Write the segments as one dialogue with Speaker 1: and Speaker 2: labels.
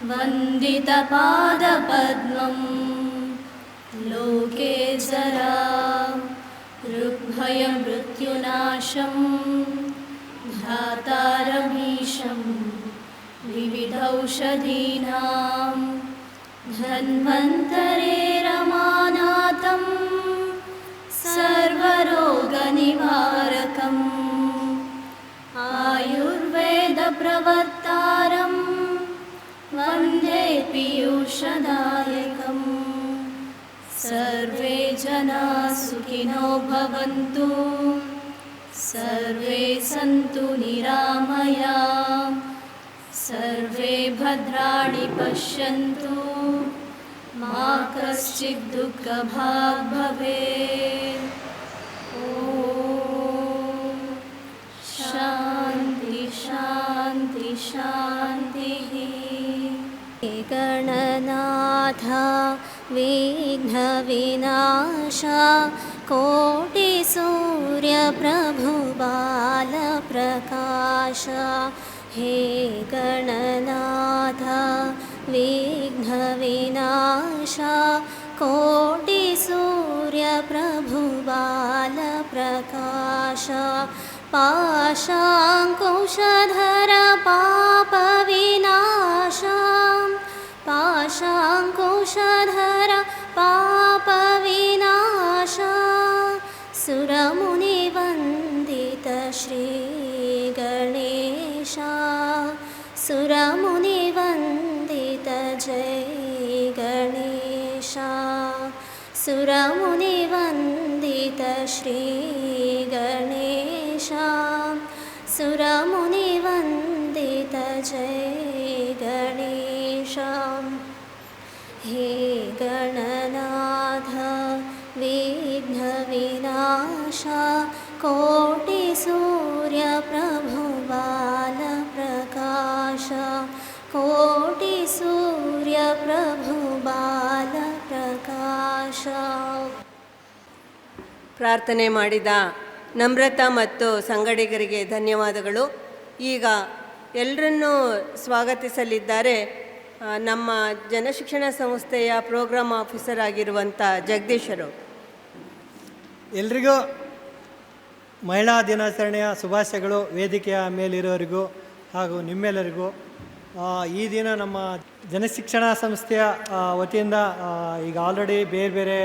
Speaker 1: वन्दितपादपद्मं लोके जरा ऋग्भयमृत्युनाशं भ्रातारमीशं विविधौषधीनां धन्वन्तरेरमानातं सर्वरोगनिवारकम् आयुर्वेदप्रवर्तारं वन्दे पीयूषदायकम्। सर्वे जनाः सुखिनो भवन्तु, सर्वे सन्तु निरामयाः, सर्वे भद्राणि पश्यन्तु, मा कश्चित् दुःखभाग् भवेत्। ॐ शान्ति शान्ति शान्तिः।
Speaker 2: गणनाथ विघ्नविनाश कोटिसूर्यप्रभुबालप्रकाश। हे गणनाथ विघ्नविनाश कोटिसूर्यप्रभुबालप्रकाश। पाशाङ्कुशधर पापविनाश, पाशाङ्कुशधर पापविनाश। सुरमुनिवन्दित श्रीगणेश, सुरमुनिवन्दित जय गणेश। सुरमुनिवन्दित श्रीगणेश, सुरमुनिवन्दित जय गणेश। हे गणनाथ विघ्नविनाश कोटिसूर्यप्रभुबालप्रकाश, कोटिसूर्यप्रभुबालप्रकाಶ।
Speaker 3: ಪ್ರಾರ್ಥನೆ ಮಾಡಿದ ನಮ್ರತಾ ಮತ್ತು ಸಂಗಡಿಗರಿಗೆ ಧನ್ಯವಾದಗಳು. ಈಗ ಎಲ್ಲರನ್ನೂ ಸ್ವಾಗತಿಸಲಿದ್ದಾರೆ ನಮ್ಮ ಜನಶಿಕ್ಷಣ ಸಂಸ್ಥೆಯ ಪ್ರೋಗ್ರಾಮ್ ಆಫೀಸರ್ ಆಗಿರುವಂಥ ಜಗದೀಶರು.
Speaker 4: ಎಲ್ರಿಗೂ ಮಹಿಳಾ ದಿನಾಚರಣೆಯ ಶುಭಾಶಯಗಳು. ವೇದಿಕೆಯ ಮೇಲಿರೋರಿಗೂ ಹಾಗೂ ನಿಮ್ಮೆಲ್ಲರಿಗೂ ಈ ದಿನ ನಮ್ಮ ಜನಶಿಕ್ಷಣ ಸಂಸ್ಥೆಯ ವತಿಯಿಂದ ಈಗ ಆಲ್ರೆಡಿ ಬೇರೆ ಬೇರೆ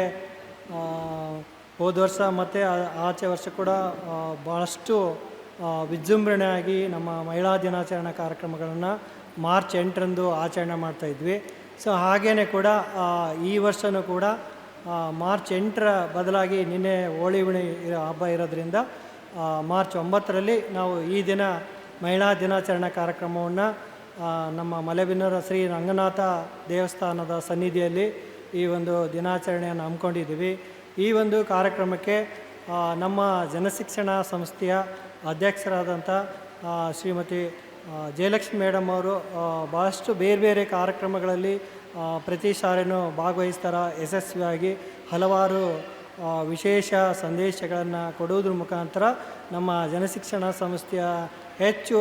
Speaker 4: ಹೋದ ವರ್ಷ ಮತ್ತು ಆಚೆ ವರ್ಷ ಕೂಡ ಭಾಳಷ್ಟು ವಿಜೃಂಭಣೆಯಾಗಿ ನಮ್ಮ ಮಹಿಳಾ ದಿನಾಚರಣೆ ಕಾರ್ಯಕ್ರಮಗಳನ್ನು ಮಾರ್ಚ್ 8ರಂದು ಆಚರಣೆ ಮಾಡ್ತಾಯಿದ್ವಿ. ಸೊ ಹಾಗೇ ಕೂಡ ಈ ವರ್ಷವೂ ಕೂಡ ಮಾರ್ಚ್ 8ರ ಬದಲಾಗಿ ನಿನ್ನೆ ಹೋಳಿ ಹುಣ್ಣಿ ಹಬ್ಬ ಇರೋದ್ರಿಂದ ಮಾರ್ಚ್ 9ರಲ್ಲಿ ನಾವು ಈ ದಿನ ಮಹಿಳಾ ದಿನಾಚರಣೆ ಕಾರ್ಯಕ್ರಮವನ್ನು ನಮ್ಮ ಮಲೆಬೆನ್ನೂರು ಶ್ರೀ ರಂಗನಾಥ ದೇವಸ್ಥಾನದ ಸನ್ನಿಧಿಯಲ್ಲಿ ಈ ಒಂದು ದಿನಾಚರಣೆಯನ್ನು ಹಮ್ಮಿಕೊಂಡಿದ್ದೀವಿ. ಈ ಒಂದು ಕಾರ್ಯಕ್ರಮಕ್ಕೆ ನಮ್ಮ ಜನಶಿಕ್ಷಣ ಸಂಸ್ಥೆಯ ಅಧ್ಯಕ್ಷರಾದಂಥ ಶ್ರೀಮತಿ ಜಯಲಕ್ಷ್ಮಿ ಮೇಡಮ್ ಅವರು ಭಾಳಷ್ಟು ಬೇರೆ ಬೇರೆ ಕಾರ್ಯಕ್ರಮಗಳಲ್ಲಿ ಪ್ರತಿ ಸಾರಿನೂ ಭಾಗವಹಿಸ್ತಾರೆ. ಯಶಸ್ವಿಯಾಗಿ ಹಲವಾರು ವಿಶೇಷ ಸಂದೇಶಗಳನ್ನು ಕೊಡುವುದ್ರ ಮುಖಾಂತರ ನಮ್ಮ ಜನಶಿಕ್ಷಣ ಸಂಸ್ಥೆಯ ಹೆಚ್ಚು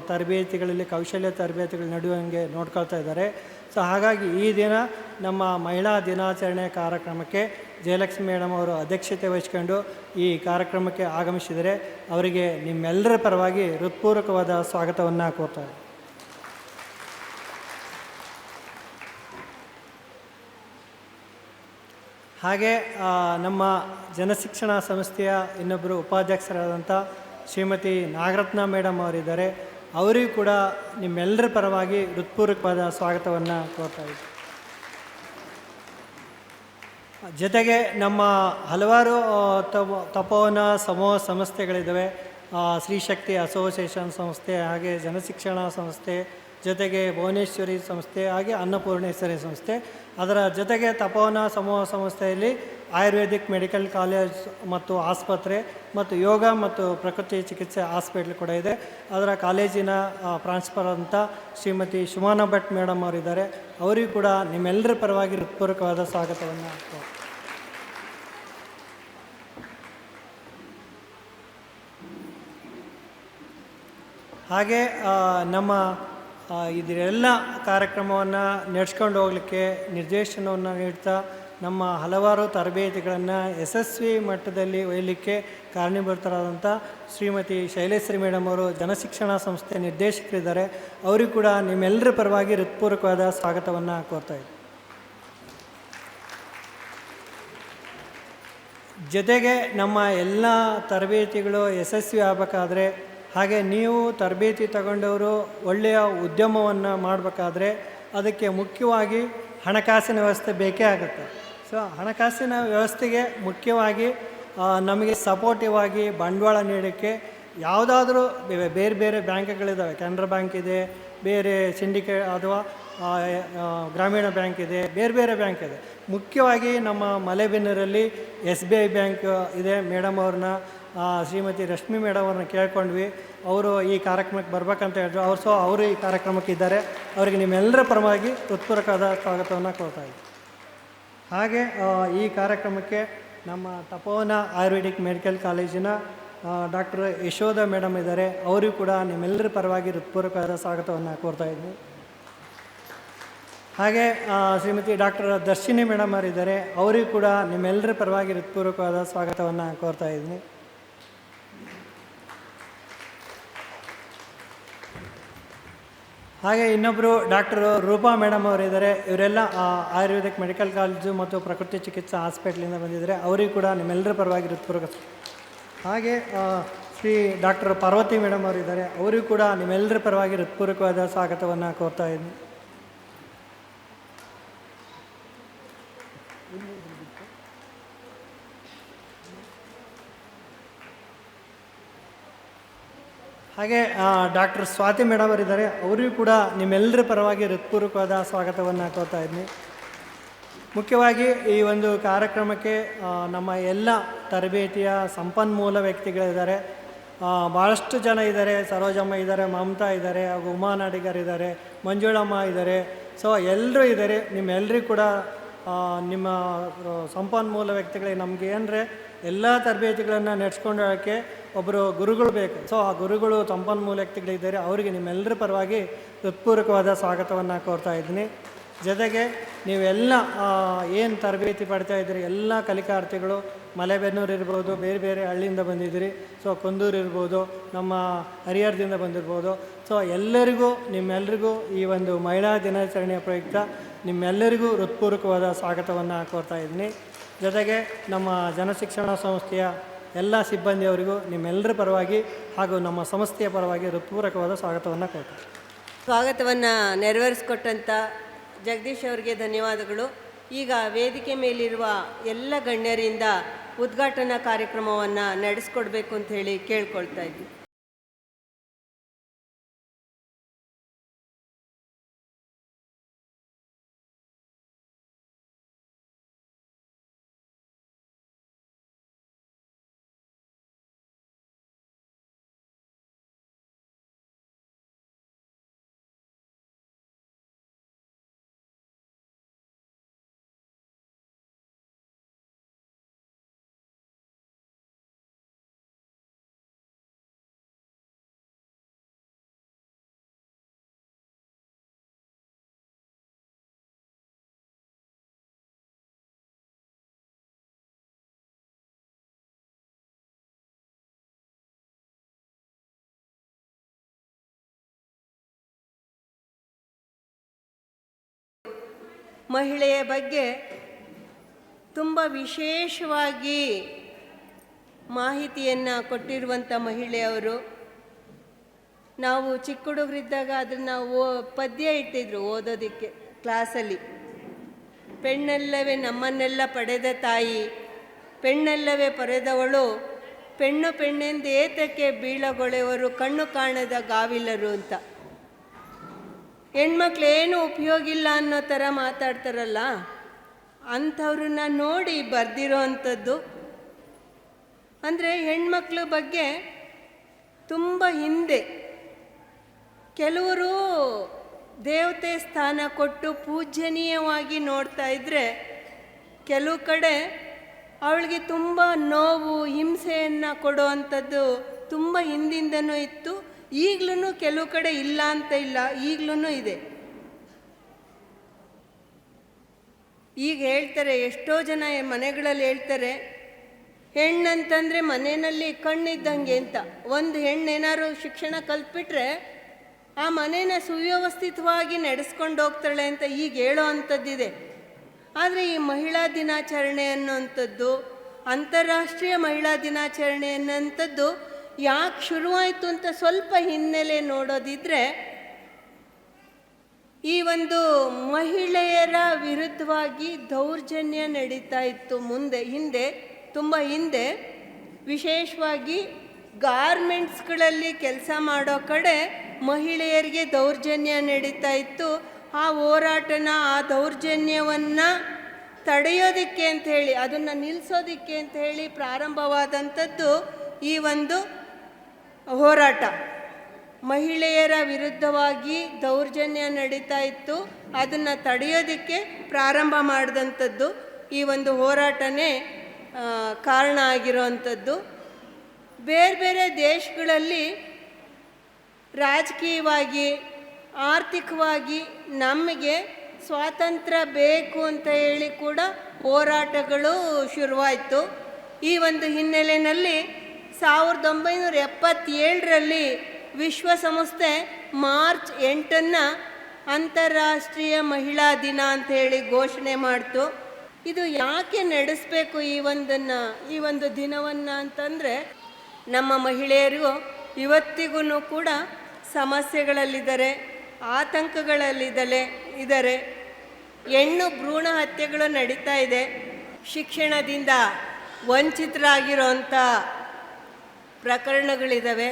Speaker 4: ತರಬೇತಿಗಳಲ್ಲಿ ಕೌಶಲ್ಯ ತರಬೇತಿಗಳು ನಡೆಯುವಂಗೆ ನೋಡ್ಕೊಳ್ತಾ ಇದ್ದಾರೆ. ಸೊ ಹಾಗಾಗಿ ಈ ದಿನ ನಮ್ಮ ಮಹಿಳಾ ದಿನಾಚರಣೆ ಕಾರ್ಯಕ್ರಮಕ್ಕೆ ಜಯಲಕ್ಷ್ಮಿ ಮೇಡಮ್ ಅವರು ಅಧ್ಯಕ್ಷತೆ ವಹಿಸ್ಕೊಂಡು ಈ ಕಾರ್ಯಕ್ರಮಕ್ಕೆ ಆಗಮಿಸಿದರೆ ಅವರಿಗೆ ನಿಮ್ಮೆಲ್ಲರ ಪರವಾಗಿ ಹೃತ್ಪೂರ್ವಕವಾದ ಸ್ವಾಗತವನ್ನು ಕೋರ್ತಾರೆ. ಹಾಗೆ ನಮ್ಮ ಜನಶಿಕ್ಷಣ ಸಂಸ್ಥೆಯ ಇನ್ನೊಬ್ಬರು ಉಪಾಧ್ಯಕ್ಷರಾದಂಥ ಶ್ರೀಮತಿ ನಾಗರತ್ನ ಮೇಡಮ್ ಅವರಿದ್ದಾರೆ. ಅವರಿಗೂ ಕೂಡ ನಿಮ್ಮೆಲ್ಲರ ಪರವಾಗಿ ಹೃತ್ಪೂರ್ವಕವಾದ ಸ್ವಾಗತವನ್ನು ಕೋರ್ತಾ ಇದ್ದೀವಿ. ಜೊತೆಗೆ ನಮ್ಮ ಹಲವಾರು ತಪೋವನ ಸಮೂಹ ಸಂಸ್ಥೆಗಳಿದ್ದಾವೆ. ಶ್ರೀಶಕ್ತಿ ಅಸೋಸಿಯೇಷನ್ ಸಂಸ್ಥೆ, ಹಾಗೆ ಜನಶಿಕ್ಷಣ ಸಂಸ್ಥೆ, ಜೊತೆಗೆ ಭುವನೇಶ್ವರಿ ಸಂಸ್ಥೆ, ಹಾಗೆ ಅನ್ನಪೂರ್ಣೇಶ್ವರಿ ಸಂಸ್ಥೆ. ಅದರ ಜೊತೆಗೆ ತಪೋವನ ಸಮೂಹ ಸಂಸ್ಥೆಯಲ್ಲಿ ಆಯುರ್ವೇದಿಕ್ ಮೆಡಿಕಲ್ ಕಾಲೇಜ್ ಮತ್ತು ಆಸ್ಪತ್ರೆ ಮತ್ತು ಯೋಗ ಮತ್ತು ಪ್ರಕೃತಿ ಚಿಕಿತ್ಸೆ ಹಾಸ್ಪಿಟ್ಲ್ ಕೂಡ ಇದೆ. ಅದರ ಕಾಲೇಜಿನ ಪ್ರಾಂಶುಪಾಲರ್ ಅಂತ ಶ್ರೀಮತಿ ಸುಮಾನ ಭಟ್ ಮೇಡಮ್ ಅವರಿದ್ದಾರೆ. ಅವರಿಗೂ ಕೂಡ ನಿಮ್ಮೆಲ್ಲರ ಪರವಾಗಿ ಹೃತ್ಪೂರ್ವಕವಾದ ಸ್ವಾಗತವನ್ನು. ಹಾಗೆ ನಮ್ಮ ಇದೆಲ್ಲ ಕಾರ್ಯಕ್ರಮವನ್ನು ನಡೆಸ್ಕೊಂಡು ಹೋಗಲಿಕ್ಕೆ ನಿರ್ದೇಶನವನ್ನು ನೀಡ್ತಾ ನಮ್ಮ ಹಲವಾರು ತರಬೇತಿಗಳನ್ನು ಯಶಸ್ವಿ ಮಟ್ಟದಲ್ಲಿ ಒಯ್ಯಲಿಕ್ಕೆ ಕಾರಣೀಭೂತರಾದಂಥ ಶ್ರೀಮತಿ ಶೈಲೇಶ್ವರಿ ಮೇಡಮ್ ಅವರು ಜನಶಿಕ್ಷಣ ಸಂಸ್ಥೆ ನಿರ್ದೇಶಕರಿದ್ದಾರೆ. ಅವರಿಗೂ ಕೂಡ ನಿಮ್ಮೆಲ್ಲರ ಪರವಾಗಿ ಹೃತ್ಪೂರ್ವಕವಾದ ಸ್ವಾಗತವನ್ನು ಕೋರ್ತಾ ಇದ್ದೀನಿ. ಜೊತೆಗೆ ನಮ್ಮ ಎಲ್ಲ ತರಬೇತಿಗಳು ಯಶಸ್ವಿ ಆಗಬೇಕಾದ್ರೆ, ಹಾಗೆ ನೀವು ತರಬೇತಿ ತಗೊಂಡವರು ಒಳ್ಳೆಯ ಉದ್ಯಮವನ್ನು ಮಾಡಬೇಕಾದ್ರೆ ಅದಕ್ಕೆ ಮುಖ್ಯವಾಗಿ ಹಣಕಾಸಿನ ವ್ಯವಸ್ಥೆ ಬೇಕೇ ಆಗುತ್ತೆ. ಸೊ ಹಣಕಾಸಿನ ವ್ಯವಸ್ಥೆಗೆ ಮುಖ್ಯವಾಗಿ ನಮಗೆ ಸಪೋರ್ಟಿವ್ ಆಗಿ ಬಂಡವಾಳ ನೀಡೋಕ್ಕೆ ಯಾವುದಾದ್ರೂ ಬೇರೆ ಬೇರೆ ಬ್ಯಾಂಕ್ಗಳಿದ್ದಾವೆ. ಕೆನರಾ ಬ್ಯಾಂಕ್ ಇದೆ, ಬೇರೆ ಸಿಂಡಿಕೇಟ್ ಅಥವಾ ಗ್ರಾಮೀಣ ಬ್ಯಾಂಕ್ ಇದೆ, ಬೇರೆ ಬೇರೆ ಬ್ಯಾಂಕ್ ಇದೆ. ಮುಖ್ಯವಾಗಿ ನಮ್ಮ ಮಲೆಬೆನ್ನೂರಲ್ಲಿ SBI ಬ್ಯಾಂಕ್ ಇದೆ. ಮೇಡಮ್ ಅವ್ರನ್ನ ಶ್ರೀಮತಿ ರಶ್ಮಿ ಮೇಡಮ್ ಅವ್ರನ್ನ ಕೇಳ್ಕೊಂಡ್ವಿ. ಅವರು ಈ ಕಾರ್ಯಕ್ರಮಕ್ಕೆ ಬರ್ಬೇಕಂತ ಹೇಳಿದ್ರು. ಅವರು ಈ ಕಾರ್ಯಕ್ರಮಕ್ಕೆ ಇದ್ದಾರೆ. ಅವರಿಗೆ ನಿಮ್ಮೆಲ್ಲರ ಪರವಾಗಿ ಹೃತ್ಪೂರ್ವಕವಾದ ಸ್ವಾಗತವನ್ನು ಕೊಡ್ತಾ ಇದ್ದೀವಿ. ಹಾಗೆ ಈ ಕಾರ್ಯಕ್ರಮಕ್ಕೆ ನಮ್ಮ ತಪೋವನ ಆಯುರ್ವೇದಿಕ್ ಮೆಡಿಕಲ್ ಕಾಲೇಜಿನ ಡಾಕ್ಟರ್ ಯಶೋಧ ಮೇಡಮ್ ಇದ್ದಾರೆ. ಅವರಿಗೂ ಕೂಡ ನಿಮ್ಮೆಲ್ಲರ ಪರವಾಗಿ ಹೃತ್ಪೂರ್ವಕವಾದ ಸ್ವಾಗತವನ್ನು ಕೋರ್ತಾ ಇದ್ವಿ. ಹಾಗೆ ಶ್ರೀಮತಿ ಡಾಕ್ಟರ್ ದರ್ಶಿನಿ ಮೇಡಮ್ ಅವರಿದ್ದಾರೆ. ಅವರಿಗೂ ಕೂಡ ನಿಮ್ಮೆಲ್ಲರ ಪರವಾಗಿ ಹೃತ್ಪೂರ್ವಕವಾದ ಸ್ವಾಗತವನ್ನು ಕೋರ್ತಾ ಇದ್ದೀನಿ. ಹಾಗೆ ಇನ್ನೊಬ್ಬರು ಡಾಕ್ಟರ್ ರೂಪಾ ಮೇಡಮ್ ಅವರಿದ್ದಾರೆ. ಇವರೆಲ್ಲ ಆಯುರ್ವೇದಿಕ್ ಮೆಡಿಕಲ್ ಕಾಲೇಜು ಮತ್ತು ಪ್ರಕೃತಿ ಚಿಕಿತ್ಸಾ ಹಾಸ್ಪಿಟ್ಲಿಂದ ಬಂದಿದ್ದಾರೆ. ಅವರಿಗೂ ಕೂಡ ನಿಮ್ಮೆಲ್ಲರ ಪರವಾಗಿ ಹೃತ್ಪೂರ್ವಕ. ಹಾಗೆ ಶ್ರೀ ಡಾಕ್ಟರ್ ಪಾರ್ವತಿ ಮೇಡಮ್ ಅವರಿದ್ದಾರೆ. ಅವರಿಗೂ ಕೂಡ ನಿಮ್ಮೆಲ್ಲರ ಪರವಾಗಿ ಹೃತ್ಪೂರ್ವಕವಾದ ಸ್ವಾಗತವನ್ನು ಕೋರ್ತಾ ಇದ್ದೀನಿ. ಹಾಗೆ ಡಾಕ್ಟರ್ ಸ್ವಾತಿ ಮೇಡಮ್ ಅವರಿದ್ದಾರೆ. ಅವರಿಗೂ ಕೂಡ ನಿಮ್ಮೆಲ್ಲರ ಪರವಾಗಿ ಹೃತ್ಪೂರ್ವಕವಾದ ಸ್ವಾಗತವನ್ನು ಕೋರ್ತಾ ಇದ್ದೀನಿ. ಮುಖ್ಯವಾಗಿ ಈ ಒಂದು ಕಾರ್ಯಕ್ರಮಕ್ಕೆ ನಮ್ಮ ಎಲ್ಲ ತರಬೇತಿಯ ಸಂಪನ್ಮೂಲ ವ್ಯಕ್ತಿಗಳಿದ್ದಾರೆ. ಭಾಳಷ್ಟು ಜನ ಇದ್ದಾರೆ. ಸರೋಜಮ್ಮ ಇದ್ದಾರೆ, ಮಮತಾ ಇದ್ದಾರೆ, ಹಾಗೂ ಉಮಾ ನಾಡಿಗರ್ ಇದ್ದಾರೆ, ಮಂಜುಳಮ್ಮ ಇದ್ದಾರೆ. ಸೊ ಎಲ್ಲರೂ ಇದ್ದಾರೆ. ನಿಮ್ಮೆಲ್ಲರಿಗೂ ಕೂಡ ನಿಮ್ಮ ಸಂಪನ್ಮೂಲ ವ್ಯಕ್ತಿಗಳಿಗೆ ನಮಗೆ ಅಂದರೆ ಎಲ್ಲ ತರಬೇತಿಗಳನ್ನು ನಡೆಸ್ಕೊಂಡೋಕ್ಕೆ ಒಬ್ಬರು ಗುರುಗಳು ಬೇಕು. ಸೊ ಆ ಗುರುಗಳು ಸಂಪನ್ಮೂಲ ವ್ಯಕ್ತಿಗಳಿದ್ದಾರೆ. ಅವರಿಗೆ ನಿಮ್ಮೆಲ್ಲರ ಪರವಾಗಿ ಹೃತ್ಪೂರ್ವಕವಾದ ಸ್ವಾಗತವನ್ನು ಕೋರ್ತಾ ಇದ್ದೀನಿ. ಜೊತೆಗೆ ನೀವೆಲ್ಲ ಏನು ತರಬೇತಿ ಪಡ್ತಾ ಇದ್ದೀರಿ, ಎಲ್ಲ ಕಲಿಕಾರ್ಥಿಗಳು ಮಲೆಬೆನ್ನೂರು ಇರ್ಬೋದು, ಬೇರೆ ಬೇರೆ ಹಳ್ಳಿಯಿಂದ ಬಂದಿದ್ದೀರಿ. ಸೊ ಕುಂದೂರು ಇರ್ಬೋದು, ನಮ್ಮ ಹರಿಹರದಿಂದ ಬಂದಿರ್ಬೋದು. ಸೊ ಎಲ್ಲರಿಗೂ ನಿಮ್ಮೆಲ್ಲರಿಗೂ ಈ ಒಂದು ಮಹಿಳಾ ದಿನಾಚರಣೆಯ ಪ್ರಯುಕ್ತ ನಿಮ್ಮೆಲ್ಲರಿಗೂ ಹೃತ್ಪೂರ್ವಕವಾದ ಸ್ವಾಗತವನ್ನು ಕೋರ್ತಾ ಇದ್ದೀನಿ. ಜೊತೆಗೆ ನಮ್ಮ ಜನಶಿಕ್ಷಣ ಸಂಸ್ಥೆಯ ಎಲ್ಲ ಸಿಬ್ಬಂದಿಯವರಿಗೂ ನಿಮ್ಮೆಲ್ಲರ ಪರವಾಗಿ ಹಾಗೂ ನಮ್ಮ ಸಂಸ್ಥೆಯ ಪರವಾಗಿ ಹೃತ್ಪೂರ್ವಕವಾದ ಸ್ವಾಗತವನ್ನು ಕೋರ್ತಾ ಇದ್ದೀನಿ.
Speaker 3: ಸ್ವಾಗತವನ್ನು ನೆರವೇರಿಸಿಕೊಟ್ಟಂಥ ಜಗದೀಶ್ ಅವರಿಗೆ ಧನ್ಯವಾದಗಳು. ಈಗ ವೇದಿಕೆ ಮೇಲಿರುವ ಎಲ್ಲ ಗಣ್ಯರಿಂದ ಉದ್ಘಾಟನಾ ಕಾರ್ಯಕ್ರಮವನ್ನು ನಡೆಸ್ಕೊಡ್ಬೇಕು ಅಂತ ಹೇಳಿ ಕೇಳ್ಕೊಳ್ತಾ ಇದ್ವಿ. ಮಹಿಳೆಯ ಬಗ್ಗೆ ತುಂಬ ವಿಶೇಷವಾಗಿ ಮಾಹಿತಿಯನ್ನು ಕೊಟ್ಟಿರುವಂಥ ಮಹಿಳೆಯವರು. ನಾವು ಚಿಕ್ಕ ಹುಡುಗರಿದ್ದಾಗ ಅದನ್ನು ಪದ್ಯ ಇಟ್ಟಿದ್ರು ಓದೋದಕ್ಕೆ ಕ್ಲಾಸಲ್ಲಿ. ಪೆಣ್ಣಲ್ಲವೇ ನಮ್ಮನ್ನೆಲ್ಲ ಪಡೆದ ತಾಯಿ, ಪೆಣ್ಣಲ್ಲವೇ ಪೊರೆದವಳು, ಪೆಣ್ಣು ಪೆಣ್ಣೆಂದು ಏತಕ್ಕೆ ಬೀಳಗೊಳೆವರು, ಕಣ್ಣು ಕಾಣದ ಗಾವಿಲ್ಲರು ಅಂತ. ಹೆಣ್ಮಕ್ಳು ಏನೂ ಉಪಯೋಗ ಇಲ್ಲ ಅನ್ನೋ ಥರ ಮಾತಾಡ್ತಾರಲ್ಲ, ಅಂಥವ್ರನ್ನ ನೋಡಿ ಬರೆದಿರೋ ಅಂಥದ್ದು. ಅಂದರೆ ಹೆಣ್ಮಕ್ಳ ಬಗ್ಗೆ ತುಂಬ ಹಿಂದೆ ಕೆಲವರು ದೇವತೆ ಸ್ಥಾನ ಕೊಟ್ಟು ಪೂಜ್ಯನೀಯವಾಗಿ ನೋಡ್ತಾ ಇದ್ದರೆ, ಕೆಲವು ಕಡೆ ಅವಳಿಗೆ ತುಂಬ ನೋವು ಹಿಂಸೆಯನ್ನು ಕೊಡೋ ಅಂಥದ್ದು ತುಂಬ ಹಿಂದಿಂದನೂ ಇತ್ತು, ಈಗಲೂ ಕೆಲವು ಕಡೆ ಇಲ್ಲ ಅಂತ ಇಲ್ಲ, ಈಗಲೂ ಇದೆ. ಈಗ ಹೇಳ್ತಾರೆ, ಎಷ್ಟೋ ಜನ ಮನೆಗಳಲ್ಲಿ ಹೇಳ್ತಾರೆ, ಹೆಣ್ಣಂತಂದರೆ ಮನೆಯಲ್ಲಿ ಕಣ್ಣಿದ್ದಂಗೆ ಅಂತ. ಒಂದು ಹೆಣ್ಣೇನಾದ್ರು ಶಿಕ್ಷಣ ಕಲ್ತ್ಬಿಟ್ರೆ ಆ ಮನೇನ ಸುವ್ಯವಸ್ಥಿತವಾಗಿ ನಡೆಸ್ಕೊಂಡು ಹೋಗ್ತಾಳೆ ಅಂತ ಈಗ ಹೇಳೋ ಅಂಥದ್ದಿದೆ. ಆದರೆ ಈ ಮಹಿಳಾ ದಿನಾಚರಣೆ ಅನ್ನೋಂಥದ್ದು, ಅಂತಾರಾಷ್ಟ್ರೀಯ ಮಹಿಳಾ ದಿನಾಚರಣೆ ಅನ್ನೋಂಥದ್ದು ಯಾಕೆ ಶುರುವಾಯಿತು ಅಂತ ಸ್ವಲ್ಪ ಹಿನ್ನೆಲೆ ನೋಡೋದಿದ್ರೆ, ಈ ಒಂದು ಮಹಿಳೆಯರ ವಿರುದ್ಧವಾಗಿ ದೌರ್ಜನ್ಯ ನಡೀತಾ ಇತ್ತು ಹಿಂದೆ, ತುಂಬ ಹಿಂದೆ. ವಿಶೇಷವಾಗಿ ಗಾರ್ಮೆಂಟ್ಸ್ಗಳಲ್ಲಿ ಕೆಲಸ ಮಾಡೋ ಕಡೆ ಮಹಿಳೆಯರಿಗೆ ದೌರ್ಜನ್ಯ ನಡೀತಾ ಇತ್ತು. ಆ ಹೋರಾಟನ, ಆ ದೌರ್ಜನ್ಯವನ್ನು ತಡೆಯೋದಕ್ಕೆ ಅಂತ ಹೇಳಿ, ಅದನ್ನು ನಿಲ್ಲಿಸೋದಕ್ಕೆ ಅಂತ ಹೇಳಿ ಪ್ರಾರಂಭವಾದಂಥದ್ದು ಈ ಒಂದು ಹೋರಾಟ. ಮಹಿಳೆಯರ ವಿರುದ್ಧವಾಗಿ ದೌರ್ಜನ್ಯ ನಡೀತಾ ಇತ್ತು, ಅದನ್ನು ತಡೆಯೋದಕ್ಕೆ ಪ್ರಾರಂಭ ಮಾಡಿದಂಥದ್ದು ಈ ಒಂದು ಹೋರಾಟನೇ ಕಾರಣ ಆಗಿರೋವಂಥದ್ದು. ಬೇರೆ ಬೇರೆ ದೇಶಗಳಲ್ಲಿ ರಾಜಕೀಯವಾಗಿ, ಆರ್ಥಿಕವಾಗಿ ನಮಗೆ ಸ್ವಾತಂತ್ರ್ಯ ಬೇಕು ಅಂತ ಹೇಳಿ ಕೂಡ ಹೋರಾಟಗಳು ಶುರುವಾಯಿತು. ಈ ಒಂದು ಹಿನ್ನೆಲೆಯಲ್ಲಿ 1977ರಲ್ಲಿ ವಿಶ್ವಸಂಸ್ಥೆ ಮಾರ್ಚ್ 8 ಅಂತಾರಾಷ್ಟ್ರೀಯ ಮಹಿಳಾ ದಿನ ಅಂತ ಹೇಳಿ ಘೋಷಣೆ ಮಾಡ್ತು. ಇದು ಯಾಕೆ ನಡೆಸಬೇಕು ಈ ಒಂದು ದಿನವನ್ನು ಅಂತಂದರೆ, ನಮ್ಮ ಮಹಿಳೆಯರು ಇವತ್ತಿಗೂ ಕೂಡ ಸಮಸ್ಯೆಗಳಲ್ಲಿದ್ದಾರೆ, ಆತಂಕಗಳಲ್ಲಿದ್ದಾರೆ. ಹೆಣ್ಣು ಭ್ರೂಣ ಹತ್ಯೆಗಳು ನಡೀತಾ ಇದೆ. ಶಿಕ್ಷಣದಿಂದ ವಂಚಿತರಾಗಿರೋಂಥ ಪ್ರಕರಣಗಳಿದ್ದಾವೆ.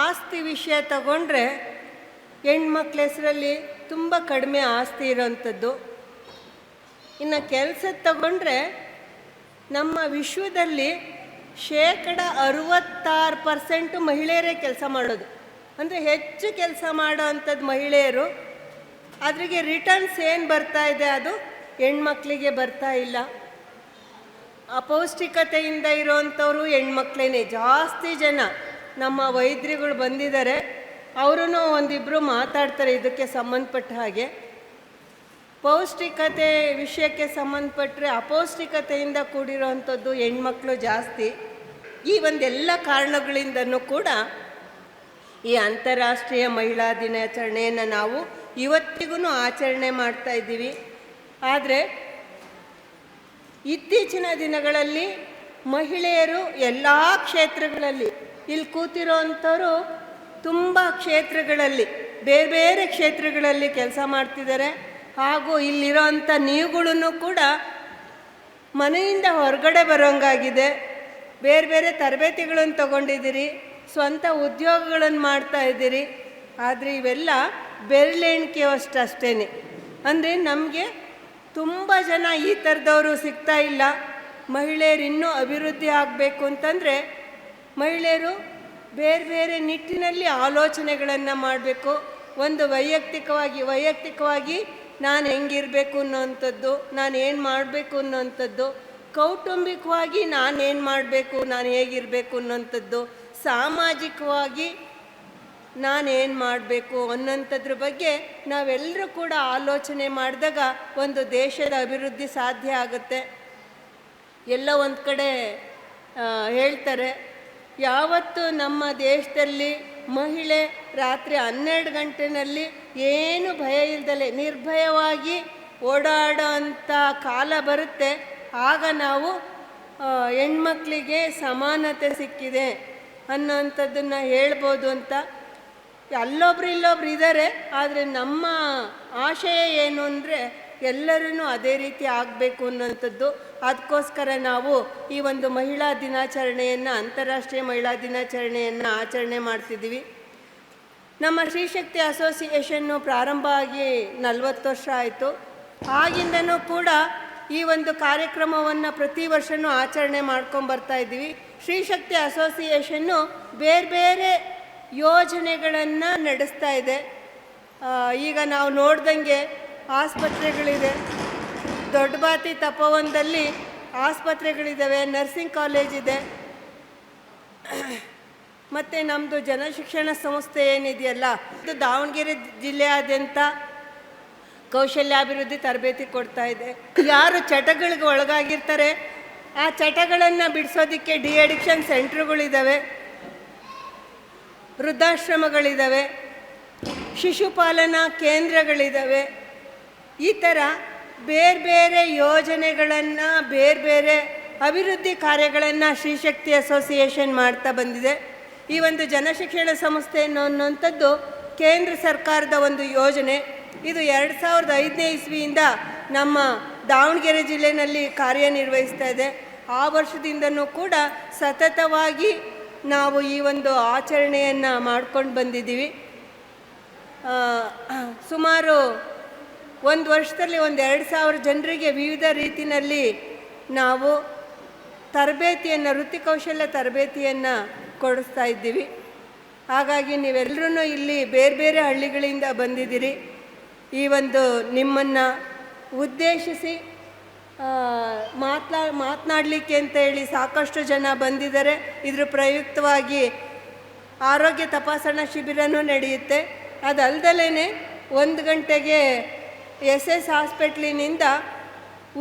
Speaker 3: ಆಸ್ತಿ ವಿಷಯ ತಗೊಂಡ್ರೆ ಹೆಣ್ಮಕ್ಳ ಹೆಸರಲ್ಲಿ ತುಂಬ ಕಡಿಮೆ ಆಸ್ತಿ ಇರೋವಂಥದ್ದು. ಇನ್ನು ಕೆಲಸದ ತಗೊಂಡ್ರೆ ನಮ್ಮ ವಿಶ್ವದಲ್ಲಿ 66% ಮಹಿಳೆಯರೇ ಕೆಲಸ ಮಾಡೋದು. ಅಂದರೆ ಹೆಚ್ಚು ಕೆಲಸ ಮಾಡೋ ಅಂಥದ್ದು ಮಹಿಳೆಯರು. ಅದ್ರಿಗೆ ರಿಟರ್ನ್ಸ್ ಏನು ಬರ್ತಾ ಇದೆ, ಅದು ಹೆಣ್ಮಕ್ಳಿಗೆ ಬರ್ತಾ ಇಲ್ಲ. ಅಪೌಷ್ಟಿಕತೆಯಿಂದ ಇರೋವಂಥವ್ರು ಹೆಣ್ಮಕ್ಳೇನೆ ಜಾಸ್ತಿ ಜನ. ನಮ್ಮ ವೈದ್ಯರುಗಳು ಬಂದಿದ್ದಾರೆ, ಅವರು ಒಂದಿಬ್ಬರು ಮಾತಾಡ್ತಾರೆ ಇದಕ್ಕೆ ಸಂಬಂಧಪಟ್ಟ ಹಾಗೆ. ಪೌಷ್ಟಿಕತೆ ವಿಷಯಕ್ಕೆ ಸಂಬಂಧಪಟ್ಟರೆ ಅಪೌಷ್ಟಿಕತೆಯಿಂದ ಕೂಡಿರೋವಂಥದ್ದು ಹೆಣ್ಮಕ್ಳು ಜಾಸ್ತಿ. ಈ ಒಂದೆಲ್ಲ ಕಾರಣಗಳಿಂದನೂ ಕೂಡ ಈ ಅಂತಾರಾಷ್ಟ್ರೀಯ ಮಹಿಳಾ ದಿನಾಚರಣೆಯನ್ನು ನಾವು ಇವತ್ತಿಗೂ ಆಚರಣೆ ಮಾಡ್ತಾ ಇದ್ದೀವಿ. ಆದರೆ ಇತ್ತೀಚಿನ ದಿನಗಳಲ್ಲಿ ಮಹಿಳೆಯರು ಎಲ್ಲ ಕ್ಷೇತ್ರಗಳಲ್ಲಿ, ಇಲ್ಲಿ ಕೂತಿರೋವಂಥವ್ರು ತುಂಬ ಕ್ಷೇತ್ರಗಳಲ್ಲಿ, ಬೇರೆ ಬೇರೆ ಕ್ಷೇತ್ರಗಳಲ್ಲಿ ಕೆಲಸ ಮಾಡ್ತಿದ್ದಾರೆ. ಹಾಗೂ ಇಲ್ಲಿರೋಂಥ ನೀವುಗಳನ್ನು ಕೂಡ ಮನೆಯಿಂದ ಹೊರಗಡೆ ಬರೋಂಗಾಗಿದೆ. ಬೇರೆ ಬೇರೆ ತರಬೇತಿಗಳನ್ನು ತಗೊಂಡಿದ್ದೀರಿ, ಸ್ವಂತ ಉದ್ಯೋಗಗಳನ್ನು ಮಾಡ್ತಾ ಇದ್ದೀರಿ. ಆದರೆ ಇವೆಲ್ಲ ಬೆರಳೆಣಿಕೆಯಷ್ಟು ಅಷ್ಟೇ. ಅಂದರೆ ನಮಗೆ ತುಂಬ ಜನ ಈ ಥರದವರು ಸಿಗ್ತಾ ಇಲ್ಲ. ಮಹಿಳೆಯರು ಇನ್ನೂ ಅಭಿವೃದ್ಧಿ ಆಗಬೇಕು ಅಂತಂದರೆ ಮಹಿಳೆಯರು ಬೇರೆ ಬೇರೆ ನಿಟ್ಟಿನಲ್ಲಿ ಆಲೋಚನೆಗಳನ್ನು ಮಾಡಬೇಕು. ಒಂದು ವೈಯಕ್ತಿಕವಾಗಿ ನಾನು ಹೆಂಗಿರಬೇಕು ಅನ್ನೋವಂಥದ್ದು, ನಾನು ಏನು ಮಾಡಬೇಕು ಅನ್ನೋವಂಥದ್ದು, ಕೌಟುಂಬಿಕವಾಗಿ ನಾನೇನು ಮಾಡಬೇಕು, ನಾನು ಹೇಗಿರಬೇಕು ಅನ್ನೋವಂಥದ್ದು, ಸಾಮಾಜಿಕವಾಗಿ ನಾನೇನು ಮಾಡಬೇಕು ಅನ್ನೋಂಥದ್ರ ಬಗ್ಗೆ ನಾವೆಲ್ಲರೂ ಕೂಡ ಆಲೋಚನೆ ಮಾಡಿದಾಗ ಒಂದು ದೇಶದ ಅಭಿವೃದ್ಧಿ ಸಾಧ್ಯ ಆಗುತ್ತೆ. ಎಲ್ಲ ಒಂದು ಕಡೆ ಹೇಳ್ತಾರೆ, ಯಾವತ್ತು ನಮ್ಮ ದೇಶದಲ್ಲಿ ಮಹಿಳೆ ರಾತ್ರಿ 12 ಗಂಟೆಯಲ್ಲಿ ಏನು ಭಯ ಇಲ್ದಲೆ ನಿರ್ಭಯವಾಗಿ ಓಡಾಡೋ ಅಂಥ ಕಾಲ ಬರುತ್ತೆ, ಆಗ ನಾವು ಹೆಣ್ಮಕ್ಳಿಗೆ ಸಮಾನತೆ ಸಿಕ್ಕಿದೆ ಅನ್ನೋಂಥದ್ದನ್ನು ಹೇಳ್ಬೋದು ಅಂತ. ಅಲ್ಲೊಬ್ರು ಇಲ್ಲೊಬ್ರು ಇದ್ದಾರೆ, ಆದರೆ ನಮ್ಮ ಆಶಯ ಏನು ಅಂದರೆ ಎಲ್ಲರೂ ಅದೇ ರೀತಿ ಆಗಬೇಕು ಅನ್ನೋಂಥದ್ದು. ಅದಕ್ಕೋಸ್ಕರ ನಾವು ಈ ಒಂದು ಮಹಿಳಾ ದಿನಾಚರಣೆಯನ್ನು, ಅಂತಾರಾಷ್ಟ್ರೀಯ ಮಹಿಳಾ ದಿನಾಚರಣೆಯನ್ನು ಆಚರಣೆ ಮಾಡ್ತಿದ್ದೀವಿ. ನಮ್ಮ ಶ್ರೀಶಕ್ತಿ ಅಸೋಸಿಯೇಷನ್ನು ಪ್ರಾರಂಭ ಆಗಿ 40 ವರ್ಷ ಆಯಿತು. ಆಗಿಂದನೂ ಕೂಡ ಈ ಒಂದು ಕಾರ್ಯಕ್ರಮವನ್ನು ಪ್ರತಿ ವರ್ಷವೂ ಆಚರಣೆ ಮಾಡ್ಕೊಂಬರ್ತಾ ಇದ್ದೀವಿ. ಶ್ರೀಶಕ್ತಿ ಅಸೋಸಿಯೇಷನ್ನು ಬೇರೆ ಬೇರೆ ಯೋಜನೆಗಳನ್ನು ನಡೆಸ್ತಾ ಇದೆ. ಈಗ ನಾವು ನೋಡ್ದಂಗೆ ಆಸ್ಪತ್ರೆಗಳಿದೆ. ದೊಡ್ಡಬಾತಿ ತಪೋವನದಲ್ಲಿ ಆಸ್ಪತ್ರೆಗಳಿದ್ದಾವೆ, ನರ್ಸಿಂಗ್ ಕಾಲೇಜ್ ಇದೆ. ಮತ್ತು ನಮ್ಮದು ಜನಶಿಕ್ಷಣ ಸಂಸ್ಥೆ ಏನಿದೆಯಲ್ಲ, ಇದು ದಾವಣಗೆರೆ ಜಿಲ್ಲೆಯಾದ್ಯಂತ ಕೌಶಲ್ಯಾಭಿವೃದ್ಧಿ ತರಬೇತಿ ಕೊಡ್ತಾ ಇದೆ. ಯಾರು ಚಟಗಳಿಗೆ ಒಳಗಾಗಿರ್ತಾರೆ ಆ ಚಟಗಳನ್ನು ಬಿಡಿಸೋದಕ್ಕೆ ಡಿ-ಅಡಿಕ್ಷನ್ ಸೆಂಟ್ರುಗಳಿದ್ದಾವೆ, ವೃದ್ಧಾಶ್ರಮಗಳಿದ್ದಾವೆ, ಶಿಶುಪಾಲನಾ ಕೇಂದ್ರಗಳಿದ್ದಾವೆ. ಈ ಥರ ಬೇರೆ ಬೇರೆ ಯೋಜನೆಗಳನ್ನು, ಬೇರೆ ಬೇರೆ ಅಭಿವೃದ್ಧಿ ಕಾರ್ಯಗಳನ್ನು ಶ್ರೀಶಕ್ತಿ ಅಸೋಸಿಯೇಷನ್ ಮಾಡ್ತಾ ಬಂದಿದೆ. ಈ ಒಂದು ಜನಶಿಕ್ಷಣ ಸಂಸ್ಥೆ ಅನ್ನುವಂಥದ್ದು ಕೇಂದ್ರ ಸರ್ಕಾರದ ಒಂದು ಯೋಜನೆ. ಇದು 2005ನೇ ಇಸ್ವಿಯಿಂದ ನಮ್ಮ ದಾವಣಗೆರೆ ಜಿಲ್ಲೆಯಲ್ಲಿ ಕಾರ್ಯನಿರ್ವಹಿಸ್ತಾ ಇದೆ. ಆ ವರ್ಷದಿಂದನೂ ಕೂಡ ಸತತವಾಗಿ ನಾವು ಈ ಒಂದು ಆಚರಣೆಯನ್ನು ಮಾಡ್ಕೊಂಡು ಬಂದಿದ್ದೀವಿ. ಸುಮಾರು ಒಂದು ವರ್ಷದಲ್ಲಿ 2,000 ಜನರಿಗೆ ವಿವಿಧ ರೀತಿಯಲ್ಲಿ ನಾವು ತರಬೇತಿಯನ್ನು, ವೃತ್ತಿ ಕೌಶಲ್ಯ ತರಬೇತಿಯನ್ನು ಕೊಡಿಸ್ತಾ ಇದ್ದೀವಿ. ಹಾಗಾಗಿ ನೀವೆಲ್ಲರೂ ಇಲ್ಲಿ ಬೇರೆ ಬೇರೆ ಹಳ್ಳಿಗಳಿಂದ ಬಂದಿದ್ದೀರಿ. ಈ ಒಂದು ನಿಮ್ಮನ್ನು ಉದ್ದೇಶಿಸಿ ಮಾತನಾಡಲಿಕ್ಕೆ ಅಂತ ಹೇಳಿ ಸಾಕಷ್ಟು ಜನ ಬಂದಿದ್ದಾರೆ. ಇದ್ರ ಪ್ರಯುಕ್ತವಾಗಿ ಆರೋಗ್ಯ ತಪಾಸಣಾ ಶಿಬಿರನೂ ನಡೆಯುತ್ತೆ. ಅದಲ್ದಲೇ 1 ಗಂಟೆಗೆ SS ಹಾಸ್ಪಿಟ್ಲಿನಿಂದ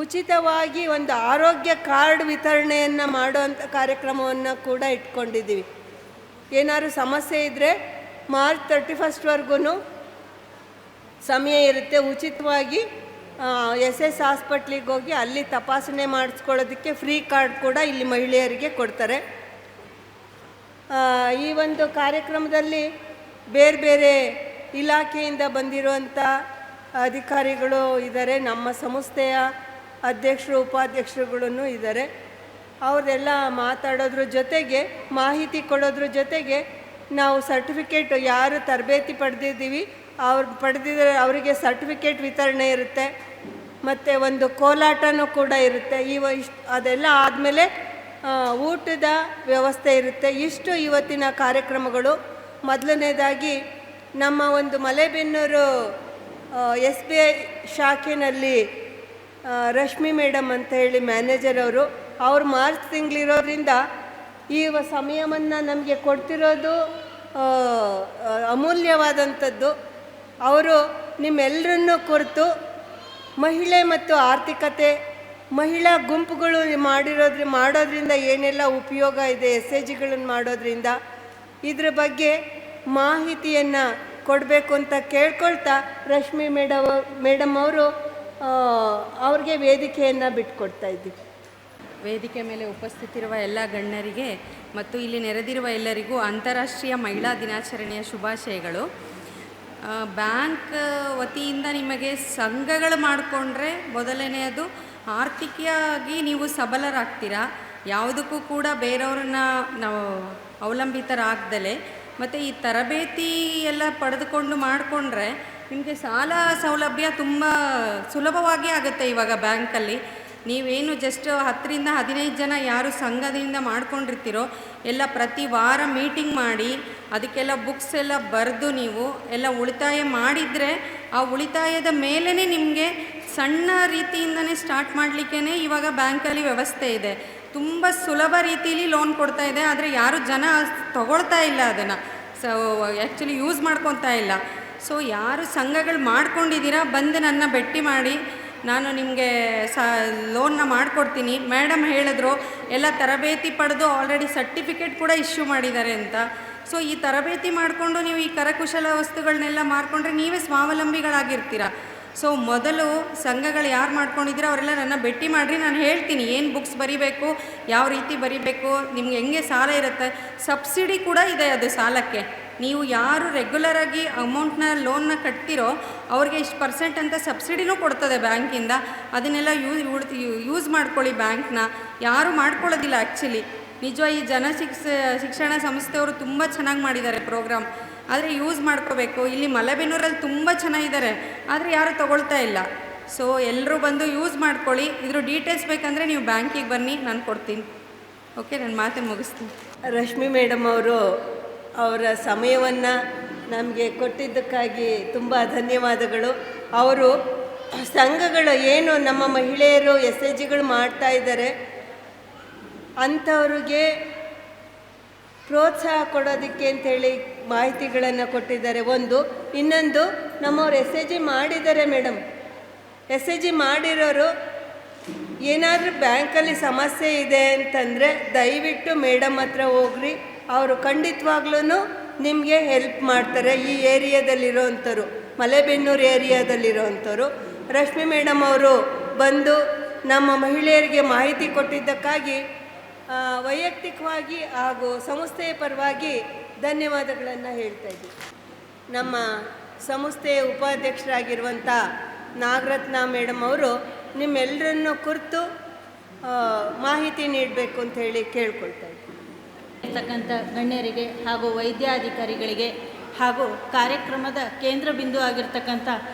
Speaker 3: ಉಚಿತವಾಗಿ ಒಂದು ಆರೋಗ್ಯ ಕಾರ್ಡ್ ವಿತರಣೆಯನ್ನು ಮಾಡುವಂಥ ಕಾರ್ಯಕ್ರಮವನ್ನು ಕೂಡ ಇಟ್ಕೊಂಡಿದ್ದೀವಿ. ಏನಾದ್ರು ಸಮಸ್ಯೆ ಇದ್ದರೆ ಮಾರ್ಚ್ 31ವರೆಗೂ ಸಮಯ ಇರುತ್ತೆ. ಉಚಿತವಾಗಿ SS ಹಾಸ್ಪಿಟ್ಲಿಗೆ ಹೋಗಿ ಅಲ್ಲಿ ತಪಾಸಣೆ ಮಾಡಿಸ್ಕೊಳ್ಳೋದಕ್ಕೆ ಫ್ರೀ ಕಾರ್ಡ್ ಕೂಡ ಇಲ್ಲಿ ಮಹಿಳೆಯರಿಗೆ ಕೊಡ್ತಾರೆ. ಈ ಒಂದು ಕಾರ್ಯಕ್ರಮದಲ್ಲಿ ಬೇರೆ ಬೇರೆ ಇಲಾಖೆಯಿಂದ ಬಂದಿರುವಂಥ ಅಧಿಕಾರಿಗಳು ಇದ್ದಾರೆ, ನಮ್ಮ ಸಂಸ್ಥೆಯ ಅಧ್ಯಕ್ಷರು ಉಪಾಧ್ಯಕ್ಷರುಗಳೂ ಇದ್ದಾರೆ. ಅವರೆಲ್ಲ ಮಾತಾಡೋದ್ರ ಜೊತೆಗೆ, ಮಾಹಿತಿ ಕೊಡೋದ್ರ ಜೊತೆಗೆ ನಾವು ಸರ್ಟಿಫಿಕೇಟ್, ಯಾರು ತರಬೇತಿ ಪಡೆದಿದ್ದೀವಿ ಪಡೆದಿದ್ದಾರೆ ಅವರಿಗೆ ಸರ್ಟಿಫಿಕೇಟ್ ವಿತರಣೆ ಇರುತ್ತೆ. ಮತ್ತು ಒಂದು ಕೋಲಾಟನೂ ಕೂಡ ಇರುತ್ತೆ. ಅದೆಲ್ಲ ಆದಮೇಲೆ ಊಟದ ವ್ಯವಸ್ಥೆ ಇರುತ್ತೆ. ಇಷ್ಟು ಇವತ್ತಿನ ಕಾರ್ಯಕ್ರಮಗಳು. ಮೊದಲನೇದಾಗಿ ನಮ್ಮ ಒಂದು ಮಲೆಬೆನ್ನೂರು SBI ಶಾಖೆಯಲ್ಲಿ ರಶ್ಮಿ ಮೇಡಮ್ ಅಂತ ಹೇಳಿ ಮ್ಯಾನೇಜರ್ ಅವರು ಮಾರ್ಚ್ ತಿಂಗಳಿರೋದ್ರಿಂದ ಈ ಸಮಯವನ್ನು ನಮಗೆ ಕೊಡ್ತಿರೋದು ಅಮೂಲ್ಯವಾದಂಥದ್ದು. ಅವರು ನಿಮ್ಮೆಲ್ಲರನ್ನೂ ಕುರಿತು ಮಹಿಳೆ ಮತ್ತು ಆರ್ಥಿಕತೆ, ಮಹಿಳಾ ಗುಂಪುಗಳು ಮಾಡೋದ್ರಿಂದ ಏನೆಲ್ಲ ಉಪಯೋಗ ಇದೆ, SAGಗಳನ್ನು ಮಾಡೋದ್ರಿಂದ, ಇದ್ರ ಬಗ್ಗೆ ಮಾಹಿತಿಯನ್ನು ಕೊಡಬೇಕು ಅಂತ ಕೇಳ್ಕೊಳ್ತಾ ರಶ್ಮಿ ಮೇಡಮ್ ಅವರು ಅವ್ರಿಗೆ ವೇದಿಕೆಯನ್ನು ಬಿಟ್ಕೊಡ್ತಾ ಇದ್ದೀವಿ.
Speaker 5: ವೇದಿಕೆ ಮೇಲೆ ಉಪಸ್ಥಿತಿರುವ ಎಲ್ಲ ಗಣ್ಯರಿಗೆ ಮತ್ತು ಇಲ್ಲಿ ನೆರೆದಿರುವ ಎಲ್ಲರಿಗೂ ಅಂತಾರಾಷ್ಟ್ರೀಯ ಮಹಿಳಾ ದಿನಾಚರಣೆಯ ಶುಭಾಶಯಗಳು. ಬ್ಯಾಂಕ್ ವತಿಯಿಂದ ನಿಮಗೆ ಸಂಘಗಳು ಮಾಡಿಕೊಂಡ್ರೆ ಮೊದಲನೆಯದು ಆರ್ಥಿಕವಾಗಿ ನೀವು ಸಬಲರಾಗ್ತೀರಾ. ಯಾವುದಕ್ಕೂ ಕೂಡ ಬೇರೆಯವ್ರನ್ನ ನಾವು ಅವಲಂಬಿತರಾಗ್ದಲೇ, ಮತ್ತು ಈ ತರಬೇತಿ ಎಲ್ಲ ಪಡೆದುಕೊಂಡು ಮಾಡಿಕೊಂಡ್ರೆ ನಿಮಗೆ ಸಾಲ ಸೌಲಭ್ಯ ತುಂಬ ಸುಲಭವಾಗಿ ಆಗುತ್ತೆ. ಇವಾಗ ಬ್ಯಾಂಕಲ್ಲಿ ನೀವೇನು ಜಸ್ಟ್ 10ರಿಂದ 15 ಜನ ಯಾರು ಸಂಘದಿಂದ ಮಾಡ್ಕೊಂಡಿರ್ತೀರೋ ಎಲ್ಲ ಪ್ರತಿ ವಾರ ಮೀಟಿಂಗ್ ಮಾಡಿ ಅದಕ್ಕೆಲ್ಲ ಬುಕ್ಸ್ ಎಲ್ಲ ಬರೆದು ನೀವು ಎಲ್ಲ ಉಳಿತಾಯ ಮಾಡಿದರೆ ಆ ಉಳಿತಾಯದ ಮೇಲೇ ನಿಮಗೆ ಸಣ್ಣ ರೀತಿಯಿಂದನೇ ಸ್ಟಾರ್ಟ್ ಮಾಡಲಿಕ್ಕೇ ಇವಾಗ ಬ್ಯಾಂಕಲ್ಲಿ ವ್ಯವಸ್ಥೆ ಇದೆ. ತುಂಬ ಸುಲಭ ರೀತಿಯಲ್ಲಿ ಲೋನ್ ಕೊಡ್ತಾ ಇದೆ. ಆದರೆ ಯಾರು ಜನ ತಗೊಳ್ತಾ ಇಲ್ಲ, ಅದನ್ನು ಆ್ಯಕ್ಚುಲಿ ಯೂಸ್ ಮಾಡ್ಕೊತಾ ಇಲ್ಲ. ಸೊ ಯಾರು ಸಂಘಗಳು ಮಾಡ್ಕೊಂಡಿದ್ದೀರಾ ಬಂದು ನನ್ನ ಭೇಟಿ ಮಾಡಿ, ನಾನು ನಿಮಗೆ ಲೋನ್ನ ಮಾಡಿಕೊಡ್ತೀನಿ. ಮೇಡಮ್ ಹೇಳಿದ್ರು ಎಲ್ಲ ತರಬೇತಿ ಪಡೆದು ಆಲ್ರೆಡಿ ಸರ್ಟಿಫಿಕೇಟ್ ಕೂಡ ಇಶ್ಯೂ ಮಾಡಿದ್ದಾರೆ ಅಂತ. ಸೊ ಈ ತರಬೇತಿ ಮಾಡಿಕೊಂಡು ನೀವು ಈ ಕರಕುಶಲ ವಸ್ತುಗಳನ್ನೆಲ್ಲ ಮಾರ್ಕೊಂಡ್ರೆ ನೀವೇ ಸ್ವಾವಲಂಬಿಗಳಾಗಿರ್ತೀರ. ಸೊ ಮೊದಲು ಸಂಘಗಳು ಯಾರು ಮಾಡ್ಕೊಂಡಿದ್ದೀರೋ ಅವರೆಲ್ಲ ನನ್ನ ಭೇಟಿ ಮಾಡಿರಿ, ನಾನು ಹೇಳ್ತೀನಿ ಏನು ಬುಕ್ಸ್ ಬರಿಬೇಕು, ಯಾವ ರೀತಿ ಬರಿಬೇಕು, ನಿಮ್ಗೆ ಹೆಂಗೆ ಸಾಲ ಇರುತ್ತೆ. ಸಬ್ಸಿಡಿ ಕೂಡ ಇದೆ ಅದು ಸಾಲಕ್ಕೆ. ನೀವು ಯಾರು ರೆಗ್ಯುಲರಾಗಿ ಅಮೌಂಟ್ನ ಲೋನ್ನ ಕಟ್ತಿರೋ ಅವ್ರಿಗೆ ಇಷ್ಟು % ಅಂತ ಸಬ್ಸಿಡಿನೂ ಕೊಡ್ತದೆ ಬ್ಯಾಂಕಿಂದ. ಅದನ್ನೆಲ್ಲ ಯೂಸ್ ಮಾಡ್ಕೊಳ್ಳಿ. ಬ್ಯಾಂಕ್ನ ಯಾರು ಮಾಡ್ಕೊಳ್ಳೋದಿಲ್ಲ ಆ್ಯಕ್ಚುಲಿ. ನಿಜ ಈ ಶಿಕ್ಷಣ ಸಂಸ್ಥೆಯವರು ತುಂಬ ಚೆನ್ನಾಗಿ ಮಾಡಿದ್ದಾರೆ ಪ್ರೋಗ್ರಾಮ್. ಆದರೆ ಯೂಸ್ ಮಾಡ್ಕೋಬೇಕು. ಇಲ್ಲಿ ಮಲೆಬೆನ್ನೂರಲ್ಲಿ ತುಂಬ ಚೆನ್ನಾಗಿದ್ದಾರೆ, ಆದರೆ ಯಾರು ತೊಗೊಳ್ತಾ ಇಲ್ಲ. ಸೊ ಎಲ್ಲರೂ ಬಂದು ಯೂಸ್ ಮಾಡ್ಕೊಳ್ಳಿ. ಇದ್ರ ಡೀಟೇಲ್ಸ್ ಬೇಕಂದರೆ ನೀವು ಬ್ಯಾಂಕಿಗೆ ಬನ್ನಿ, ನಾನು ಕೊಡ್ತೀನಿ. ಓಕೆ, ನಾನು ಮಾತನ್ನು ಮುಗಿಸ್ತೀನಿ.
Speaker 3: ರಶ್ಮಿ ಮೇಡಮ್ ಅವರು ಅವರ ಸಮಯವನ್ನು ನಮಗೆ ಕೊಟ್ಟಿದ್ದಕ್ಕಾಗಿ ತುಂಬ ಧನ್ಯವಾದಗಳು. ಅವರು ಸಂಘಗಳು ಏನು ನಮ್ಮ ಮಹಿಳೆಯರು SAGಗಳು ಮಾಡ್ತಾ ಇದ್ದಾರೆ ಅಂಥವ್ರಿಗೆ ಪ್ರೋತ್ಸಾಹ ಕೊಡೋದಕ್ಕೆ ಅಂತೇಳಿ ಮಾಹಿತಿಗಳನ್ನು ಕೊಟ್ಟಿದ್ದಾರೆ. ಇನ್ನೊಂದು ನಮ್ಮವ್ರು SAG ಮಾಡಿದ್ದಾರೆ ಮೇಡಮ್. SAG ಮಾಡಿರೋರು ಏನಾದರೂ ಬ್ಯಾಂಕಲ್ಲಿ ಸಮಸ್ಯೆ ಇದೆ ಅಂತಂದರೆ ದಯವಿಟ್ಟು ಮೇಡಮ್ ಹತ್ರ ಹೋಗ್ರಿ, ಅವರು ಖಂಡಿತವಾಗ್ಲೂ ನಿಮಗೆ ಹೆಲ್ಪ್ ಮಾಡ್ತಾರೆ. ಈ ಏರಿಯಾದಲ್ಲಿರೋವಂಥವ್ರು, ಮಲೆಬೆನ್ನೂರು ಏರಿಯಾದಲ್ಲಿರೋವಂಥವ್ರು. ರಶ್ಮಿ ಮೇಡಮ್ ಅವರು ಬಂದು ನಮ್ಮ ಮಹಿಳೆಯರಿಗೆ ಮಾಹಿತಿ ಕೊಟ್ಟಿದ್ದಕ್ಕಾಗಿ ವೈಯಕ್ತಿಕವಾಗಿ ಹಾಗೂ ಸಂಸ್ಥೆಯ ಪರವಾಗಿ ಧನ್ಯವಾದಗಳನ್ನು ಹೇಳ್ತಾ ಇದ್ದೀವಿ. ನಮ್ಮ ಸಂಸ್ಥೆಯ ಉಪಾಧ್ಯಕ್ಷರಾಗಿರುವಂಥ ನಾಗರತ್ನ ಮೇಡಮ್ ಅವರು ನಿಮ್ಮೆಲ್ಲರನ್ನು ಕುರಿತು ಮಾಹಿತಿ ನೀಡಬೇಕು ಅಂತ ಹೇಳಿ ಕೇಳ್ಕೊಳ್ತಾ ಇದ್ದೀವಿ.
Speaker 1: ಇರ್ತಕ್ಕಂಥ ಗಣ್ಯರಿಗೆ ಹಾಗೂ ವೈದ್ಯಾಧಿಕಾರಿಗಳಿಗೆ ಹಾಗೂ ಕಾರ್ಯಕ್ರಮದ ಕೇಂದ್ರ ಬಿಂದು ಆಗಿರ್ತಕ್ಕಂಥ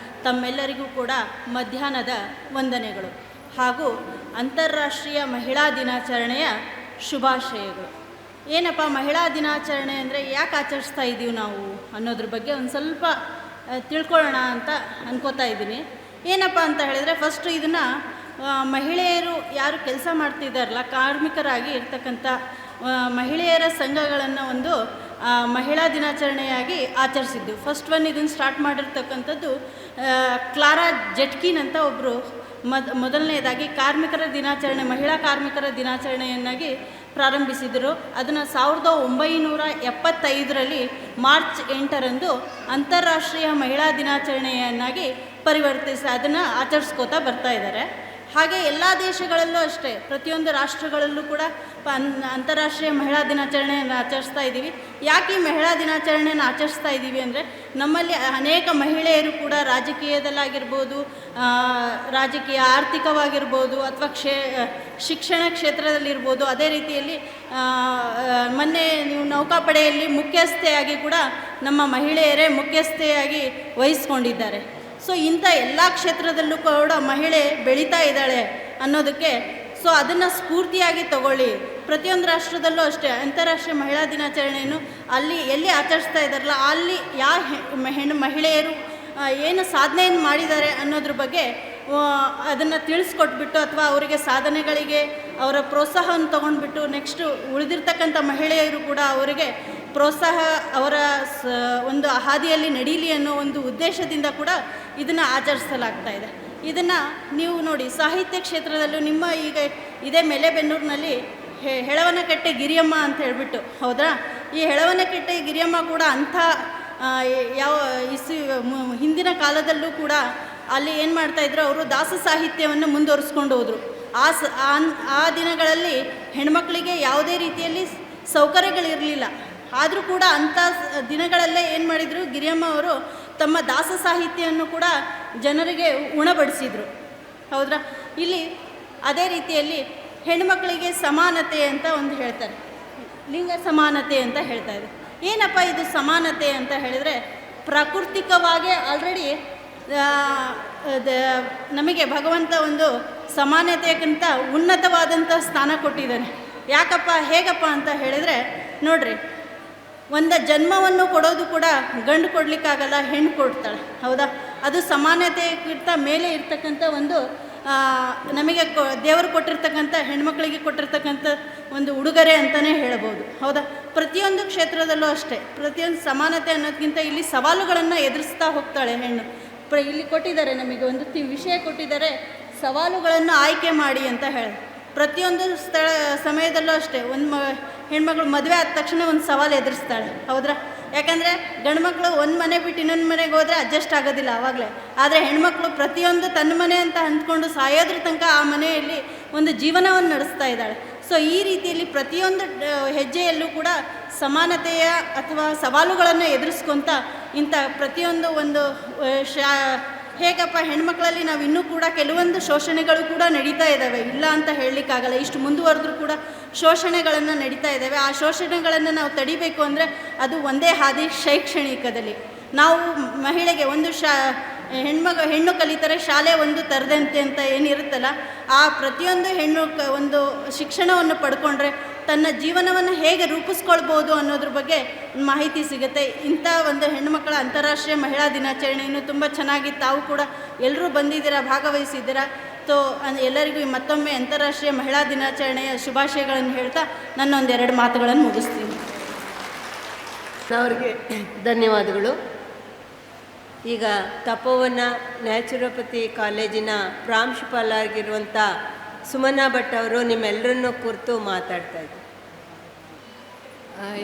Speaker 1: ತಮ್ಮೆಲ್ಲರಿಗೂ ಕೂಡ ಮಧ್ಯಾಹ್ನದ ವಂದನೆಗಳು ಹಾಗೂ ಅಂತಾರಾಷ್ಟ್ರೀಯ ಮಹಿಳಾ ದಿನಾಚರಣೆಯ ಶುಭಾಶಯಗಳು. ಏನಪ್ಪ ಮಹಿಳಾ ದಿನಾಚರಣೆ ಅಂದರೆ ಯಾಕೆ ಆಚರಿಸ್ತಾ ಇದ್ದೀವಿ ನಾವು ಅನ್ನೋದ್ರ ಬಗ್ಗೆ ಒಂದು ಸ್ವಲ್ಪ ತಿಳ್ಕೊಳ್ಳೋಣ ಅಂತ ಅನ್ಕೋತಾ ಇದ್ದೀನಿ. ಏನಪ್ಪ ಅಂತ ಹೇಳಿದರೆ, ಫಸ್ಟು ಇದನ್ನು ಮಹಿಳೆಯರು ಯಾರು ಕೆಲಸ ಮಾಡ್ತಿದ್ದಾರಲ್ಲ, ಕಾರ್ಮಿಕರಾಗಿ ಇರ್ತಕ್ಕಂಥ ಮಹಿಳೆಯರ ಸಂಘಗಳನ್ನು ಒಂದು ಮಹಿಳಾ ದಿನಾಚರಣೆಯಾಗಿ ಆಚರಿಸಿದ್ದು. ಫಸ್ಟ್ ಇದನ್ನು ಸ್ಟಾರ್ಟ್ ಮಾಡಿರ್ತಕ್ಕಂಥದ್ದು ಕ್ಲಾರಾ ಜೆಟ್ಕಿನ್ ಅಂತ ಒಬ್ಬರು ಮೊದಲನೇದಾಗಿ ಕಾರ್ಮಿಕರ ದಿನಾಚರಣೆ, ಮಹಿಳಾ ಕಾರ್ಮಿಕರ ದಿನಾಚರಣೆಯನ್ನಾಗಿ ಪ್ರಾರಂಭಿಸಿದರು. ಅದನ್ನು 1975ರಲ್ಲಿ ಮಾರ್ಚ್ 8ರಂದು ಅಂತಾರಾಷ್ಟ್ರೀಯ ಮಹಿಳಾ ದಿನಾಚರಣೆಯನ್ನಾಗಿ ಪರಿವರ್ತಿಸಿ ಅದನ್ನು ಆಚರಿಸ್ಕೋತಾ ಬರ್ತಾ ಇದ್ದಾರೆ. ಹಾಗೆ ಎಲ್ಲ ದೇಶಗಳಲ್ಲೂ ಅಷ್ಟೇ, ಪ್ರತಿಯೊಂದು ರಾಷ್ಟ್ರಗಳಲ್ಲೂ ಕೂಡ ಅಂತಾರಾಷ್ಟ್ರೀಯ ಮಹಿಳಾ ದಿನಾಚರಣೆಯನ್ನು ಆಚರಿಸ್ತಾ ಇದ್ದೀವಿ. ಯಾಕೆ ಈ ಮಹಿಳಾ ದಿನಾಚರಣೆಯನ್ನು ಆಚರಿಸ್ತಾ ಇದ್ದೀವಿ ಅಂದರೆ, ನಮ್ಮಲ್ಲಿ ಅನೇಕ ಮಹಿಳೆಯರು ಕೂಡ ರಾಜಕೀಯದಲ್ಲಾಗಿರ್ಬೋದು, ರಾಜಕೀಯ ಆರ್ಥಿಕವಾಗಿರ್ಬೋದು, ಅಥವಾ ಶಿಕ್ಷಣ ಕ್ಷೇತ್ರದಲ್ಲಿರ್ಬೋದು, ಅದೇ ರೀತಿಯಲ್ಲಿ ಮೊನ್ನೆ ನೀವು ನೌಕಾಪಡೆಯಲ್ಲಿ ಮುಖ್ಯಸ್ಥೆಯಾಗಿ ಕೂಡ ನಮ್ಮ ಮಹಿಳೆಯರೇ ಮುಖ್ಯಸ್ಥೆಯಾಗಿ ವಹಿಸ್ಕೊಂಡಿದ್ದಾರೆ. ಸೊ ಇಂಥ ಎಲ್ಲ ಕ್ಷೇತ್ರದಲ್ಲೂ ಕೂಡ ಮಹಿಳೆ ಬೆಳೀತಾ ಇದ್ದಾಳೆ ಅನ್ನೋದಕ್ಕೆ ಅದನ್ನು ಸ್ಫೂರ್ತಿಯಾಗಿ ತಗೊಳ್ಳಿ. ಪ್ರತಿಯೊಂದು ರಾಷ್ಟ್ರದಲ್ಲೂ ಅಷ್ಟೇ ಅಂತಾರಾಷ್ಟ್ರೀಯ ಮಹಿಳಾ ದಿನಾಚರಣೆಯನ್ನು ಎಲ್ಲಿ ಆಚರಿಸ್ತಾ ಇದ್ದಾರಲ್ಲ ಅಲ್ಲಿ ಮಹಿಳೆಯರು ಏನು ಸಾಧನೆಯನ್ನು ಮಾಡಿದ್ದಾರೆ ಅನ್ನೋದ್ರ ಬಗ್ಗೆ ಅದನ್ನು ತಿಳಿಸ್ಕೊಟ್ಬಿಟ್ಟು, ಅಥವಾ ಅವರಿಗೆ ಸಾಧನೆಗಳಿಗೆ ಅವರ ಪ್ರೋತ್ಸಾಹವನ್ನು ತೊಗೊಂಡ್ಬಿಟ್ಟು ನೆಕ್ಸ್ಟು ಉಳಿದಿರ್ತಕ್ಕಂಥ ಮಹಿಳೆಯರು ಕೂಡ ಅವರಿಗೆ ಪ್ರೋತ್ಸಾಹ, ಅವರ ಒಂದು ಹಾದಿಯಲ್ಲಿ ನಡೀಲಿ ಅನ್ನೋ ಒಂದು ಉದ್ದೇಶದಿಂದ ಕೂಡ ಇದನ್ನು ಆಚರಿಸಲಾಗ್ತಾ ಇದೆ. ಇದನ್ನು ನೀವು ನೋಡಿ, ಸಾಹಿತ್ಯ ಕ್ಷೇತ್ರದಲ್ಲೂ ನಿಮ್ಮ ಈಗ ಇದೇ ಮೆಲೆಬೆನ್ನೂರಿನಲ್ಲಿ ಹೆಳವನಕಟ್ಟೆ ಗಿರಿಯಮ್ಮ ಅಂತ ಹೇಳ್ಬಿಟ್ಟು, ಹೌದಾ, ಈ ಹೆಳವನಕಟ್ಟೆ ಗಿರಿಯಮ್ಮ ಕೂಡ ಅಂಥ ಹಿಂದಿನ ಕಾಲದಲ್ಲೂ ಕೂಡ ಅಲ್ಲಿ ಏನು ಮಾಡ್ತಾಯಿದ್ರು, ಅವರು ದಾಸ ಸಾಹಿತ್ಯವನ್ನು ಮುಂದುವರಿಸ್ಕೊಂಡು ಹೋದರು. ಆ ದಿನಗಳಲ್ಲಿ ಹೆಣ್ಮಕ್ಳಿಗೆ ಯಾವುದೇ ರೀತಿಯಲ್ಲಿ ಸೌಕರ್ಯಗಳಿರಲಿಲ್ಲ. ಆದರೂ ಕೂಡ ಅಂಥ ದಿನಗಳಲ್ಲೇ ಏನು ಮಾಡಿದರು, ಗಿರಿಯಮ್ಮ ಅವರು ತಮ್ಮ ದಾಸ ಸಾಹಿತ್ಯವನ್ನು ಕೂಡ ಜನರಿಗೆ ಉಣಬಡಿಸಿದರು. ಹೌದ್ರಾ, ಇಲ್ಲಿ ಅದೇ ರೀತಿಯಲ್ಲಿ ಹೆಣ್ಮಕ್ಳಿಗೆ ಸಮಾನತೆ ಅಂತ ಒಂದು ಹೇಳ್ತಾರೆ, ಲಿಂಗ ಸಮಾನತೆ ಅಂತ ಹೇಳ್ತಾ ಇದೆ. ಏನಪ್ಪ ಇದು ಸಮಾನತೆ ಅಂತ ಹೇಳಿದರೆ, ಪ್ರಾಕೃತಿಕವಾಗಿ ಆಲ್ರೆಡಿ ನಮಗೆ ಭಗವಂತ ಒಂದು ಸಮಾನತೆಗಿಂತ ಉನ್ನತವಾದಂಥ ಸ್ಥಾನ ಕೊಟ್ಟಿದ್ದಾನೆ. ಯಾಕಪ್ಪ, ಹೇಗಪ್ಪ ಅಂತ ಹೇಳಿದರೆ ನೋಡ್ರಿ, ಒಂದು ಜನ್ಮವನ್ನು ಕೊಡೋದು ಕೂಡ ಗಂಡು ಕೊಡಲಿಕ್ಕಾಗಲ್ಲ, ಹೆಣ್ಣು ಕೊಡ್ತಾಳೆ, ಹೌದಾ. ಅದು ಸಮಾನತೆಗಿಂತ ಮೇಲೆ ಇರ್ತಕ್ಕಂಥ ಒಂದು ನಮಗೆ ದೇವರು ಕೊಟ್ಟಿರ್ತಕ್ಕಂಥ, ಹೆಣ್ಮಕ್ಳಿಗೆ ಕೊಟ್ಟಿರ್ತಕ್ಕಂಥ ಒಂದು ಉಡುಗೊರೆ ಅಂತಲೇ ಹೇಳ್ಬೋದು, ಹೌದಾ. ಪ್ರತಿಯೊಂದು ಕ್ಷೇತ್ರದಲ್ಲೂ ಅಷ್ಟೇ, ಪ್ರತಿಯೊಂದು ಸಮಾನತೆ ಅನ್ನೋದಕ್ಕಿಂತ ಇಲ್ಲಿ ಸವಾಲುಗಳನ್ನು ಎದುರಿಸ್ತಾ ಹೋಗ್ತಾಳೆ ಹೆಣ್ಣು. ಇಲ್ಲಿ ಕೊಟ್ಟಿದ್ದಾರೆ, ನಮಗೆ ಒಂದು ವಿಷಯ ಕೊಟ್ಟಿದ್ದಾರೆ, ಸವಾಲುಗಳನ್ನು ಆಯ್ಕೆ ಮಾಡಿ ಅಂತ ಹೇಳಿ. ಪ್ರತಿಯೊಂದು ಸಮಯದಲ್ಲೂ ಅಷ್ಟೇ, ಹೆಣ್ಮಕ್ಳು ಮದುವೆ ಆದ ತಕ್ಷಣ ಒಂದು ಸವಾಲು ಎದುರಿಸ್ತಾಳೆ, ಹೌದ್ರಾ. ಯಾಕಂದರೆ ಗಂಡು ಮಕ್ಕಳು ಒಂದು ಮನೆ ಬಿಟ್ಟು ಇನ್ನೊಂದು ಮನೆಗೆ ಹೋದರೆ ಅಡ್ಜಸ್ಟ್ ಆಗೋದಿಲ್ಲ ಆವಾಗಲೇ. ಆದರೆ ಹೆಣ್ಮಕ್ಳು ಪ್ರತಿಯೊಂದು ತನ್ನ ಮನೆ ಅಂತ ಅಂದ್ಕೊಂಡು ಸಾಯೋದ್ರ ತನಕ ಆ ಮನೆಯಲ್ಲಿ ಒಂದು ಜೀವನವನ್ನು ನಡೆಸ್ತಾ ಇದ್ದಾಳೆ. ಸೊ ಈ ರೀತಿಯಲ್ಲಿ ಪ್ರತಿಯೊಂದು ಹೆಜ್ಜೆಯಲ್ಲೂ ಕೂಡ ಸಮಾನತೆಯ ಅಥವಾ ಸವಾಲುಗಳನ್ನು ಎದುರಿಸ್ಕೊತ ಇಂಥ ಪ್ರತಿಯೊಂದು ಒಂದು ಹೇಗಪ್ಪ, ಹೆಣ್ಮಕ್ಳಲ್ಲಿ ನಾವು ಇನ್ನೂ ಕೂಡ ಕೆಲವೊಂದು ಶೋಷಣೆಗಳು ಕೂಡ ನಡೀತಾ ಇದ್ದಾವೆ, ಇಲ್ಲ ಅಂತ ಹೇಳಲಿಕ್ಕಾಗಲ್ಲ. ಇಷ್ಟು ಮುಂದುವರೆದ್ರೂ ಕೂಡ ಶೋಷಣೆಗಳನ್ನು ನಡೀತಾ ಇದ್ದಾವೆ. ಆ ಶೋಷಣೆಗಳನ್ನು ನಾವು ತಡಿಬೇಕು ಅಂದರೆ ಅದು ಒಂದೇ ಹಾದಿ, ಶೈಕ್ಷಣಿಕದಲ್ಲಿ. ನಾವು ಮಹಿಳೆಗೆ ಒಂದು ಹೆಣ್ಣು ಕಲಿತರೆ ಶಾಲೆ ಒಂದು ತರದಂತೆ ಅಂತ ಏನಿರುತ್ತಲ್ಲ, ಆ ಪ್ರತಿಯೊಂದು ಹೆಣ್ಣು ಒಂದು ಶಿಕ್ಷಣವನ್ನು ಪಡ್ಕೊಂಡ್ರೆ ತನ್ನ ಜೀವನವನ್ನು ಹೇಗೆ ರೂಪಿಸ್ಕೊಳ್ಬೋದು ಅನ್ನೋದ್ರ ಬಗ್ಗೆ ಮಾಹಿತಿ ಸಿಗುತ್ತೆ. ಇಂಥ ಒಂದು ಹೆಣ್ಣುಮಕ್ಕಳ ಅಂತಾರಾಷ್ಟ್ರೀಯ ಮಹಿಳಾ ದಿನಾಚರಣೆಯನ್ನು ತುಂಬ ಚೆನ್ನಾಗಿ ತಾವು ಕೂಡ ಎಲ್ಲರೂ ಬಂದಿದ್ದೀರಾ, ಭಾಗವಹಿಸಿದ್ದೀರಾ. ಎಲ್ಲರಿಗೂ ಮತ್ತೊಮ್ಮೆ ಅಂತಾರಾಷ್ಟ್ರೀಯ ಮಹಿಳಾ ದಿನಾಚರಣೆಯ ಶುಭಾಶಯಗಳನ್ನು ಹೇಳ್ತಾ ನನ್ನ ಒಂದೆರಡು ಮಾತುಗಳನ್ನು ಮುಗಿಸ್ತೀನಿ.
Speaker 3: ಅವರಿಗೆ ಧನ್ಯವಾದಗಳು. ಈಗ ತಪೋವನ ನ್ಯಾಚುರೋಪತಿ ಕಾಲೇಜಿನ ಪ್ರಾಂಶುಪಾಲರಾಗಿರುವಂಥ ಸುಮನಾ ಭಟ್ ಅವರು ನಿಮ್ಮೆಲ್ಲರನ್ನೂ ಕುರಿತು ಮಾತಾಡ್ತಾ ಇದ್ದಾರೆ.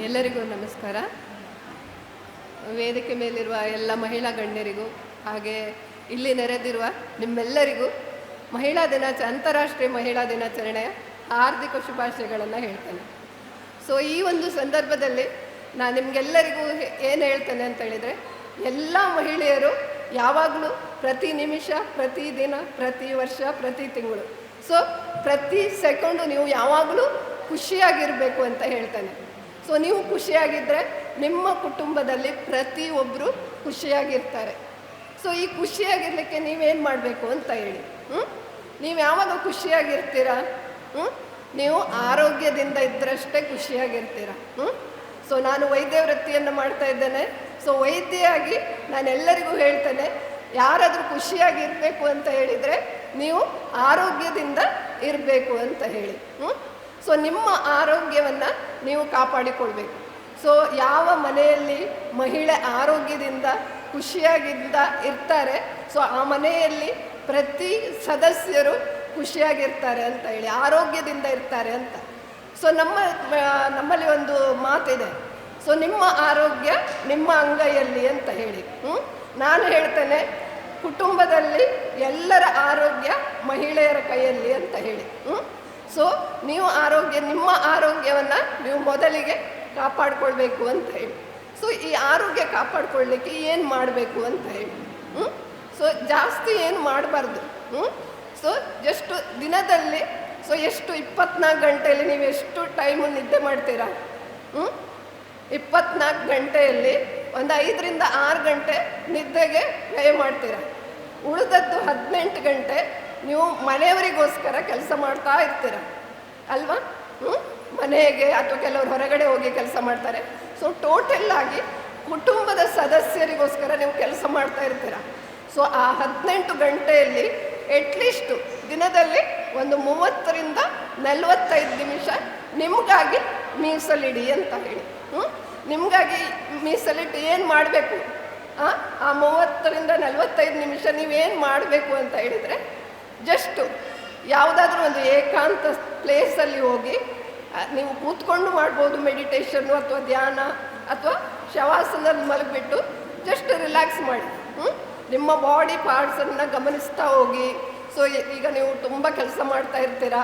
Speaker 6: ಎಲ್ಲರಿಗೂ ನಮಸ್ಕಾರ. ವೇದಿಕೆ ಮೇಲಿರುವ ಎಲ್ಲ ಮಹಿಳಾ ಗಣ್ಯರಿಗೂ ಹಾಗೆ ಇಲ್ಲಿ ನೆರೆದಿರುವ ನಿಮ್ಮೆಲ್ಲರಿಗೂ ಅಂತಾರಾಷ್ಟ್ರೀಯ ಮಹಿಳಾ ದಿನಾಚರಣೆಯ ಹಾರ್ದಿಕ ಶುಭಾಶಯಗಳನ್ನು ಹೇಳ್ತೇನೆ. ಸೊ ಈ ಒಂದು ಸಂದರ್ಭದಲ್ಲಿ ನಾನು ನಿಮಗೆಲ್ಲರಿಗೂ ಏನು ಹೇಳ್ತೇನೆ ಅಂತ ಹೇಳಿದರೆ, ಎಲ್ಲ ಮಹಿಳೆಯರು ಯಾವಾಗಲೂ ಪ್ರತಿ ನಿಮಿಷ, ಪ್ರತಿ ದಿನ, ಪ್ರತಿ ವರ್ಷ, ಪ್ರತಿ ತಿಂಗಳು, ಸೊ ಪ್ರತಿ ಸೆಕೆಂಡು ನೀವು ಯಾವಾಗಲೂ ಖುಷಿಯಾಗಿರಬೇಕು ಅಂತ ಹೇಳ್ತೇನೆ. ಸೊ ನೀವು ಖುಷಿಯಾಗಿದ್ದರೆ ನಿಮ್ಮ ಕುಟುಂಬದಲ್ಲಿ ಪ್ರತಿಯೊಬ್ಬರು ಖುಷಿಯಾಗಿರ್ತಾರೆ. ಸೊ ಈ ಖುಷಿಯಾಗಿರಲಿಕ್ಕೆ ನೀವೇನು ಮಾಡಬೇಕು ಅಂತ ಹೇಳಿ, ನೀವು ಯಾವಾಗ ಖುಷಿಯಾಗಿರ್ತೀರಾ, ನೀವು ಆರೋಗ್ಯದಿಂದ ಇದ್ದರಷ್ಟೇ ಖುಷಿಯಾಗಿರ್ತೀರಾ. ಸೊ ನಾನು ವೈದ್ಯ ವೃತ್ತಿಯನ್ನು ಮಾಡ್ತಾ ಇದ್ದೇನೆ. ಸೊ ವೈದ್ಯೆಯಾಗಿ ನಾನು ಎಲ್ಲರಿಗೂ ಹೇಳ್ತೇನೆ, ಯಾರಾದರೂ ಖುಷಿಯಾಗಿರಬೇಕು ಅಂತ ಹೇಳಿದರೆ ನೀವು ಆರೋಗ್ಯದಿಂದ ಇರಬೇಕು ಅಂತ ಹೇಳಿ. ಸೊ ನಿಮ್ಮ ಆರೋಗ್ಯವನ್ನು ನೀವು ಕಾಪಾಡಿಕೊಳ್ಬೇಕು. ಸೊ ಯಾವ ಮನೆಯಲ್ಲಿ ಮಹಿಳೆ ಆರೋಗ್ಯದಿಂದ ಖುಷಿಯಾಗಿದ್ದ ಇರ್ತಾರೆ, ಸೊ ಆ ಮನೆಯಲ್ಲಿ ಪ್ರತಿ ಸದಸ್ಯರು ಖುಷಿಯಾಗಿರ್ತಾರೆ ಅಂತ ಹೇಳಿ, ಆರೋಗ್ಯದಿಂದ ಇರ್ತಾರೆ ಅಂತ. ಸೊ ನಮ್ಮಲ್ಲಿ ಒಂದು ಮಾತಿದೆ, ಸೊ ನಿಮ್ಮ ಆರೋಗ್ಯ ನಿಮ್ಮ ಅಂಗೈಯಲ್ಲಿ ಅಂತ ಹೇಳಿ. ನಾನು ಹೇಳ್ತೇನೆ, ಕುಟುಂಬದಲ್ಲಿ ಎಲ್ಲರ ಆರೋಗ್ಯ ಮಹಿಳೆಯರ ಕೈಯಲ್ಲಿ ಅಂತ ಹೇಳಿ. ಸೊ ನೀವು ನಿಮ್ಮ ಆರೋಗ್ಯವನ್ನು ನೀವು ಮೊದಲಿಗೆ ಕಾಪಾಡಿಕೊಳ್ಬೇಕು ಅಂತ ಹೇಳಿ. ಸೊ ಈ ಆರೋಗ್ಯ ಕಾಪಾಡಿಕೊಳ್ಳಲಿಕ್ಕೆ ಏನು ಮಾಡಬೇಕು ಅಂತ ಹೇಳಿ. ಸೊ ಜಾಸ್ತಿ ಏನು ಮಾಡಬಾರ್ದು. ಸೊ ಎಷ್ಟು ದಿನದಲ್ಲಿ, ಸೊ ಎಷ್ಟು 24 ಗಂಟೆಯಲ್ಲಿ ನೀವು ಎಷ್ಟು ಟೈಮು ನಿದ್ದೆ ಮಾಡ್ತೀರಾ? 24 ಗಂಟೆಯಲ್ಲಿ ಒಂದು 5 ರಿಂದ 6 ಗಂಟೆ ನಿದ್ದೆಗೆ ವ್ಯಯ ಮಾಡ್ತೀರಾ. ಉಳಿದದ್ದು 18 ಗಂಟೆ ನೀವು ಮನೆಯವರಿಗೋಸ್ಕರ ಕೆಲಸ ಮಾಡ್ತಾ ಇರ್ತೀರ ಅಲ್ವಾ? ಮನೆಗೆ ಅಥವಾ ಕೆಲವರು ಹೊರಗಡೆ ಹೋಗಿ ಕೆಲಸ ಮಾಡ್ತಾರೆ. ಸೊ ಟೋಟಲ್ ಆಗಿ ಕುಟುಂಬದ ಸದಸ್ಯರಿಗೋಸ್ಕರ ನೀವು ಕೆಲಸ ಮಾಡ್ತಾ ಇರ್ತೀರ. ಸೊ ಆ 18 ಗಂಟೆಯಲ್ಲಿ ಅಟ್ಲೀಸ್ಟು ದಿನದಲ್ಲಿ ಒಂದು 30 ರಿಂದ 45 ನಿಮಿಷ ನಿಮಗಾಗಿ ಮೀಸಲಿಡಿ ಅಂತ ಹೇಳಿ. ನಿಮಗಾಗಿ ಮೀಸಲಿಟ್ಟು ಏನು ಮಾಡಬೇಕು, ಆ 30 ರಿಂದ 45 ನಿಮಿಷ ನೀವೇನು ಮಾಡಬೇಕು ಅಂತ ಹೇಳಿದರೆ, ಜಸ್ಟು ಯಾವುದಾದ್ರೂ ಒಂದು ಏಕಾಂತ ಪ್ಲೇಸಲ್ಲಿ ಹೋಗಿ ನೀವು ಕೂತ್ಕೊಂಡು ಮಾಡ್ಬೋದು ಮೆಡಿಟೇಷನ್ನು ಅಥವಾ ಧ್ಯಾನ ಅಥವಾ ಶವಾಸನದಲ್ಲಿ ಮಲಗಿಬಿಟ್ಟು ಜಸ್ಟ್ ರಿಲ್ಯಾಕ್ಸ್ ಮಾಡಿ. ನಿಮ್ಮ ಬಾಡಿ ಪಾರ್ಟ್ಸನ್ನು ಗಮನಿಸ್ತಾ ಹೋಗಿ. ಸೊ ಈಗ ನೀವು ತುಂಬ ಕೆಲಸ ಮಾಡ್ತಾ ಇರ್ತೀರಾ,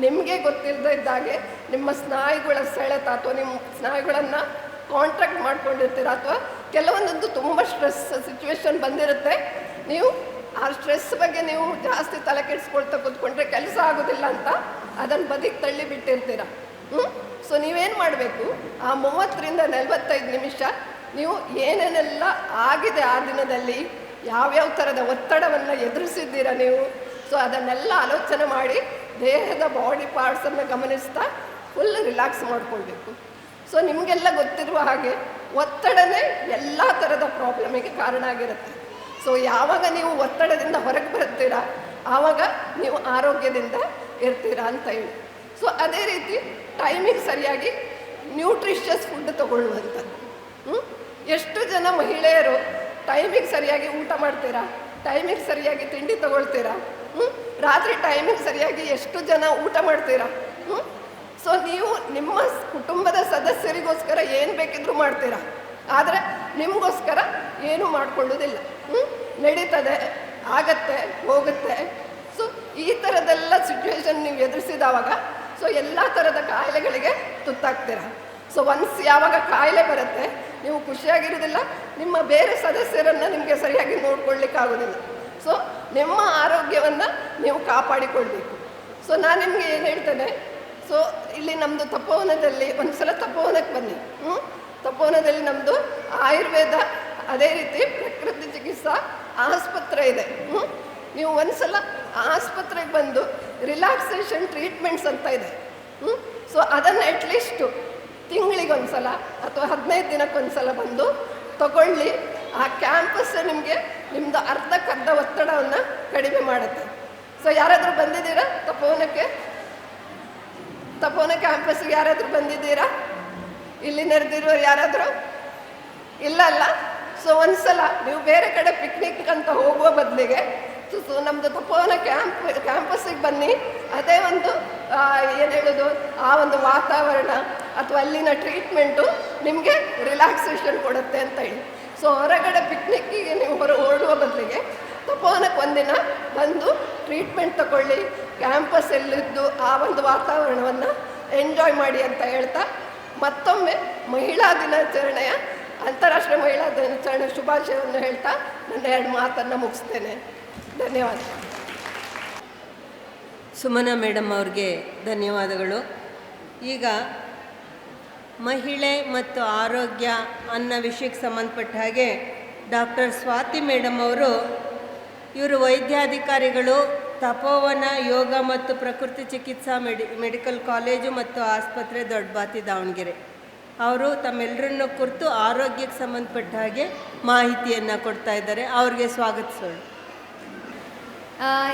Speaker 6: ನಿಮಗೆ ಗೊತ್ತಿಲ್ಲದೆ ಇದ್ದಾಗೆ ನಿಮ್ಮ ಸ್ನಾಯುಗಳ ಸೆಳೆತ ಅಥವಾ ನಿಮ್ಮ ಸ್ನಾಯುಗಳನ್ನು ಕಾಂಟ್ರಾಕ್ಟ್ ಮಾಡ್ಕೊಂಡಿರ್ತೀರ, ಅಥವಾ ಕೆಲವೊಂದೊಂದು ತುಂಬ ಸ್ಟ್ರೆಸ್ ಸಿಚುವೇಶನ್ ಬಂದಿರುತ್ತೆ. ನೀವು ಆ ಸ್ಟ್ರೆಸ್ ಬಗ್ಗೆ ನೀವು ಜಾಸ್ತಿ ತಲೆ ಕೆಡಿಸ್ಕೊಳ್ತಾ ಕೂತ್ಕೊಂಡ್ರೆ ಕೆಲಸ ಆಗೋದಿಲ್ಲ ಅಂತ ಅದನ್ನು ಬದಿಗೆ ತಳ್ಳಿ ಬಿಟ್ಟಿರ್ತೀರ. ಸೊ ನೀವೇನು ಮಾಡಬೇಕು, ಆ 30 ರಿಂದ 45 ನಿಮಿಷ ನೀವು ಏನೇನೆಲ್ಲ ಆಗಿದೆ ಆ ದಿನದಲ್ಲಿ, ಯಾವ್ಯಾವ ಥರದ ಒತ್ತಡವನ್ನು ಎದುರಿಸಿದ್ದೀರ ನೀವು, ಸೊ ಅದನ್ನೆಲ್ಲ ಆಲೋಚನೆ ಮಾಡಿ ದೇಹದ ಬಾಡಿ ಪಾರ್ಟ್ಸನ್ನು ಗಮನಿಸ್ತಾ ಫುಲ್ ರಿಲ್ಯಾಕ್ಸ್ ಮಾಡ್ಕೊಳ್ಬೇಕು. ಸೊ ನಿಮಗೆಲ್ಲ ಗೊತ್ತಿರುವ ಹಾಗೆ ಒತ್ತಡನೇ ಎಲ್ಲ ಥರದ ಪ್ರಾಬ್ಲಮಿಗೆ ಕಾರಣ ಆಗಿರುತ್ತೆ. ಸೊ ಯಾವಾಗ ನೀವು ಒತ್ತಡದಿಂದ ಹೊರಗೆ ಬರ್ತೀರಾ ಆವಾಗ ನೀವು ಆರೋಗ್ಯದಿಂದ ಇರ್ತೀರಾ ಅಂತ ಹೇಳಿ. ಸೊ ಅದೇ ರೀತಿ ಟೈಮಿಗೆ ಸರಿಯಾಗಿ ನ್ಯೂಟ್ರಿಷಿಯಸ್ ಫುಡ್ ತಗೊಳ್ಳುವಂಥದ್ದು. ಎಷ್ಟು ಜನ ಮಹಿಳೆಯರು ಟೈಮಿಗೆ ಸರಿಯಾಗಿ ಊಟ ಮಾಡ್ತೀರಾ, ಟೈಮಿಗೆ ಸರಿಯಾಗಿ ತಿಂಡಿ ತಗೊಳ್ತೀರಾ, ರಾತ್ರಿ ಟೈಮಿಗೆ ಸರಿಯಾಗಿ ಎಷ್ಟು ಜನ ಊಟ ಮಾಡ್ತೀರಾ? ಸೊ ನೀವು ನಿಮ್ಮ ಕುಟುಂಬದ ಸದಸ್ಯರಿಗೋಸ್ಕರ ಏನು ಬೇಕಿದ್ರೂ ಮಾಡ್ತೀರಾ, ಆದರೆ ನಿಮಗೋಸ್ಕರ ಏನೂ ಮಾಡಿಕೊಳ್ಳೋದಿಲ್ಲ. ನಡೀತದೆ, ಆಗತ್ತೆ, ಹೋಗುತ್ತೆ. ಸೊ ಈ ಥರದ್ದೆಲ್ಲ ಸಿಚುವೇಶನ್ ನೀವು ಎದುರಿಸಿದವಾಗ ಸೊ ಎಲ್ಲ ಥರದ ಕಾಯಿಲೆಗಳಿಗೆ ತುತ್ತಾಗ್ತೀರ. ಸೊ ಒನ್ಸ್ ಯಾವಾಗ ಕಾಯಿಲೆ ಬರುತ್ತೆ ನೀವು ಖುಷಿಯಾಗಿರೋದಿಲ್ಲ, ನಿಮ್ಮ ಬೇರೆ ಸದಸ್ಯರನ್ನು ನಿಮಗೆ ಸರಿಯಾಗಿ ನೋಡ್ಕೊಳ್ಳಿಕ್ಕಾಗೋದಿಲ್ಲ. ಸೊ ನಿಮ್ಮ ಆರೋಗ್ಯವನ್ನು ನೀವು ಕಾಪಾಡಿಕೊಳ್ಬೇಕು. ಸೊ ನಾನು ನಿಮಗೆ ಏನು ಹೇಳ್ತೇನೆ, ಸೊ ಇಲ್ಲಿ ನಮ್ಮದು ತಪೋವನದಲ್ಲಿ ಒಂದು ಸಲ ತಪೋವನಕ್ಕೆ ಬನ್ನಿ. ತಪೋವನದಲ್ಲಿ ನಮ್ಮದು ಆಯುರ್ವೇದ ಅದೇ ರೀತಿ ಪ್ರಕೃತಿ ಚಿಕಿತ್ಸಾ ಆಸ್ಪತ್ರೆ ಇದೆ. ನೀವು ಒಂದು ಸಲ ಆಸ್ಪತ್ರೆಗೆ ಬಂದು ರಿಲ್ಯಾಕ್ಸೇಷನ್ ಟ್ರೀಟ್ಮೆಂಟ್ಸ್ ಅಂತ ಇದೆ. ಸೊ ಅದನ್ನು ಅಟ್ಲೀಸ್ಟು ತಿಂಗಳಿಗೊಂದು ಸಲ ಅಥವಾ 15 ದಿನಕ್ಕೊಂದು ಸಲ ಬಂದು ತಗೊಳ್ಳಿ. ಆ ಕ್ಯಾಂಪಸ್ ನಿಮಗೆ ನಿಮ್ಮದು ಅರ್ಧಕ್ಕರ್ಧ ಒತ್ತಡವನ್ನು ಕಡಿಮೆ ಮಾಡುತ್ತೆ. ಸೊ ಯಾರಾದರೂ ಬಂದಿದ್ದೀರಾ ತಪೋವನಕ್ಕೆ? ತಪೋವನ ಕ್ಯಾಂಪಸ್ಗೆ ಯಾರಾದರೂ ಬಂದಿದ್ದೀರಾ? ಇಲ್ಲಿ ನೆರೆದಿರೋರು ಯಾರಾದರೂ ಇಲ್ಲ ಅಲ್ಲ. ಸೊ ಒಂದ್ಸಲ ನೀವು ಬೇರೆ ಕಡೆ ಪಿಕ್ನಿಕ್ ಅಂತ ಹೋಗುವ ಬದಲಿಗೆ ನಮ್ಮದು ತಪೋವನ ಕ್ಯಾಂಪಸ್ಸಿಗೆ ಬನ್ನಿ. ಅದೇ ಒಂದು ಏನು ಹೇಳೋದು, ಆ ಒಂದು ವಾತಾವರಣ ಅಥವಾ ಅಲ್ಲಿನ ಟ್ರೀಟ್ಮೆಂಟು ನಿಮಗೆ ರಿಲ್ಯಾಕ್ಸೇಷನ್ ಕೊಡುತ್ತೆ ಅಂತ ಹೇಳಿ. ಸೊ ಹೊರಗಡೆ ಪಿಕ್ನಿಕ್ಕಿಗೆ ನೀವು ಹೊರಡುವ ಬದಲಿಗೆ ತಪೋವನಕ್ಕೆ ಒಂದಿನ ಬಂದು ಟ್ರೀಟ್ಮೆಂಟ್ ತಗೊಳ್ಳಿ, ಕ್ಯಾಂಪಸ್ಸಲ್ಲಿದ್ದು ಆ ಒಂದು ವಾತಾವರಣವನ್ನು ಎಂಜಾಯ್ ಮಾಡಿ ಅಂತ ಹೇಳ್ತಾ, ಮತ್ತೊಮ್ಮೆ ಮಹಿಳಾ ದಿನಾಚರಣೆಯ ಅಂತಾರಾಷ್ಟ್ರೀಯ ಮಹಿಳಾ ದಿನಾಚರಣೆ ಶುಭಾಶಯವನ್ನು ಹೇಳ್ತಾ ನನ್ನ 2 ಮಾತನ್ನು ಮುಗಿಸ್ತೇನೆ. ಧನ್ಯವಾದ.
Speaker 3: ಸುಮನಾ ಮೇಡಮ್ ಅವ್ರಿಗೆ ಧನ್ಯವಾದಗಳು. ಈಗ ಮಹಿಳೆ ಮತ್ತು ಆರೋಗ್ಯ ಅನ್ನೋ ವಿಷಯಕ್ಕೆ ಸಂಬಂಧಪಟ್ಟ ಹಾಗೆ ಡಾಕ್ಟರ್ ಸ್ವಾತಿ ಮೇಡಮ್ ಅವರು, ಇವರು ವೈದ್ಯಾಧಿಕಾರಿಗಳು, ತಪೋವನ ಯೋಗ ಮತ್ತು ಪ್ರಕೃತಿ ಚಿಕಿತ್ಸಾ ಮೆಡಿಕಲ್ ಕಾಲೇಜು ಮತ್ತು ಆಸ್ಪತ್ರೆ ದೊಡ್ಡಬಾತಿ ದಾವಣಗೆರೆ. ಅವರು ತಮ್ಮೆಲ್ಲರನ್ನು ಕುರಿತು ಆರೋಗ್ಯಕ್ಕೆ ಸಂಬಂಧಪಟ್ಟ ಹಾಗೆ ಮಾಹಿತಿಯನ್ನು ಕೊಡ್ತಾ ಇದ್ದಾರೆ. ಅವ್ರಿಗೆ ಸ್ವಾಗತಿಸೋಣ.